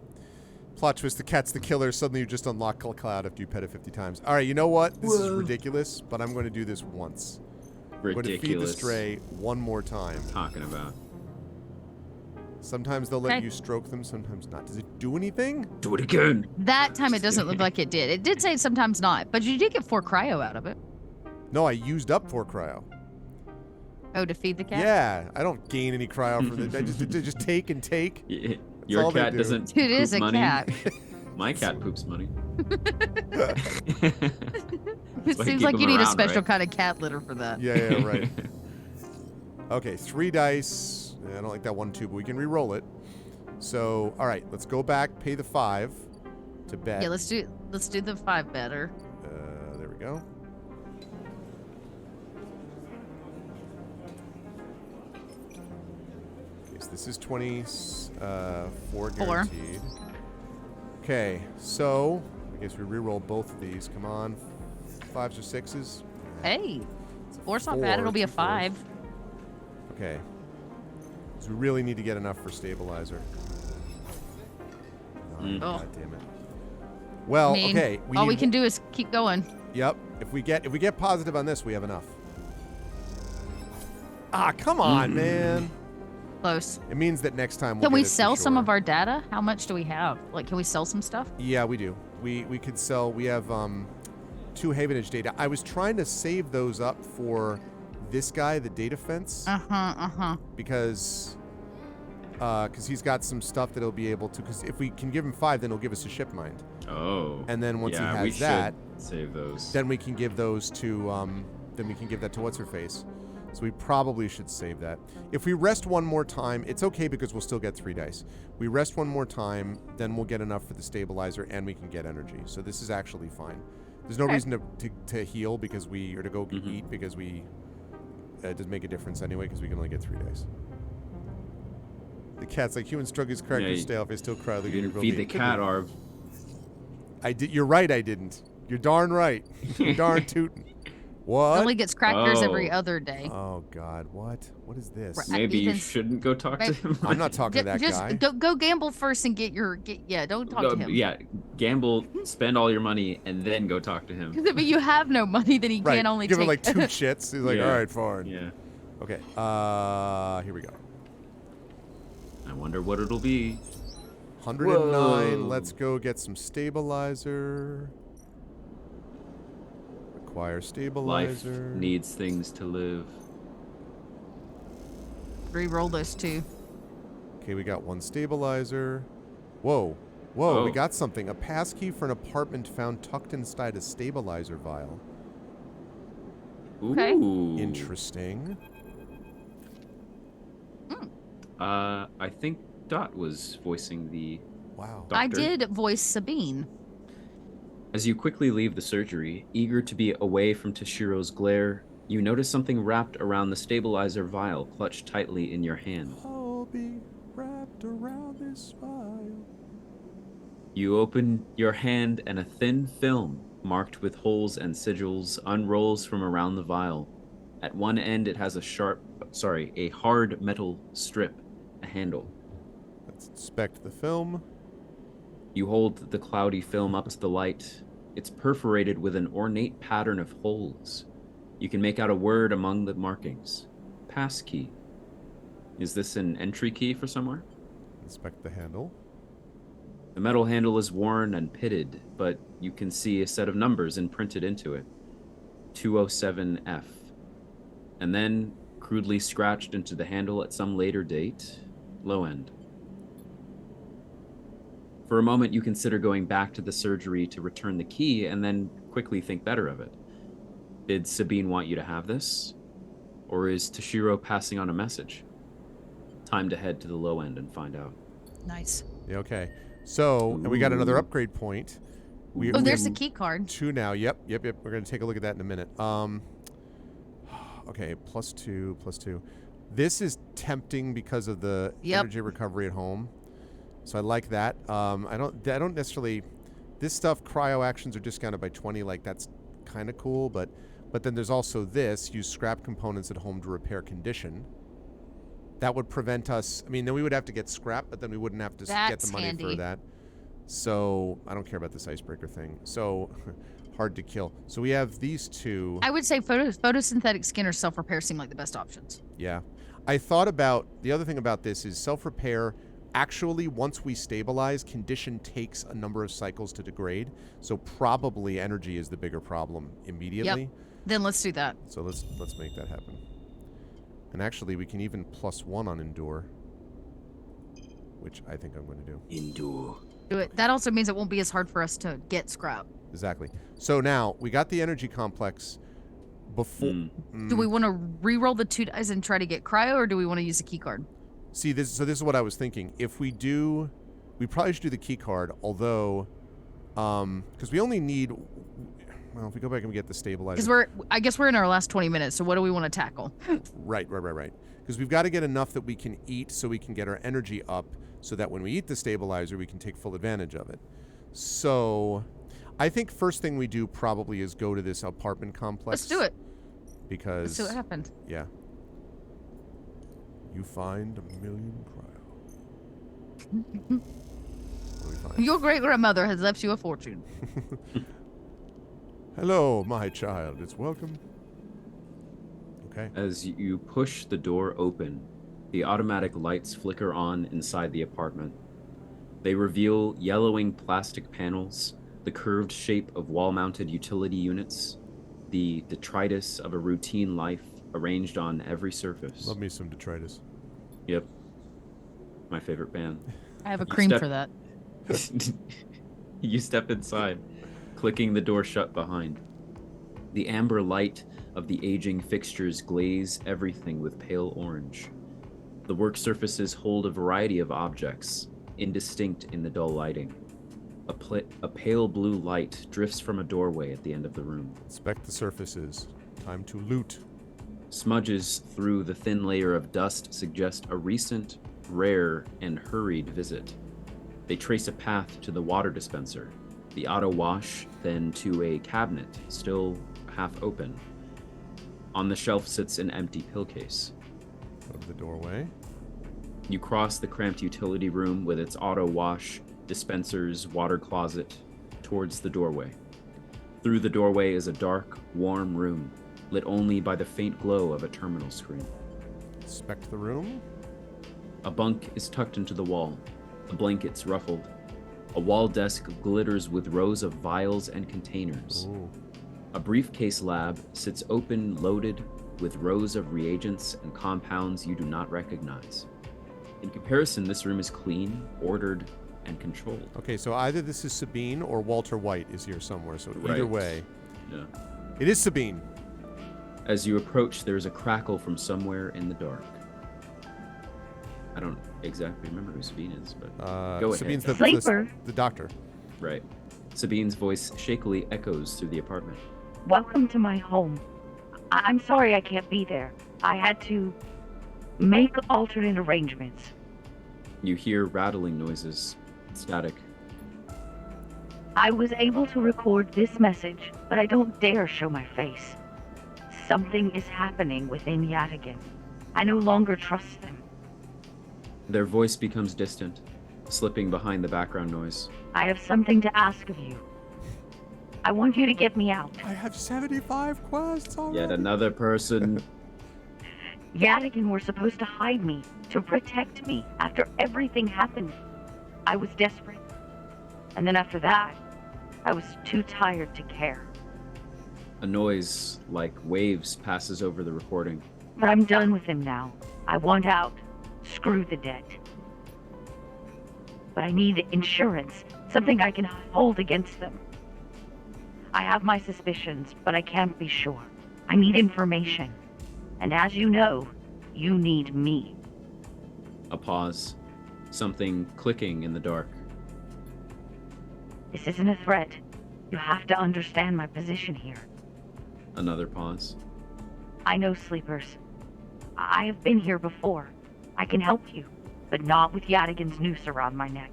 Plot twist: the cat's the killer. Suddenly you just unlock Cloud after you pet it 50 times. All right. You know what? This is ridiculous, but I'm going to do this once. I'm going to feed the Ridiculous. stray one more time. Talking about. Sometimes they'll let Okay. you stroke them, sometimes not. Does it do anything? Do it again. That time it doesn't look like it did. It did say sometimes not, but you did get 4 cryo out of it. No, I used up 4 cryo. Oh, to feed the cat? Yeah, I don't gain any cryo from it. I just take and take. Your all they cat do. doesn't Dude, it poop is a money. cat. My cat poops money. It seems like you need a special kind of cat litter for that. Yeah, right. Okay, 3 dice. I don't like that 1, 2, but we can re-roll it. So, all right, let's go back, pay the 5 to bet. Yeah, let's do the 5 better. There we go. Okay, so this is 24 guaranteed. Okay, so I guess we re-roll both of these. Come on, 5s or 6s. Hey, 4's not bad. It'll be a 2 4s. 5. Okay. So we really need to get enough for stabilizer. Mm. Oh. God damn it. Well, I mean, okay. all we need- can do is keep going. Yep. If we get positive on this, we have enough. Ah, come on, man. Close. It means that next time we'll Can we get it for sell some sure. of our data? How much do we have? Like, can we sell some stuff? Yeah, we do. We could sell. We have 2 Havenage data. I was trying to save those up for this guy, the data fence, because he's got some stuff that he'll be able to. Because if we can give him 5, then he'll give us a ship mind. Oh. And then once yeah, he we has that, should save those. then we can give those to then we can give that to what's her face. So we probably should save that. If we rest one more time, it's okay because we'll still get 3 dice. We rest one more time, then we'll get enough for the stabilizer and we can get energy. So this is actually fine. There's no reason to heal because or to go eat because it doesn't make a difference anyway because we can only get 3 dice. The cat's like, human strug his crackers stay off. I still cry. You didn't feed the cat, Arv. I did. You're right. I didn't. You're darn right. You're darn tootin'. What? Only gets crackers every Oh. other day. Oh God! What? What is this? Right. Maybe you Ethan's- shouldn't go talk to him. I'm not talking to that Just guy. go gamble first and get yeah. Don't talk No, to him. Yeah, gamble, spend all your money, and then go talk to him. Because if you have no money, then he Right. can only Give take him like 2 shits. He's like, Yeah. all right, fine. Yeah. Okay. Here we go. I wonder what it'll be. 109. Whoa. Let's go get some stabilizer. Acquire Life stabilizer. needs things to live. re-roll those 2. Okay, we got 1 stabilizer. Whoa. Whoa, we Oh. got something. A passkey for an apartment found tucked inside a stabilizer vial. Okay. Ooh. Interesting. I think Dot was voicing the Wow. I doctor. did voice Sabine. As you quickly leave the surgery, eager to be away from Tashiro's glare, you notice something wrapped around the stabilizer vial clutched tightly in your hand. I'll be wrapped around this vial. You open your hand and a thin film, marked with holes and sigils, unrolls from around the vial. At one end it has a hard metal strip, a handle. Let's inspect the film. You hold the cloudy film up to the light. It's perforated with an ornate pattern of holes. You can make out a word among the markings. Passkey. Is this an entry key for somewhere? Inspect the handle. The metal handle is worn and pitted, but you can see a set of numbers imprinted into it. 207F. And then, crudely scratched into the handle at some later date, low end. For a moment, you consider going back to the surgery to return the key and then quickly think better of it. Did Sabine want you to have this? Or is Toshiro passing on a message? Time to head to the low end and find out. Nice. Yeah, okay. So, and we got another Ooh. upgrade point. We, Oh, we there's have the key card. 2 now. Yep. We're going to take a look at that in a minute. Okay, +2. This is tempting because of the energy recovery at home. So I like that. I don't necessarily. This stuff, cryo actions are discounted by 20. Like that's kind of cool, but then there's also this: use scrap components at home to repair condition. That would prevent us. I mean, then we would have to get scrap, but then we wouldn't have to get the money for that. So I don't care about this icebreaker thing. So hard to kill. So we have these 2. I would say photosynthetic skin or self-repair seem like the best options. Yeah. I thought about the other thing about this is self-repair. Actually, once we stabilize, condition takes a number of cycles to degrade. So probably energy is the bigger problem immediately. Yep. Then let's do that. So let's make that happen. And actually, we can even +1 on endure, which I think I'm going to do. Endure. Do it. That also means it won't be as hard for us to get scrap. Exactly. So now we got the energy complex. Before, Do we want to re-roll the 2 dice and try to get cryo, or do we want to use a key card? See, this is what I was thinking. If we do, we probably should do the key card. Although, because we only need. Well, if we go back and we get the stabilizer. Because I guess we're in our last 20 minutes. So what do we want to tackle? Right. Because we've got to get enough that we can eat, so we can get our energy up, so that when we eat the stabilizer, we can take full advantage of it. So, I think first thing we do probably is go to this apartment complex. Let's do it. Because. Let's see what happened. Yeah. You find 1,000,000 cryo. What do we find? Your great-grandmother has left you a fortune. Hello, my child. It's welcome. Okay. As you push the door open, the automatic lights flicker on inside the apartment. They reveal yellowing plastic panels, the curved shape of wall-mounted utility units, the detritus of a routine life arranged on every surface. Love me some detritus. Yep. My favorite band. I have a cream for that. You step inside, clicking the door shut behind. The amber light of the aging fixtures glaze everything with pale orange. The work surfaces hold a variety of objects, indistinct in the dull lighting. A pale blue light drifts from a doorway at the end of the room. Inspect the surfaces. Time to loot. Smudges through the thin layer of dust suggest a recent, rare, and hurried visit. They trace a path to the water dispenser, the auto wash, then to a cabinet, still half open. On the shelf sits an empty pill case. Go to the doorway. You cross the cramped utility room with its auto wash, dispensers, water closet, towards the doorway. Through the doorway is a dark, warm room, lit only by the faint glow of a terminal screen. Inspect the room. A bunk is tucked into the wall, the blankets ruffled. A wall desk glitters with rows of vials and containers. Ooh. A briefcase lab sits open, loaded with rows of reagents and compounds you do not recognize. In comparison, this room is clean, ordered, and controlled. Okay, so either this is Sabine or Walter White is here somewhere. So either Right. way, Yeah. it is Sabine. As you approach, there is a crackle from somewhere in the dark. I don't exactly remember who Sabine is, but go ahead. Sabine's Sleeper. the doctor. Right. Sabine's voice shakily echoes through the apartment. Welcome to my home. I'm sorry I can't be there. I had to make alternate arrangements. You hear rattling noises, static. I was able to record this message, but I don't dare show my face. Something is happening within Yadigan. I no longer trust them. Their voice becomes distant, slipping behind the background noise. I have something to ask of you. I want you to get me out. I have 75 quests already. Yet another person. Yadigan were supposed to hide me, to protect me after everything happened. I was desperate. And then after that, I was too tired to care. A noise like waves passes over the recording. But I'm done with him now. I want out. Screw the debt. But I need insurance, something I can hold against them. I have my suspicions, but I can't be sure. I need information. And as you know, you need me. A pause. Something clicking in the dark. This isn't a threat. You have to understand my position here. Another pause. I know, Sleepers. I have been here before. I can help you, but not with Yadigan's noose around my neck.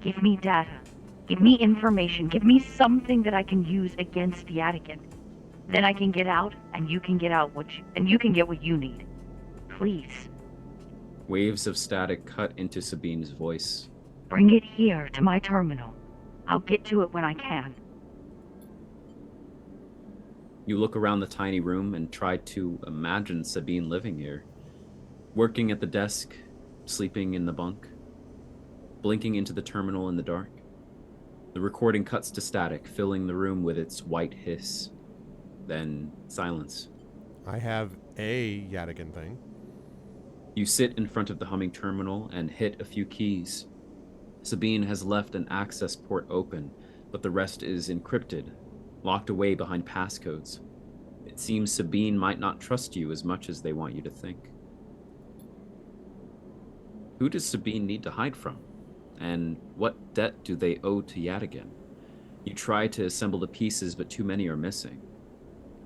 Give me data. Give me information. Give me something that I can use against Yadigan. Then I can get out, and you can get you can get what you need. Please. Waves of static cut into Sabine's voice. Bring it here to my terminal. I'll get to it when I can. You look around the tiny room and try to imagine Sabine living here. Working at the desk, sleeping in the bunk, blinking into the terminal in the dark. The recording cuts to static, filling the room with its white hiss. Then silence. I have a Yadigan thing. You sit in front of the humming terminal and hit a few keys. Sabine has left an access port open, but the rest is encrypted, locked away behind passcodes. It seems Sabine might not trust you as much as they want you to think. Who does Sabine need to hide from? And what debt do they owe to Yadigan? You try to assemble the pieces, but too many are missing.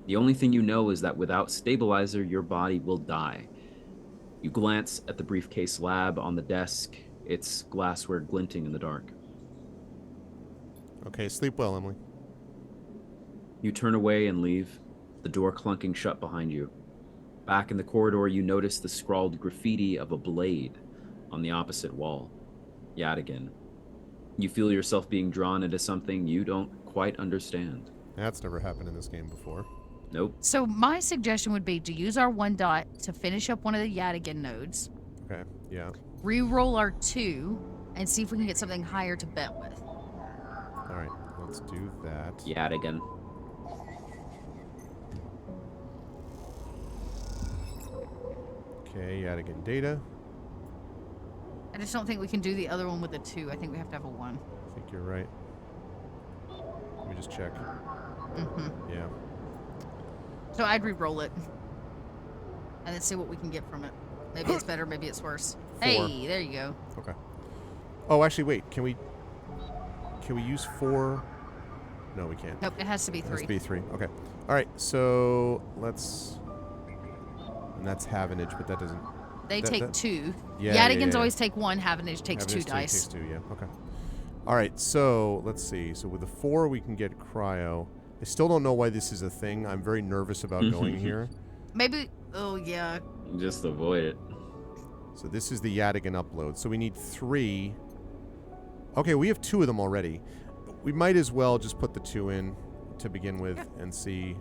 The only thing you know is that without stabilizer, your body will die. You glance at the briefcase lab on the desk, its glassware glinting in the dark. Okay, sleep well, Emily. You turn away and leave, the door clunking shut behind you. Back in the corridor, you notice the scrawled graffiti of a blade on the opposite wall. Yadigan. You feel yourself being drawn into something you don't quite understand. That's never happened in this game before. Nope. So my suggestion would be to use our 1 dot to finish up one of the Yadigan nodes, Okay, yeah. re-roll our 2, and see if we can get something higher to bet with. All right, let's do that. Yadigan. Okay, Yadigan data. I just don't think we can do the other one with a 2. I think we have to have a 1. I think you're right. Let me just check. Mm-hmm. Yeah. So I'd re-roll it. And then see what we can get from it. Maybe it's better, maybe it's worse. 4. Hey, there you go. Okay. Oh, actually, wait. Can we use 4? No, we can't. Nope, it has to be 3. It has to be 3. Okay. All right. So let's. And that's Havenage, but that doesn't. They take 2. Yeah, Yadigans yeah. always take 1. Havenage takes 2 dice. Takes 2. Yeah. Okay. All right. So let's see. So with the 4, we can get cryo. I still don't know why this is a thing. I'm very nervous about going here. Maybe. Oh yeah. Just avoid it. So this is the Yadigan upload. So we need 3. Okay, we have 2 of them already. We might as well just put the 2 in to begin with and see.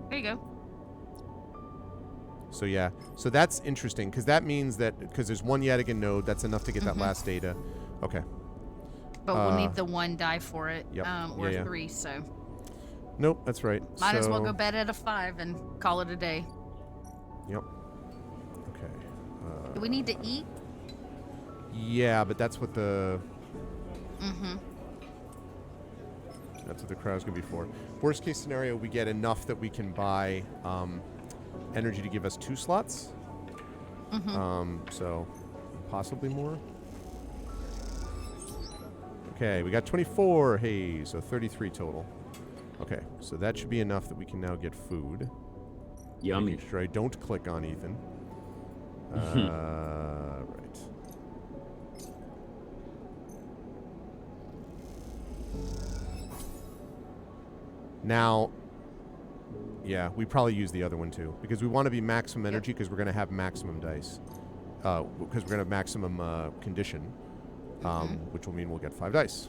There you go. So yeah, so that's interesting because that means that because there's 1 Yadigan node, that's enough to get that last data. Okay. But we'll need the 1 die for it, Yep. or Yeah. 3. So Nope, that's right. might as well go bet at a 5 and call it a day. Yep. Okay. Do we need to eat? Yeah, but that's what the. Mm-hmm. That's what the crowd's gonna be for. Worst case scenario, we get enough that we can buy energy to give us 2 slots. So possibly more. Okay, we got 24. Hey, so 33 total. Okay, so that should be enough that we can now get food. Yummy. Making sure I don't click on Ethan. Right. Now, yeah, we probably use the other one too because we want to be maximum energy because we're going to have maximum dice. Because we're going to have maximum condition, which will mean we'll get 5 dice.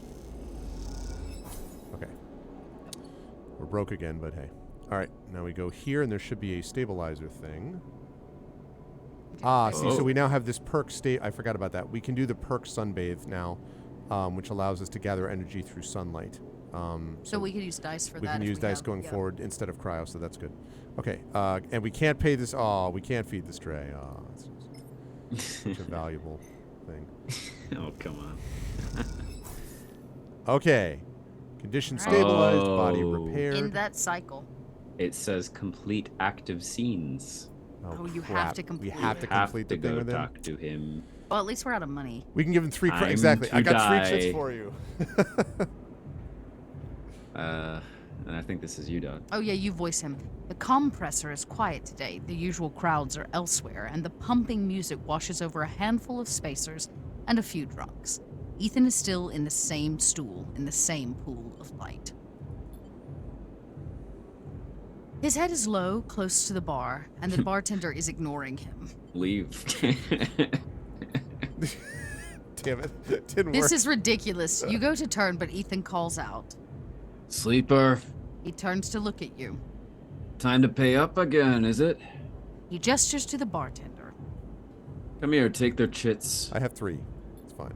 Okay. We're broke again, but hey. All right, now we go here, and there should be a stabilizer thing. See, so we now have this perk state. I forgot about that. We can do the perk sunbathe now, which allows us to gather energy through sunlight. So we can use dice for that. We can use dice going forward instead of cryo, so that's good. Okay, and we can't pay this. Oh, we can't feed the stray. Oh, it's such a valuable thing. Oh, come on. Okay. Condition Right. stabilized, body repaired. In that cycle. It says complete active scenes. Oh, you crap. have to complete We have it. to Have complete to the thing go with him. talk to him. Well, at least we're out of money. We can give him 3 Time exactly. to I got die. 3 crits for you. And I think this is you, Doc. Oh yeah, you voice him. The compressor is quiet today. The usual crowds are elsewhere, and the pumping music washes over a handful of spacers and a few drunks. Ethan is still in the same stool, in the same pool of light. His head is low, close to the bar, and the bartender is ignoring him. Leave. Damn it. Didn't This work. is ridiculous. You go to turn, but Ethan calls out. Sleeper. He turns to look at you. Time to pay up again, is it? He gestures to the bartender. Come here, take their chits. I have 3. It's fine.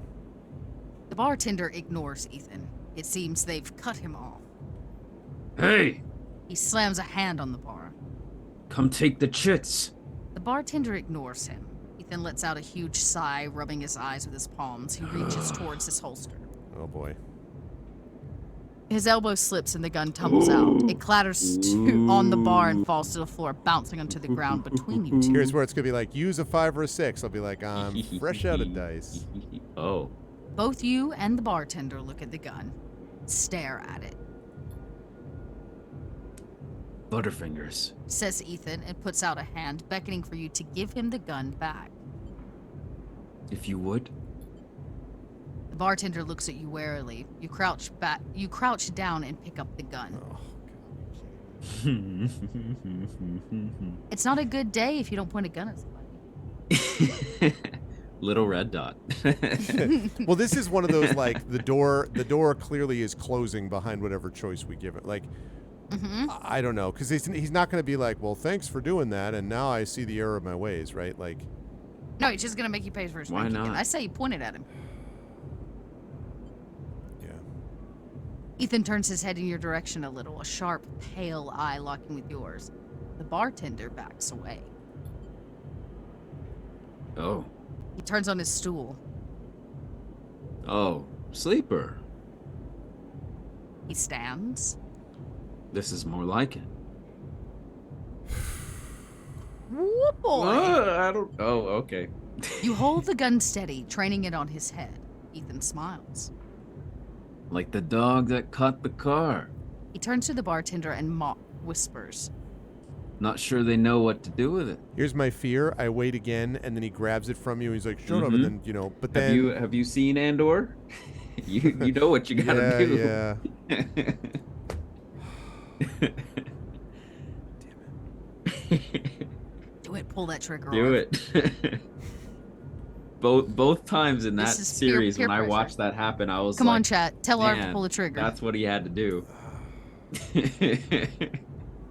The bartender ignores Ethan. It seems they've cut him off. Hey, He slams a hand on the bar. come take the chits. The bartender ignores him. Ethan lets out a huge sigh, rubbing his eyes with his palms. He reaches towards his holster. Oh boy. His elbow slips and the gun tumbles out. It clatters on the bar and falls to the floor, bouncing onto the ground between you two. Here's where it's going to be like, use a 5 or a 6. I'll be like, I'm fresh out of dice. Oh. Both you and the bartender look at the gun, stare at it, Butterfingers. says Ethan, and puts out a hand, beckoning for you to give him the gun back. If you would. The bartender looks at you warily. You crouch back. You crouch down and pick up the gun. It's not a good day if you don't point a gun at somebody. Little red dot. Well, this is one of those, like, the door clearly is closing behind whatever choice we give it. Like, I don't know, because he's not going to be like, well, thanks for doing that, and now I see the error of my ways, right? Like, No, he's just gonna make you pay for his Why drinking. not? I say you point it at him. yeah. Ethan turns his head in your direction a little, a sharp, pale eye locking with yours. The bartender backs away. Oh. He turns on his stool. Oh. Sleeper. He stands. This is more like it. Whoop boy! I don't. Oh, okay. You hold the gun steady, training it on his head. Ethan smiles. Like the dog that caught the car. He turns to the bartender and whispers. Not sure they know what to do with it. Here's my fear. I wait again, and then he grabs it from you. And he's like, shut up. And then, but then. Have you seen Andor? you know what you gotta do. Yeah. Do it, pull that trigger Do off. it. both times in that This is peer series when I pressure. watched that happen, I was Come like, on, chat. Tell Arv to man, pull the trigger. That's what he had to do.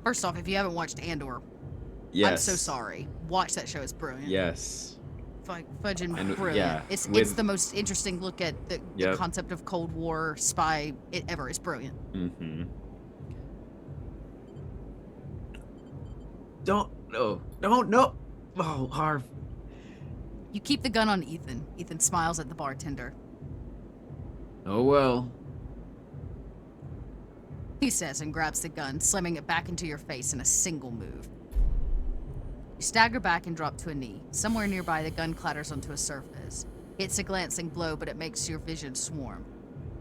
First off, if you haven't watched Andor, Yes. I'm so sorry. Watch that show. It's brilliant. Yes. Fudging And, brilliant. yeah, It's with- the most interesting look at the Yep. concept of Cold War spy ever. It's brilliant. Mm-hmm. Don't no. Oh, Harv. You keep the gun on Ethan. Ethan smiles at the bartender. Oh well. He says and grabs the gun, slamming it back into your face in a single move. You stagger back and drop to a knee. Somewhere nearby, the gun clatters onto a surface. It's a glancing blow, but it makes your vision swarm.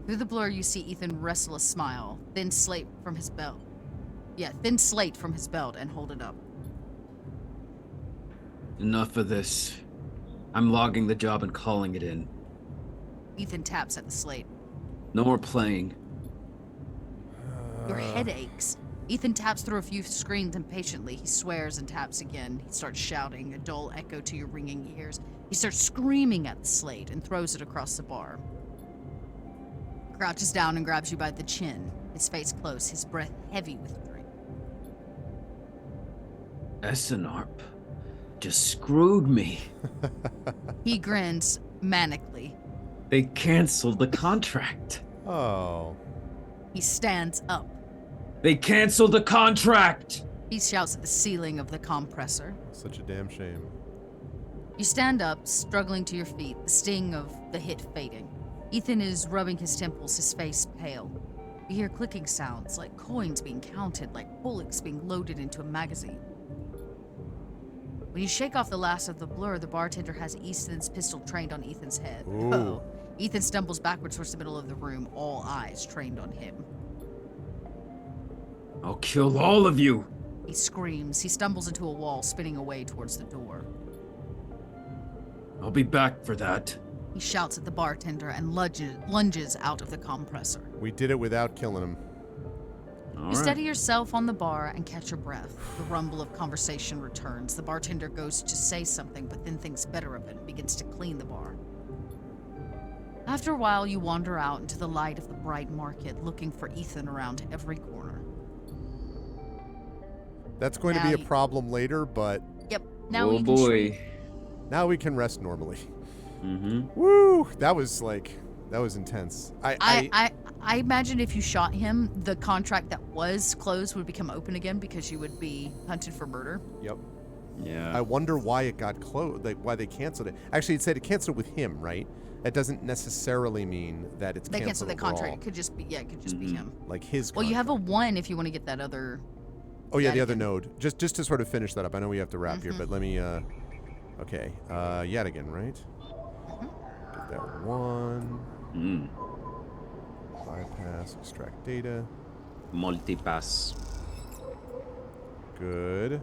Through the blur, you see Ethan wrestle a smile, thin slate from his belt, and hold it up. Enough of this. I'm logging the job and calling it in. Ethan taps at the slate. No more playing. Your head aches. Ethan taps through a few screens impatiently. He swears and taps again. He starts shouting, a dull echo to your ringing ears. He starts screaming at the slate and throws it across the bar. Crouches down and grabs you by the chin, his face close, his breath heavy with drink. Essenarp. just screwed me. He grins manically. They canceled the contract. Oh. He stands up. They canceled the contract! He shouts at the ceiling of the compressor. Such a damn shame. You stand up, struggling to your feet, the sting of the hit fading. Ethan is rubbing his temples, his face pale. You hear clicking sounds, like coins being counted, like bullets being loaded into a magazine. When you shake off the last of the blur, the bartender has Ethan's pistol trained on Ethan's head. Ooh. Uh-oh. Ethan stumbles backwards towards the middle of the room, all eyes trained on him. I'll kill all of you! He screams. He stumbles into a wall, spinning away towards the door. I'll be back for that. He shouts at the bartender and lunges out of the compressor. We did it without killing him. All You right. steady yourself on the bar and catch your breath. The rumble of conversation returns. The bartender goes to say something, but then thinks better of it and begins to clean the bar. After a while, you wander out into the light of the bright market, looking for Ethan around every corner. That's going to Now be a you- problem later, but Yep. Now Oh you can boy. now we can rest normally. Mm-hmm. Woo! That was intense. I imagine if you shot him, the contract that was closed would become open again because you would be hunted for murder. Yep. Yeah. I wonder why it got closed, like why they canceled it. Actually, it said it canceled with him, right? That doesn't necessarily mean that it's They canceled canceled the contract. overall. It could just be, it could just be Mhm. him. Like his Well, you have a contract. 1 if you want to get that other. Oh yeah, the other Yadigan. node. Just to sort of finish that up. I know we have to wrap here, Mhm. but let me okay. Yadigan, right? Get that 1. Mm. Bypass, extract data. Multipass. Good.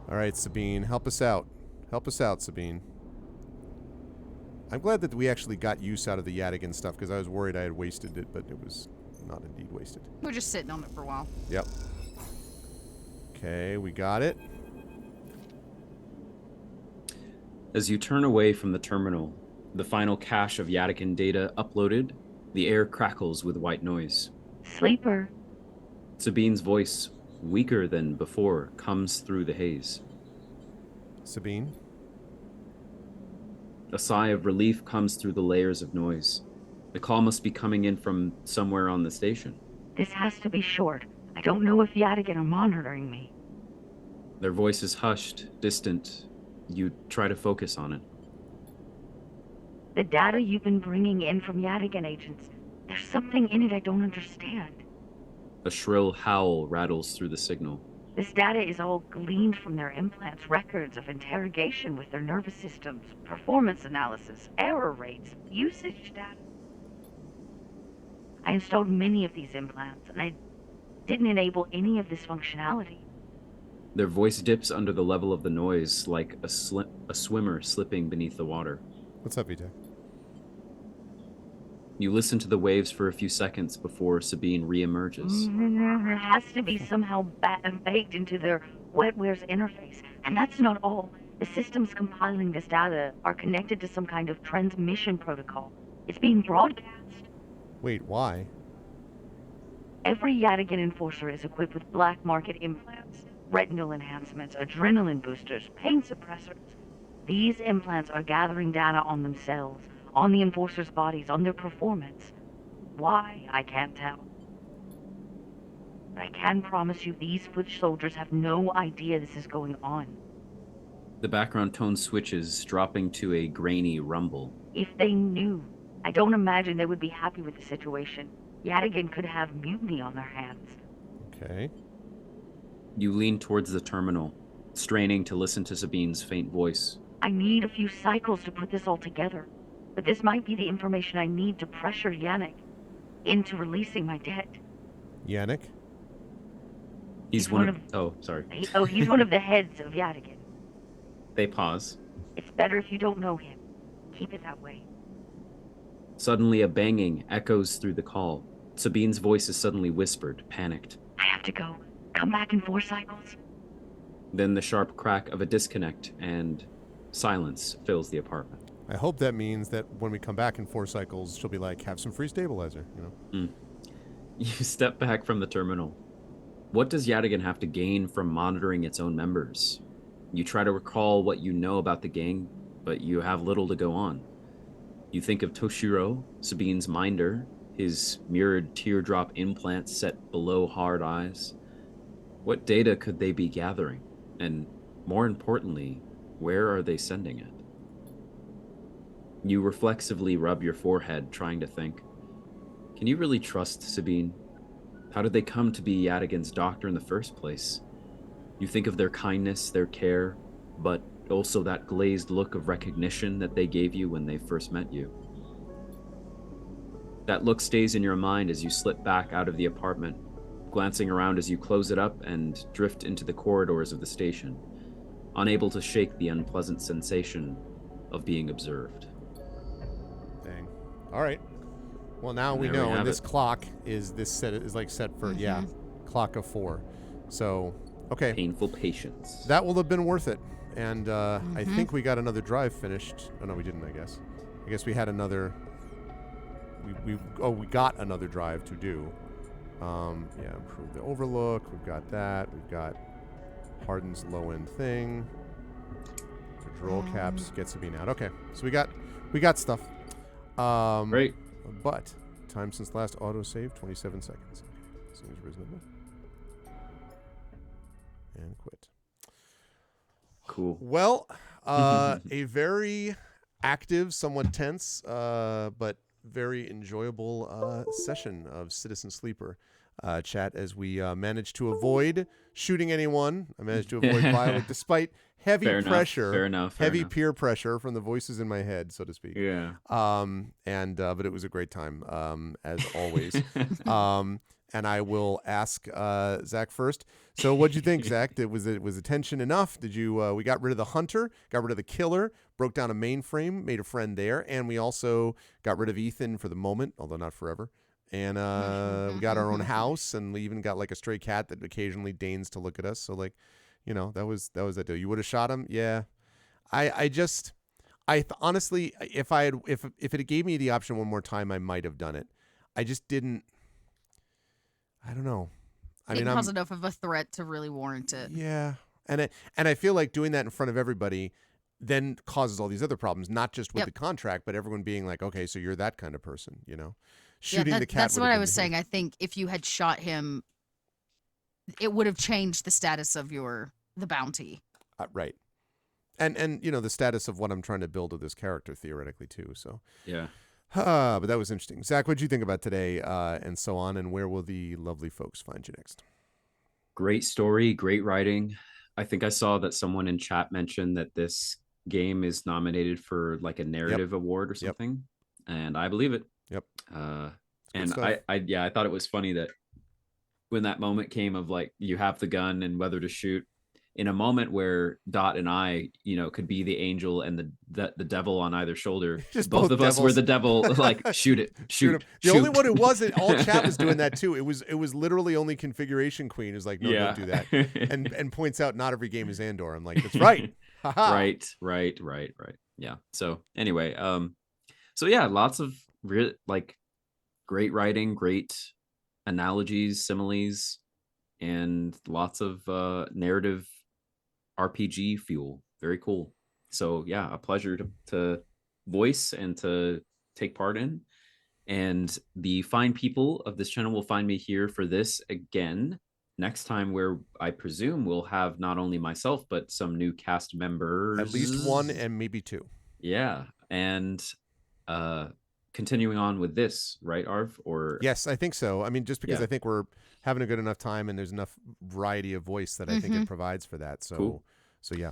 All right, Sabine, help us out. Help us out, Sabine. I'm glad that we actually got use out of the Yadigan stuff because I was worried I had wasted it, but it was not indeed wasted. We're just sitting on it for a while. Yep. Okay, we got it. As you turn away from the terminal, the final cache of Yadikin data uploaded, the air crackles with white noise. Sleeper. Sabine's voice, weaker than before, comes through the haze. Sabine? A sigh of relief comes through the layers of noise. The call must be coming in from somewhere on the station. This has to be short. I don't know if Yadigan are monitoring me. Their voice is hushed, distant. You try to focus on it. The data you've been bringing in from Yadigan agents, there's something in it I don't understand. A shrill howl rattles through the signal. This data is all gleaned from their implants, records of interrogation with their nervous systems, performance analysis, error rates, usage data. I installed many of these implants, and I didn't enable any of this functionality. Their voice dips under the level of the noise like a swimmer slipping beneath the water. What's up, Vitek? You listen to the waves for a few seconds before Sabine reemerges. It has to be somehow baked into their wetware's interface. And that's not all. The systems compiling this data are connected to some kind of transmission protocol. It's being broadcast. Wait, why? Every Yadigan enforcer is equipped with black market implants, retinal enhancements, adrenaline boosters, pain suppressors. These implants are gathering data on themselves, on the enforcers' bodies, on their performance. Why, I can't tell. But I can promise you these foot soldiers have no idea this is going on. The background tone switches, dropping to a grainy rumble. If they knew, I don't imagine they would be happy with the situation. Yadigan could have mutiny on their hands. Okay. You lean towards the terminal, straining to listen to Sabine's faint voice. I need a few cycles to put this all together, but this might be the information I need to pressure Yannick into releasing my debt. Yannick? He's one of... Oh, sorry. He's one of the heads of Yadigan. They pause. It's better if you don't know him. Keep it that way. Suddenly a banging echoes through the call. Sabine's voice is suddenly whispered, panicked. I have to go. Come back in 4 cycles. Then the sharp crack of a disconnect and silence fills the apartment. I hope that means that when we come back in 4 cycles, she'll be like, have some free stabilizer, you know? You step back from the terminal. What does Yadigan have to gain from monitoring its own members? You try to recall what you know about the gang, but you have little to go on. You think of Toshiro, Sabine's minder, his mirrored teardrop implants set below hard eyes. What data could they be gathering? And more importantly, where are they sending it? You reflexively rub your forehead, trying to think. Can you really trust Sabine? How did they come to be Yadigan's doctor in the first place? You think of their kindness, their care, but also that glazed look of recognition that they gave you when they first met you. That look stays in your mind as you slip back out of the apartment, glancing around as you close it up and drift into the corridors of the station, unable to shake the unpleasant sensation of being observed. Dang. All right. Well, now we know, and this clock is set for clock of 4. So, okay. Painful patience. That will have been worth it. And I think we got another drive finished. Oh no, we didn't. I guess we had another. We got another drive to do. Improve the overlook. We've got that. We've got Harden's low end thing. Control caps. Get Sabine out. Okay, so we got stuff. Great. But time since last autosave 27 seconds. Seems reasonable. And quit. Cool. Well, a very active, somewhat tense, but very enjoyable session of Citizen Sleeper chat as we managed to avoid shooting anyone. I managed to avoid violence despite heavy pressure, heavy peer pressure from the voices in my head, so to speak. Yeah. But it was a great time, as always. And I will ask Zach first. So, what'd you think, Zach? Was the tension enough? Did you? We got rid of the hunter, got rid of the killer, broke down a mainframe, made a friend there, and we also got rid of Ethan for the moment, although not forever. And we got our own house, and we even got like a stray cat that occasionally deigns to look at us. So, like, that was that deal. You would have shot him, yeah. Honestly, if it gave me the option one more time, I might have done it. I just didn't. I don't know. It was enough of a threat to really warrant it. Yeah, and I feel like doing that in front of everybody then causes all these other problems, not just with the contract, but everyone being like, okay, so you're that kind of person, Shooting the cat. That's what I was saying. I think if you had shot him, it would have changed the status of the bounty. Right. And the status of what I'm trying to build with this character theoretically too. So yeah. But that was interesting. Zach, what'd you think about today, and so on, and where will the lovely folks find you next? Great story, great writing. I think I saw that someone in chat mentioned that this game is nominated for like a narrative award or something, and I believe it. Yep. And I thought it was funny that when that moment came of like you have the gun and whether to shoot, in a moment where Dot and I, could be the angel and the devil on either shoulder. Just both of us were the devil. Like shoot it. The only one who wasn't, all chat was doing that too. It was literally only Configuration Queen who's like, no, don't do that, and points out not every game is Andor. I'm like, that's right. Right. Yeah. So anyway, lots of great writing, great analogies, similes, and lots of narrative RPG fuel. Very cool. So yeah, a pleasure to voice and to take part in. And the fine people of this channel will find me here for this again next time, where I presume we'll have not only myself but some new cast members, at least one and maybe two. Yeah. And continuing on with this, right, Arv? Or yes, I think so. I mean, just because I think we're having a good enough time and there's enough variety of voice that I think it provides for that. So, cool. So yeah.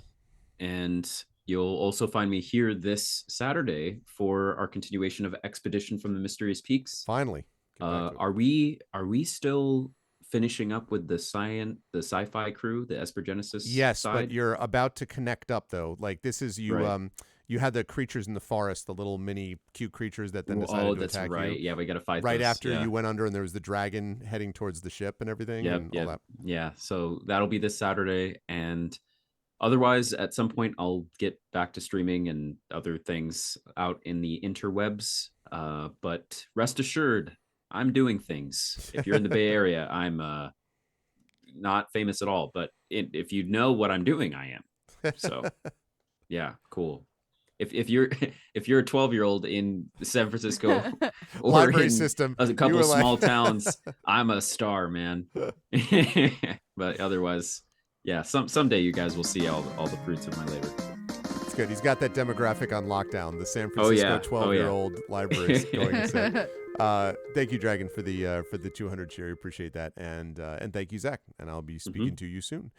And you'll also find me here this Saturday for our continuation of Expedition from the Mysterious Peaks. Finally. Are we still finishing up with the sci-fi crew, the Esper Genesis? Yes, side? But you're about to connect up though. Like this is you. Right. You had the creatures in the forest, the little mini cute creatures that then decided to attack you. Right. Yeah, we got to fight right those. After you went under, and there was the dragon heading towards the ship and everything. All that. Yeah. So that'll be this Saturday, and otherwise, at some point, I'll get back to streaming and other things out in the interwebs. But rest assured, I'm doing things. If you're in the Bay Area, I'm not famous at all. But if you know what I'm doing, I am. So yeah, cool. If you're if you're a 12-year-old in San Francisco or Library in system, a you couple were like- small towns, I'm a star, man. But otherwise, yeah, someday you guys will see all the fruits of my labor. It's good. He's got that demographic on lockdown. The San Oh, Francisco yeah. 12-year-old libraries going set. Thank you, Dragon, for the 200 share. Appreciate that, and thank you, Zach. And I'll be speaking to you soon.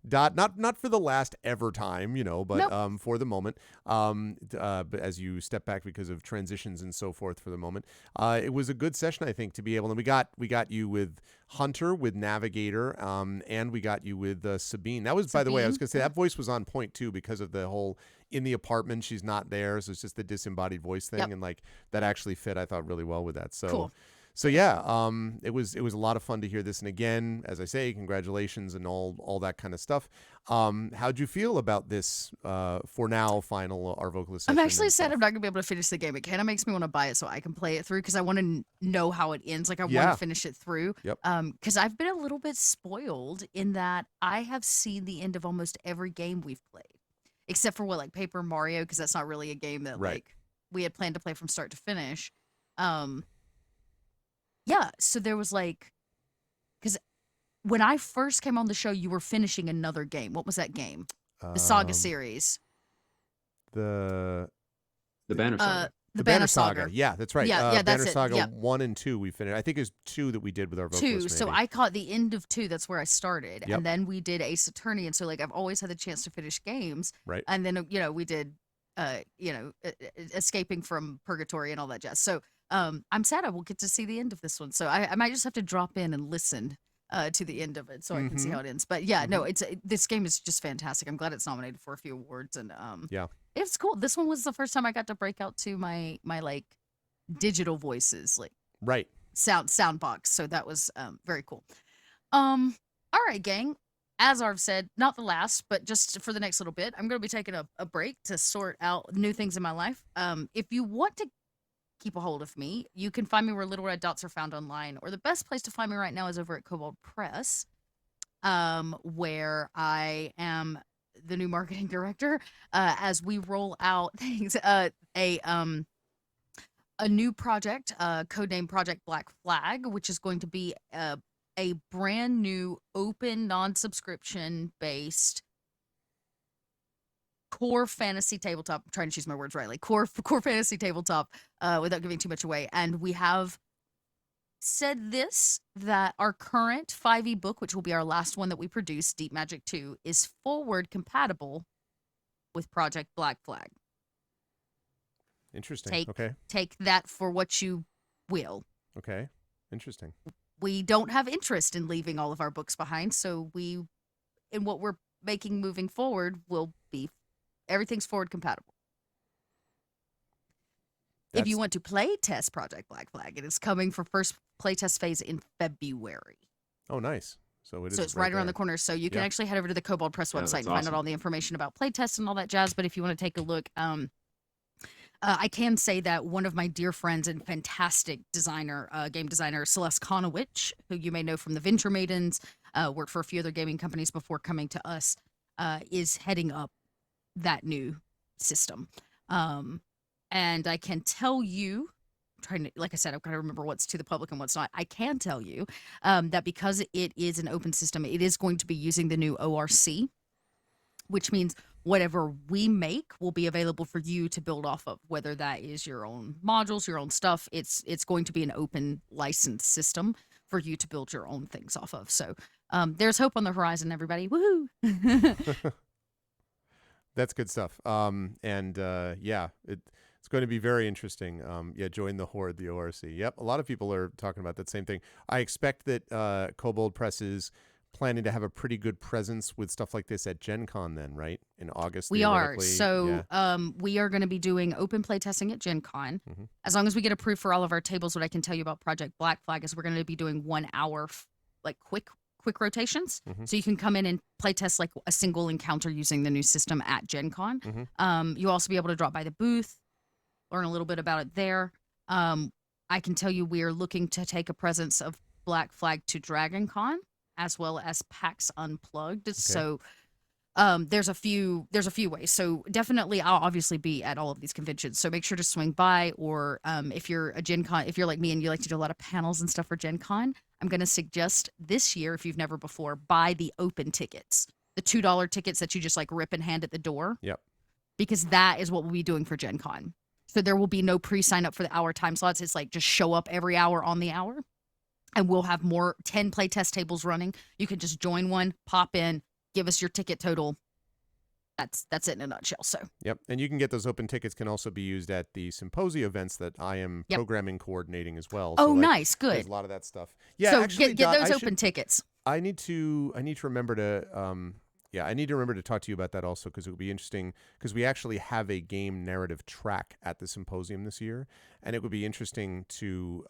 Dot, not for the last ever time, but for the moment. But as you step back because of transitions and so forth for the moment, it was a good session, I think, to be able. And we got you with Hunter, with Navigator, and we got you with Sabine. That was, by the way, I was gonna say that voice was on point too because of the whole in the apartment she's not there, so it's just the disembodied voice thing, and like that actually fit, I thought, really well with that. So. Cool. So yeah, it was a lot of fun to hear this, and again, as I say, congratulations and all that kind of stuff. How'd you feel about this for now final Arvocalist session? I'm actually sad I'm not gonna be able to finish the game. It kind of makes me want to buy it so I can play it through because I want to know how it ends. Like I want to finish it through. Yep. Because I've been a little bit spoiled in that I have seen the end of almost every game we've played, except for like Paper Mario, because that's not really a game that like we had planned to play from start to finish. Yeah, so there was like, because when I first came on the show, you were finishing another game. What was that game? The Saga series. The Banner Saga. The Banner Saga. Yeah, that's right. Yeah, that's Banner it. Saga Yeah. 1 and 2 we finished. I think it's 2 that we did with our vocalists. 2. So I caught the end of 2. That's where I started. Yep. And then we did Ace Attorney. And so like I've always had the chance to finish games. Right. And then, we did, Escaping from Purgatory and all that jazz. So I'm sad I won't get to see the end of this one. So I might just have to drop in and listen to the end of it so I can see how it ends. But yeah, no, this game is just fantastic. I'm glad it's nominated for a few awards, and it's cool. This one was the first time I got to break out to my like digital voices, like sound box. So that was very cool. All right, gang. As Arv said, not the last, but just for the next little bit, I'm going to be taking a break to sort out new things in my life. If you want to keep a hold of me, you can find me where little red dots are found online, or the best place to find me right now is over at Kobold Press, where I am the new marketing director as we roll out things. A new project, codenamed Project Black Flag, which is going to be a brand new open non-subscription based core fantasy tabletop. I'm trying to choose my words rightly. Core fantasy tabletop without giving too much away. And we have said that our current 5e book, which will be our last one that we produce, Deep Magic 2, is forward compatible with Project Black Flag. Interesting. Take that for what you will. Okay. Interesting. We don't have interest in leaving all of our books behind, so in what we're making moving forward will be everything's forward compatible. If you want to play test Project Black Flag, it is coming for first playtest phase in February. Oh, nice. So it's right around the corner. So you can actually head over to the Kobold Press website and find out all the information about playtests and all that jazz. But if you want to take a look, I can say that one of my dear friends and fantastic game designer, Celeste Konowich, who you may know from the Venture Maidens, worked for a few other gaming companies before coming to us, is heading up that new system. And I can tell you, like I said, I've got to remember what's to the public and what's not. I can tell you that because it is an open system, it is going to be using the new ORC, which means whatever we make will be available for you to build off of, whether that is your own modules, your own stuff. It's going to be an open license system for you to build your own things off of. So there's hope on the horizon, everybody. Woohoo! That's good stuff. It's going to be very interesting. Join the Horde, the ORC. Yep, a lot of people are talking about that same thing. I expect that Kobold Press is planning to have a pretty good presence with stuff like this at Gen Con then, right? In August. We are. So we are going to be doing open play testing at Gen Con. Mm-hmm. As long as we get approved for all of our tables, what I can tell you about Project Black Flag is we're going to be doing 1 hour quick rotations. Mm-hmm. So you can come in and play test like a single encounter using the new system at Gen Con. Mm-hmm. You'll also be able to drop by the booth, learn a little bit about it there. I can tell you we are looking to take a presence of Black Flag to Dragon Con, as well as PAX Unplugged. Okay. So there's a few ways. So definitely I'll obviously be at all of these conventions. So make sure to swing by, or if you're a Gen Con, if you're like me and you like to do a lot of panels and stuff for Gen Con, I'm going to suggest this year, if you've never before, buy the open tickets. The $2 tickets that you just like rip and hand at the door. Yep. Because that is what we'll be doing for Gen Con. So there will be no pre-sign up for the hour time slots. It's like just show up every hour on the hour. And we'll have 10 play test tables running. You can just join one, pop in, give us your ticket total. That's it in a nutshell. So yep, and you can get those open tickets. Can also be used at the symposia events that I am programming coordinating as well. Oh, so, like, nice, good. There's a lot of that stuff. Yeah, so actually, get Dot, those open tickets. I need to remember to I need to remember to talk to you about that also, because it would be interesting, because we actually have a game narrative track at the symposium this year, and it would be interesting to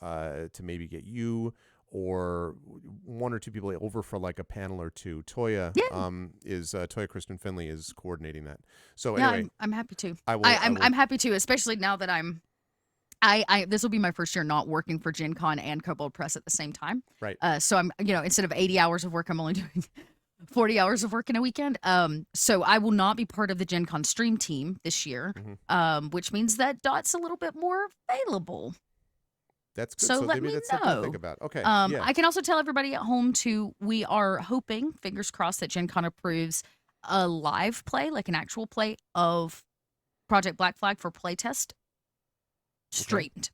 maybe get you or one or two people over for like a panel or two. Toya Toya Kristen Finley is coordinating that. So anyway, I'm happy to. I'm happy to, especially now that this will be my first year not working for Gen Con and Kobold Press at the same time. Right. So I'm, instead of 80 hours of work, I'm only doing 40 hours of work in a weekend. So I will not be part of the Gen Con stream team this year, which means that Dot's a little bit more available. That's good. So let maybe me that's something to know. think about. Okay. I can also tell everybody at home we are hoping, fingers crossed, that Gen Con approves a live play, like an actual play of Project Black Flag for playtest streamed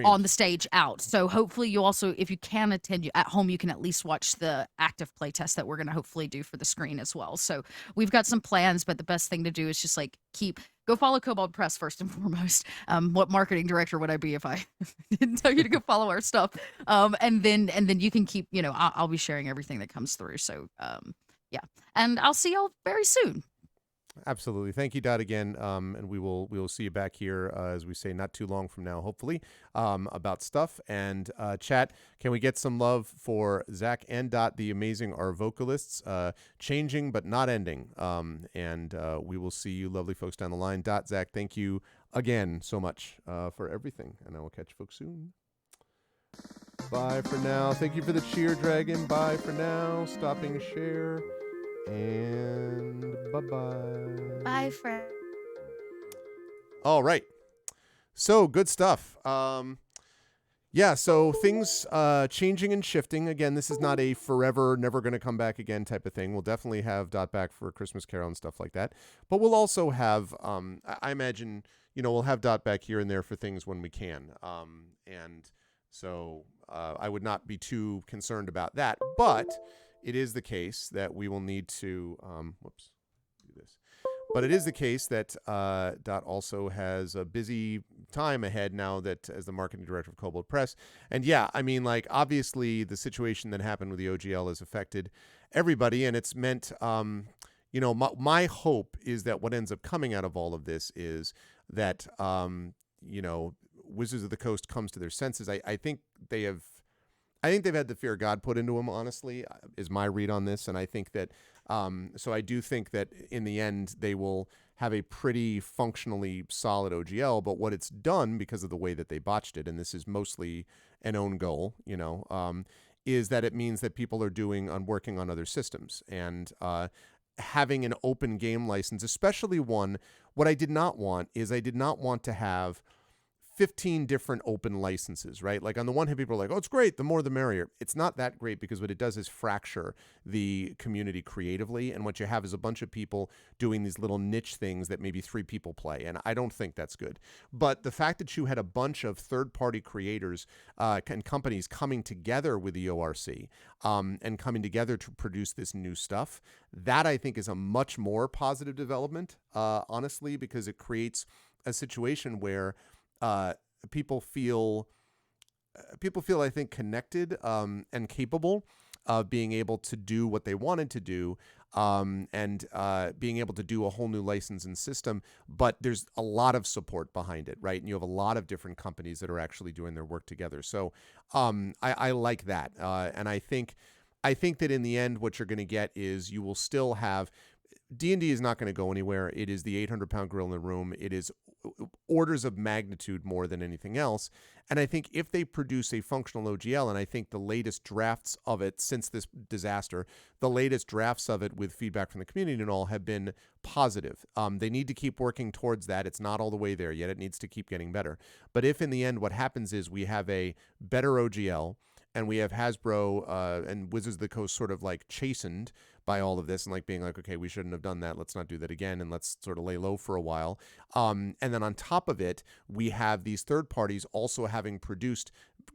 on the stage out. So hopefully you also, if you can attend at home, you can at least watch the active playtest that we're going to hopefully do for the screen as well. So we've got some plans, but the best thing to do is just like go follow Kobold Press first and foremost. What marketing director would I be if I didn't tell you to go follow our stuff? And then you can keep, I'll be sharing everything that comes through. So yeah, and I'll see y'all very soon. Absolutely. Thank you, Dot, again. And we will see you back here, as we say, not too long from now, hopefully, about stuff. And chat, can we get some love for Zach and Dot, the amazing Arvocalists, changing but not ending. And we will see you lovely folks down the line. Dot, Zach, thank you again so much for everything. And I will catch you folks soon. Bye for now. Thank you for the cheer, Dragon. Bye for now. Stopping share. And bye-bye. Bye, friend. All right. So good stuff. Yeah, so things changing and shifting. Again, this is not a forever, never going to come back again type of thing. We'll definitely have Dot back for Christmas Carol and stuff like that. But we'll also have, I imagine, we'll have Dot back here and there for things when we can. And so I would not be too concerned about that. But it is the case that we will need to, do this. But it is the case that Dot also has a busy time ahead now that as the marketing director of Kobold Press. And yeah, I mean, like, obviously the situation that happened with the OGL has affected everybody. And it's meant, my hope is that what ends up coming out of all of this is that, Wizards of the Coast comes to their senses. I think they've had the fear of God put into them, honestly, is my read on this. And I think that, so I do think that in the end, they will have a pretty functionally solid OGL. But what it's done, because of the way that they botched it, and this is mostly an own goal, is that it means that people are working on other systems. And having an open game license, especially one, what I did not want to have 15 different open licenses, right? Like on the one hand, people are like, oh, it's great. The more, the merrier. It's not that great, because what it does is fracture the community creatively. And what you have is a bunch of people doing these little niche things that maybe 3 people play. And I don't think that's good. But the fact that you had a bunch of third-party creators and companies coming together with the ORC and coming together to produce this new stuff, that I think is a much more positive development, honestly, because it creates a situation where people feel, I think, connected and capable of being able to do what they wanted to do, and being able to do a whole new license and system. But there's a lot of support behind it, right? And you have a lot of different companies that are actually doing their work together. So I like that, and I think that in the end, what you're going to get is you will still have. D&D is not going to go anywhere. It is the 800-pound gorilla in the room. It is orders of magnitude more than anything else. And I think if they produce a functional OGL, and I think the latest drafts of it since this disaster, the latest drafts of it with feedback from the community and all have been positive. They need to keep working towards that. It's not all the way there yet. It needs to keep getting better. But if in the end what happens is we have a better OGL, and we have Hasbro and Wizards of the Coast sort of like chastened by all of this and like being like, okay, we shouldn't have done that. Let's not do that again. And let's sort of lay low for a while. And then on top of it, we have these third parties also having produced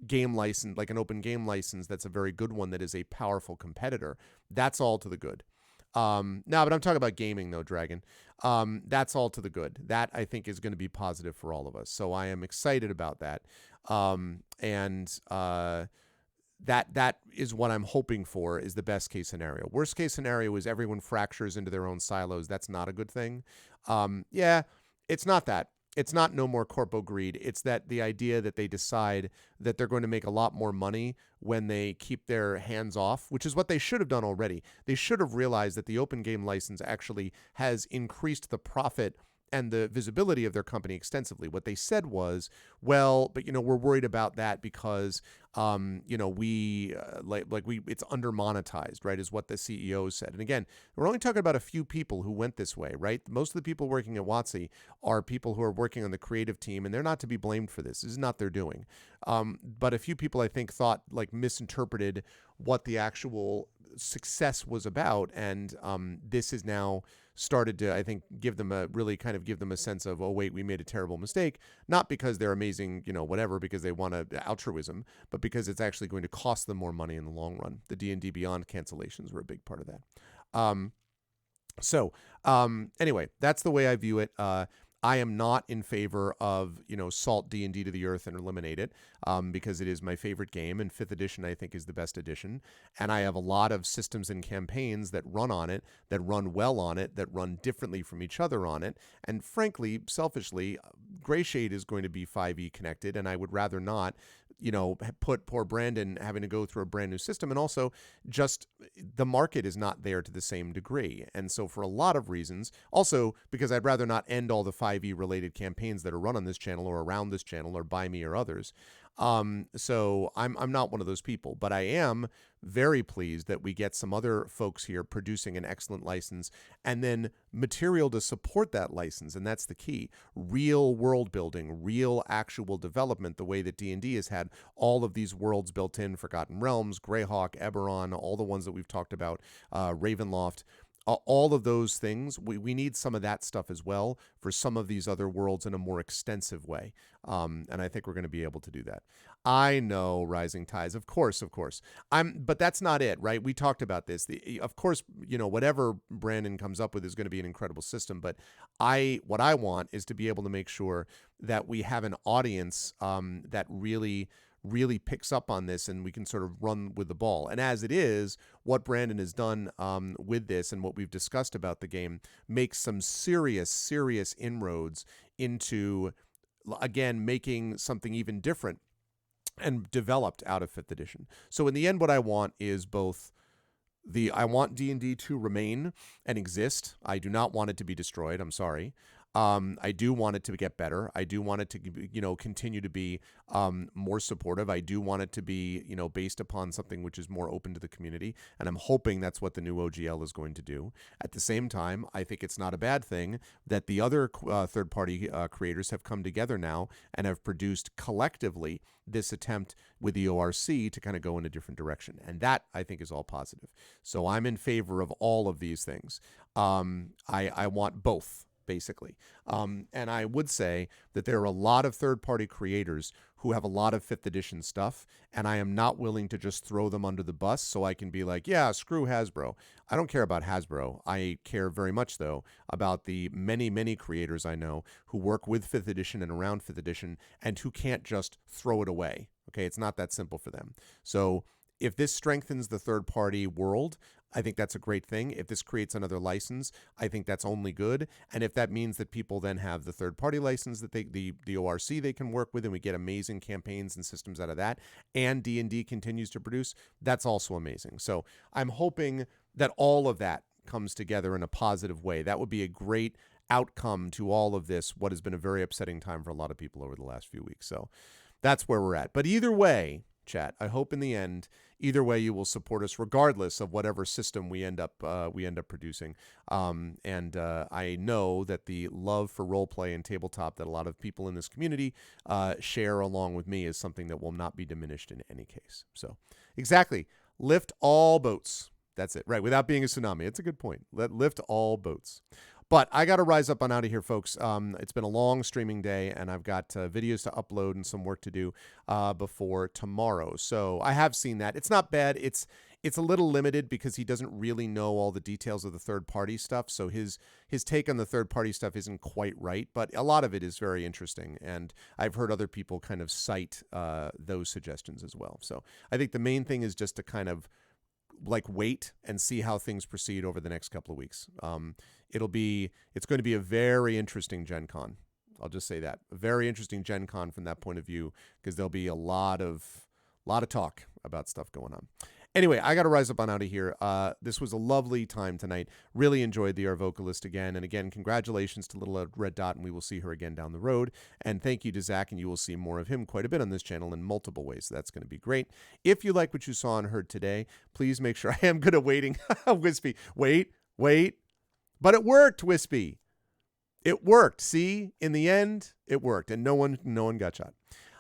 game license, like an open game license. That's a very good one. That is a powerful competitor. That's all to the good. No, but I'm talking about gaming though, Dragon. That's all to the good. That I think is going to be positive for all of us. So I am excited about that. That is what I'm hoping for is the best case scenario. Worst case scenario is everyone fractures into their own silos. That's not a good thing. Yeah, it's not that. It's not no more corpo greed. It's that the idea that they decide that they're going to make a lot more money when they keep their hands off, which is what they should have done already. They should have realized that the open game license actually has increased the profit and the visibility of their company extensively. What they said was, well, but we're worried about that because it's under monetized, right? Is what the CEO said. And again, we're only talking about a few people who went this way, right? Most of the people working at WotC are people who are working on the creative team, and they're not to be blamed for this. This is not their doing. But a few people, I think, misinterpreted what the actual success was about, and this is now started to, I think, give them a sense of, oh wait, we made a terrible mistake, not because they're amazing, whatever, because they want altruism, but because it's actually going to cost them more money in the long run. The D&D Beyond cancellations were a big part of that. Anyway, that's the way I view it. I am not in favor of, salt D&D to the earth and eliminate it, because it is my favorite game, and 5th edition I think is the best edition. And I have a lot of systems and campaigns that run on it, that run well on it, that run differently from each other on it. And frankly, selfishly, Greyshade is going to be 5e connected, and I would rather not, put poor Brandon having to go through a brand new system. And also just the market is not there to the same degree. And so for a lot of reasons, also because I'd rather not end all the 5e related campaigns that are run on this channel or around this channel or by me or others. So I'm not one of those people, but I am very pleased that we get some other folks here producing an excellent license and then material to support that license. And that's the key. Real world building, real actual development, the way that D&D has had all of these worlds built in: Forgotten Realms, Greyhawk, Eberron, all the ones that we've talked about, Ravenloft. All of those things, we need some of that stuff as well for some of these other worlds in a more extensive way. And I think we're going to be able to do that. I know, Rising Tides, of course. But that's not it, right? We talked about this. Of course, whatever Brandon comes up with is going to be an incredible system. But what I want is to be able to make sure that we have an audience that really picks up on this, and we can sort of run with the ball. And as it is, what Brandon has done with this and what we've discussed about the game makes some serious inroads into, again, making something even different and developed out of 5th edition. So in the end, what I want is both I want D&D to remain and exist. I do not want it to be destroyed. I'm sorry. I do want it to get better. I do want it to, continue to be more supportive. I do want it to be, based upon something which is more open to the community. And I'm hoping that's what the new OGL is going to do. At the same time, I think it's not a bad thing that the other third-party creators have come together now and have produced collectively this attempt with the ORC to kind of go in a different direction. And that, I think, is all positive. So I'm in favor of all of these things. I want both, basically. And I would say that there are a lot of third-party creators who have a lot of 5th edition stuff, and I am not willing to just throw them under the bus so I can be like, yeah, screw Hasbro. I don't care about Hasbro. I care very much, though, about the many creators I know who work with 5th edition and around 5th edition and who can't just throw it away. Okay, it's not that simple for them. So if this strengthens the third-party world, I think that's a great thing. If this creates another license, I think that's only good. And if that means that people then have the third-party license that the ORC they can work with, and we get amazing campaigns and systems out of that, and D&D continues to produce, that's also amazing. So I'm hoping that all of that comes together in a positive way. That would be a great outcome to all of this, what has been a very upsetting time for a lot of people over the last few weeks. So that's where we're at. But either way, chat, I hope in the end, either way, you will support us regardless of whatever system we end up producing. And I know that the love for roleplay and tabletop that a lot of people in this community share along with me is something that will not be diminished in any case. So exactly. Lift all boats. That's it. Right. Without being a tsunami. It's a good point. Lift all boats. But I got to rise up and out of here, folks. It's been a long streaming day, and I've got videos to upload and some work to do before tomorrow. So I have seen that. It's not bad. It's a little limited because he doesn't really know all the details of the third-party stuff. So his take on the third-party stuff isn't quite right, but a lot of it is very interesting. And I've heard other people kind of cite those suggestions as well. So I think the main thing is just to kind of wait and see how things proceed over the next couple of weeks. It's going to be a very interesting Gen Con. I'll just say that. A very interesting Gen Con from that point of view, because there'll be a lot of talk about stuff going on. Anyway, I got to rise up on out of here. This was a lovely time tonight. Really enjoyed the Arvocalist again. And again, congratulations to Little Red Dot, and we will see her again down the road. And thank you to Zach, and you will see more of him quite a bit on this channel in multiple ways. So that's going to be great. If you like what you saw and heard today, please make sure I am good at waiting. Wispy, wait. But it worked, Wispy. It worked. See, in the end, it worked, and no one got shot.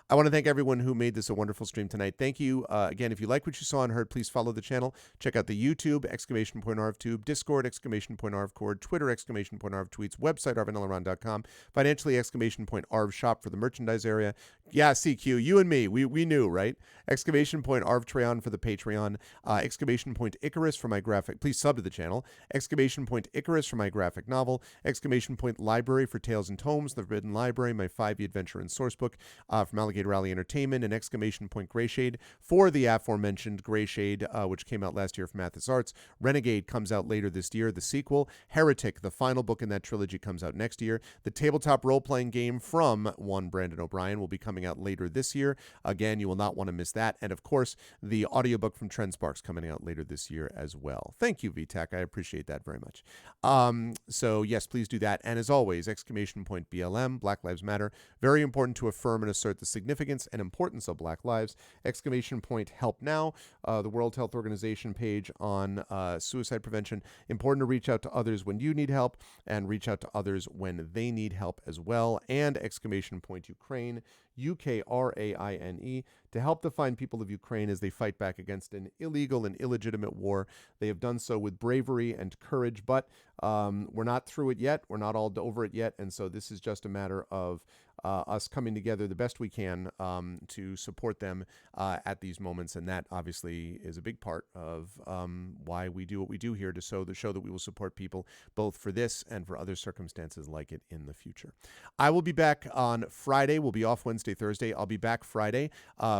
I want to thank everyone who made this a wonderful stream tonight. Thank you. Again, if you like what you saw and heard, please follow the channel. Check out the YouTube, !ArvTube, Discord, !ArvCord, Twitter, !ArvTweets, website, arvanelaron.com, financially, !ArvShop for the merchandise area. Yeah, CQ, you and me, we knew, right? !ArvTreon for the Patreon, !Icarus for my graphic, please sub to the channel, !Icarus for my graphic novel, !Library for Tales and Tomes, The Forbidden Library, my 5e adventure and sourcebook, from Alligator Rally Entertainment, and Grayshade for the aforementioned Grayshade, which came out last year from Mathis Arts. Renegade comes out later this year, the sequel. Heretic, the final book in that trilogy, comes out next year. The tabletop role-playing game from one Brandon O'Brien will be coming out later this year. Again, you will not want to miss that. And of course, the audiobook from Trent Sparks coming out later this year as well. Thank you, VTech. I appreciate that very much. So yes, please do that. And as always, BLM, Black Lives Matter. Very important to affirm and assert the significance and importance of Black lives. Help Now, the World Health Organization page on suicide prevention. Important to reach out to others when you need help, and reach out to others when they need help as well. And Ukraine, UKRAINE, to help the fine people of Ukraine as they fight back against an illegal and illegitimate war. They have done so with bravery and courage, but we're not through it yet. We're not all over it yet. And so this is just a matter of us coming together the best we can to support them at these moments. And that obviously is a big part of why we do what we do here, to show that we will support people both for this and for other circumstances like it in the future. I will be back on Friday. We'll be off Wednesday, Thursday. I'll be back Friday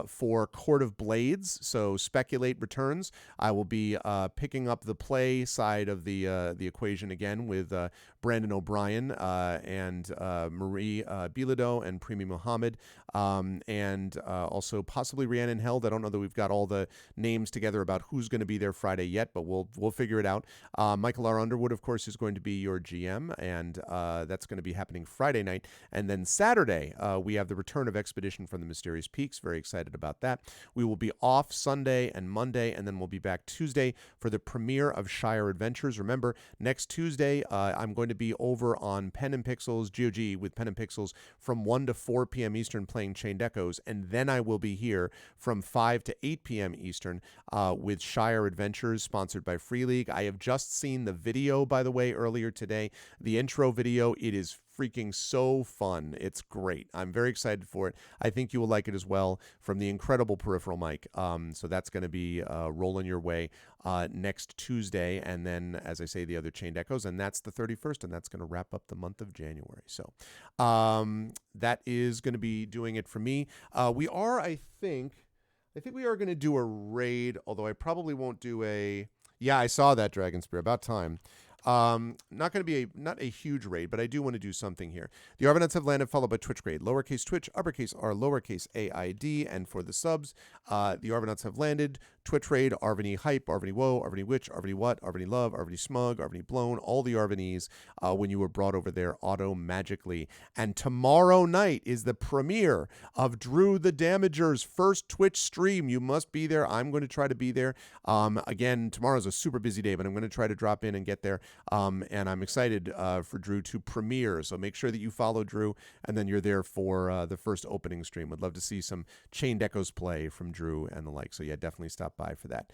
for Court of Blades. So Speculate returns. I will be picking up the play side of the equation again with Brandon O'Brien and Marie Bilodeau and Primi Mohammed, and also possibly Rhiannon Held. I don't know that we've got all the names together about who's going to be there Friday yet, but we'll figure it out. Michael R. Underwood, of course, is going to be your GM, and that's going to be happening Friday night. And then Saturday, we have the return of Expedition from the Mysterious Peaks. Very excited about that. We will be off Sunday and Monday, and then we'll be back Tuesday for the premiere of Shire Adventures. Remember, next Tuesday, I'm going to be over on Pen and Pixels, GOG with Pen and Pixels from 1 to 4 p.m. Eastern playing Chained Echoes, and then I will be here from 5 to 8 p.m. Eastern with Shire Adventures, sponsored by Free League. I have just seen the video, by the way, earlier today, the intro video. It is freaking so fun. It's great. I'm very excited for it. I think you will like it as well, from the incredible Peripheral Mic. So that's going to be rolling your way next Tuesday. And then, as I say, the other Chained Echoes, and that's the 31st, and that's going to wrap up the month of January. So that is going to be doing it for me. We are, I think we are going to do a raid, although I probably won't do a... Yeah, I saw that, Dragon Spear. About time. Not going to be not a huge raid, but I do want to do something here. The Argonauts have landed, followed by Twitch grade. Lowercase Twitch, uppercase R, lowercase AID, and for the subs, the Argonauts have landed. Twitch Raid, Arvany Hype, Arvany Woe, Arvany Witch, Arvany What, Arvany Love, Arvany Smug, Arvany Blown, all the Arvanys when you were brought over there auto-magically. And tomorrow night is the premiere of Drew the Damager's first Twitch stream. You must be there. I'm going to try to be there. Again, tomorrow's a super busy day, but I'm going to try to drop in and get there. And I'm excited for Drew to premiere. So make sure that you follow Drew, and then you're there for the first opening stream. Would love to see some Chained Echoes play from Drew and the like. So yeah, definitely stop by for that.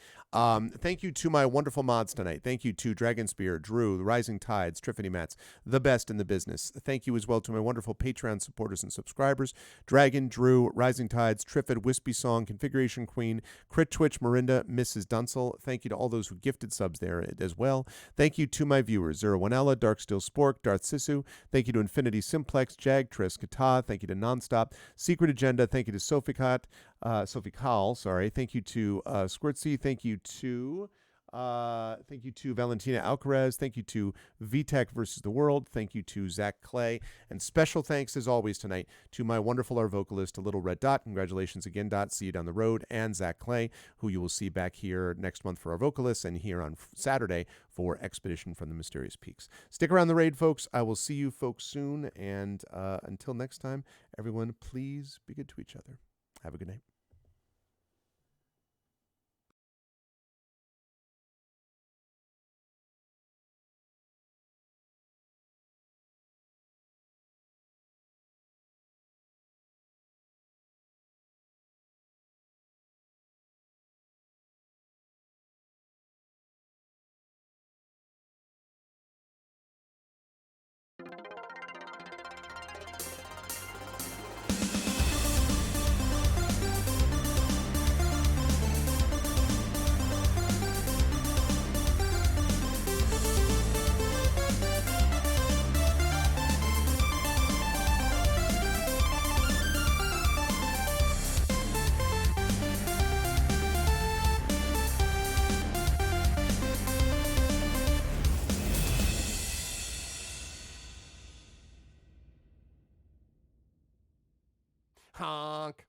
Thank you to my wonderful mods tonight. Thank you to Dragonspear, Drew, the Rising Tides, Triffany Mats, the best in the business. Thank you as well to my wonderful Patreon supporters and subscribers, Dragon, Drew, Rising Tides, Triffid, Wispy Song, Configuration Queen, Crit Twitch, Marinda, Mrs. Dunsel. Thank you to all those who gifted subs there as well. Thank you to my viewers, Zero One Ella, Darksteel Spork, Darth Sisu. Thank you to Infinity Simplex, Jag, Tris, Kata. Thank you to Nonstop, Secret Agenda. Thank you to Sophie Kahl, sorry. Thank you to Squirtsy. Thank you to Valentina Alcaraz. Thank you to VTech versus the World. Thank you to Zach Clay. And special thanks, as always, tonight to my wonderful Arvocalist, a Little Red Dot. Congratulations again, Dot. See you down the road. And Zach Clay, who you will see back here next month for Arvocalist and here on Saturday for Expedition from the Mysterious Peaks. Stick around the raid, folks. I will see you folks soon. And until next time, everyone, please be good to each other. Have a good night. Honk.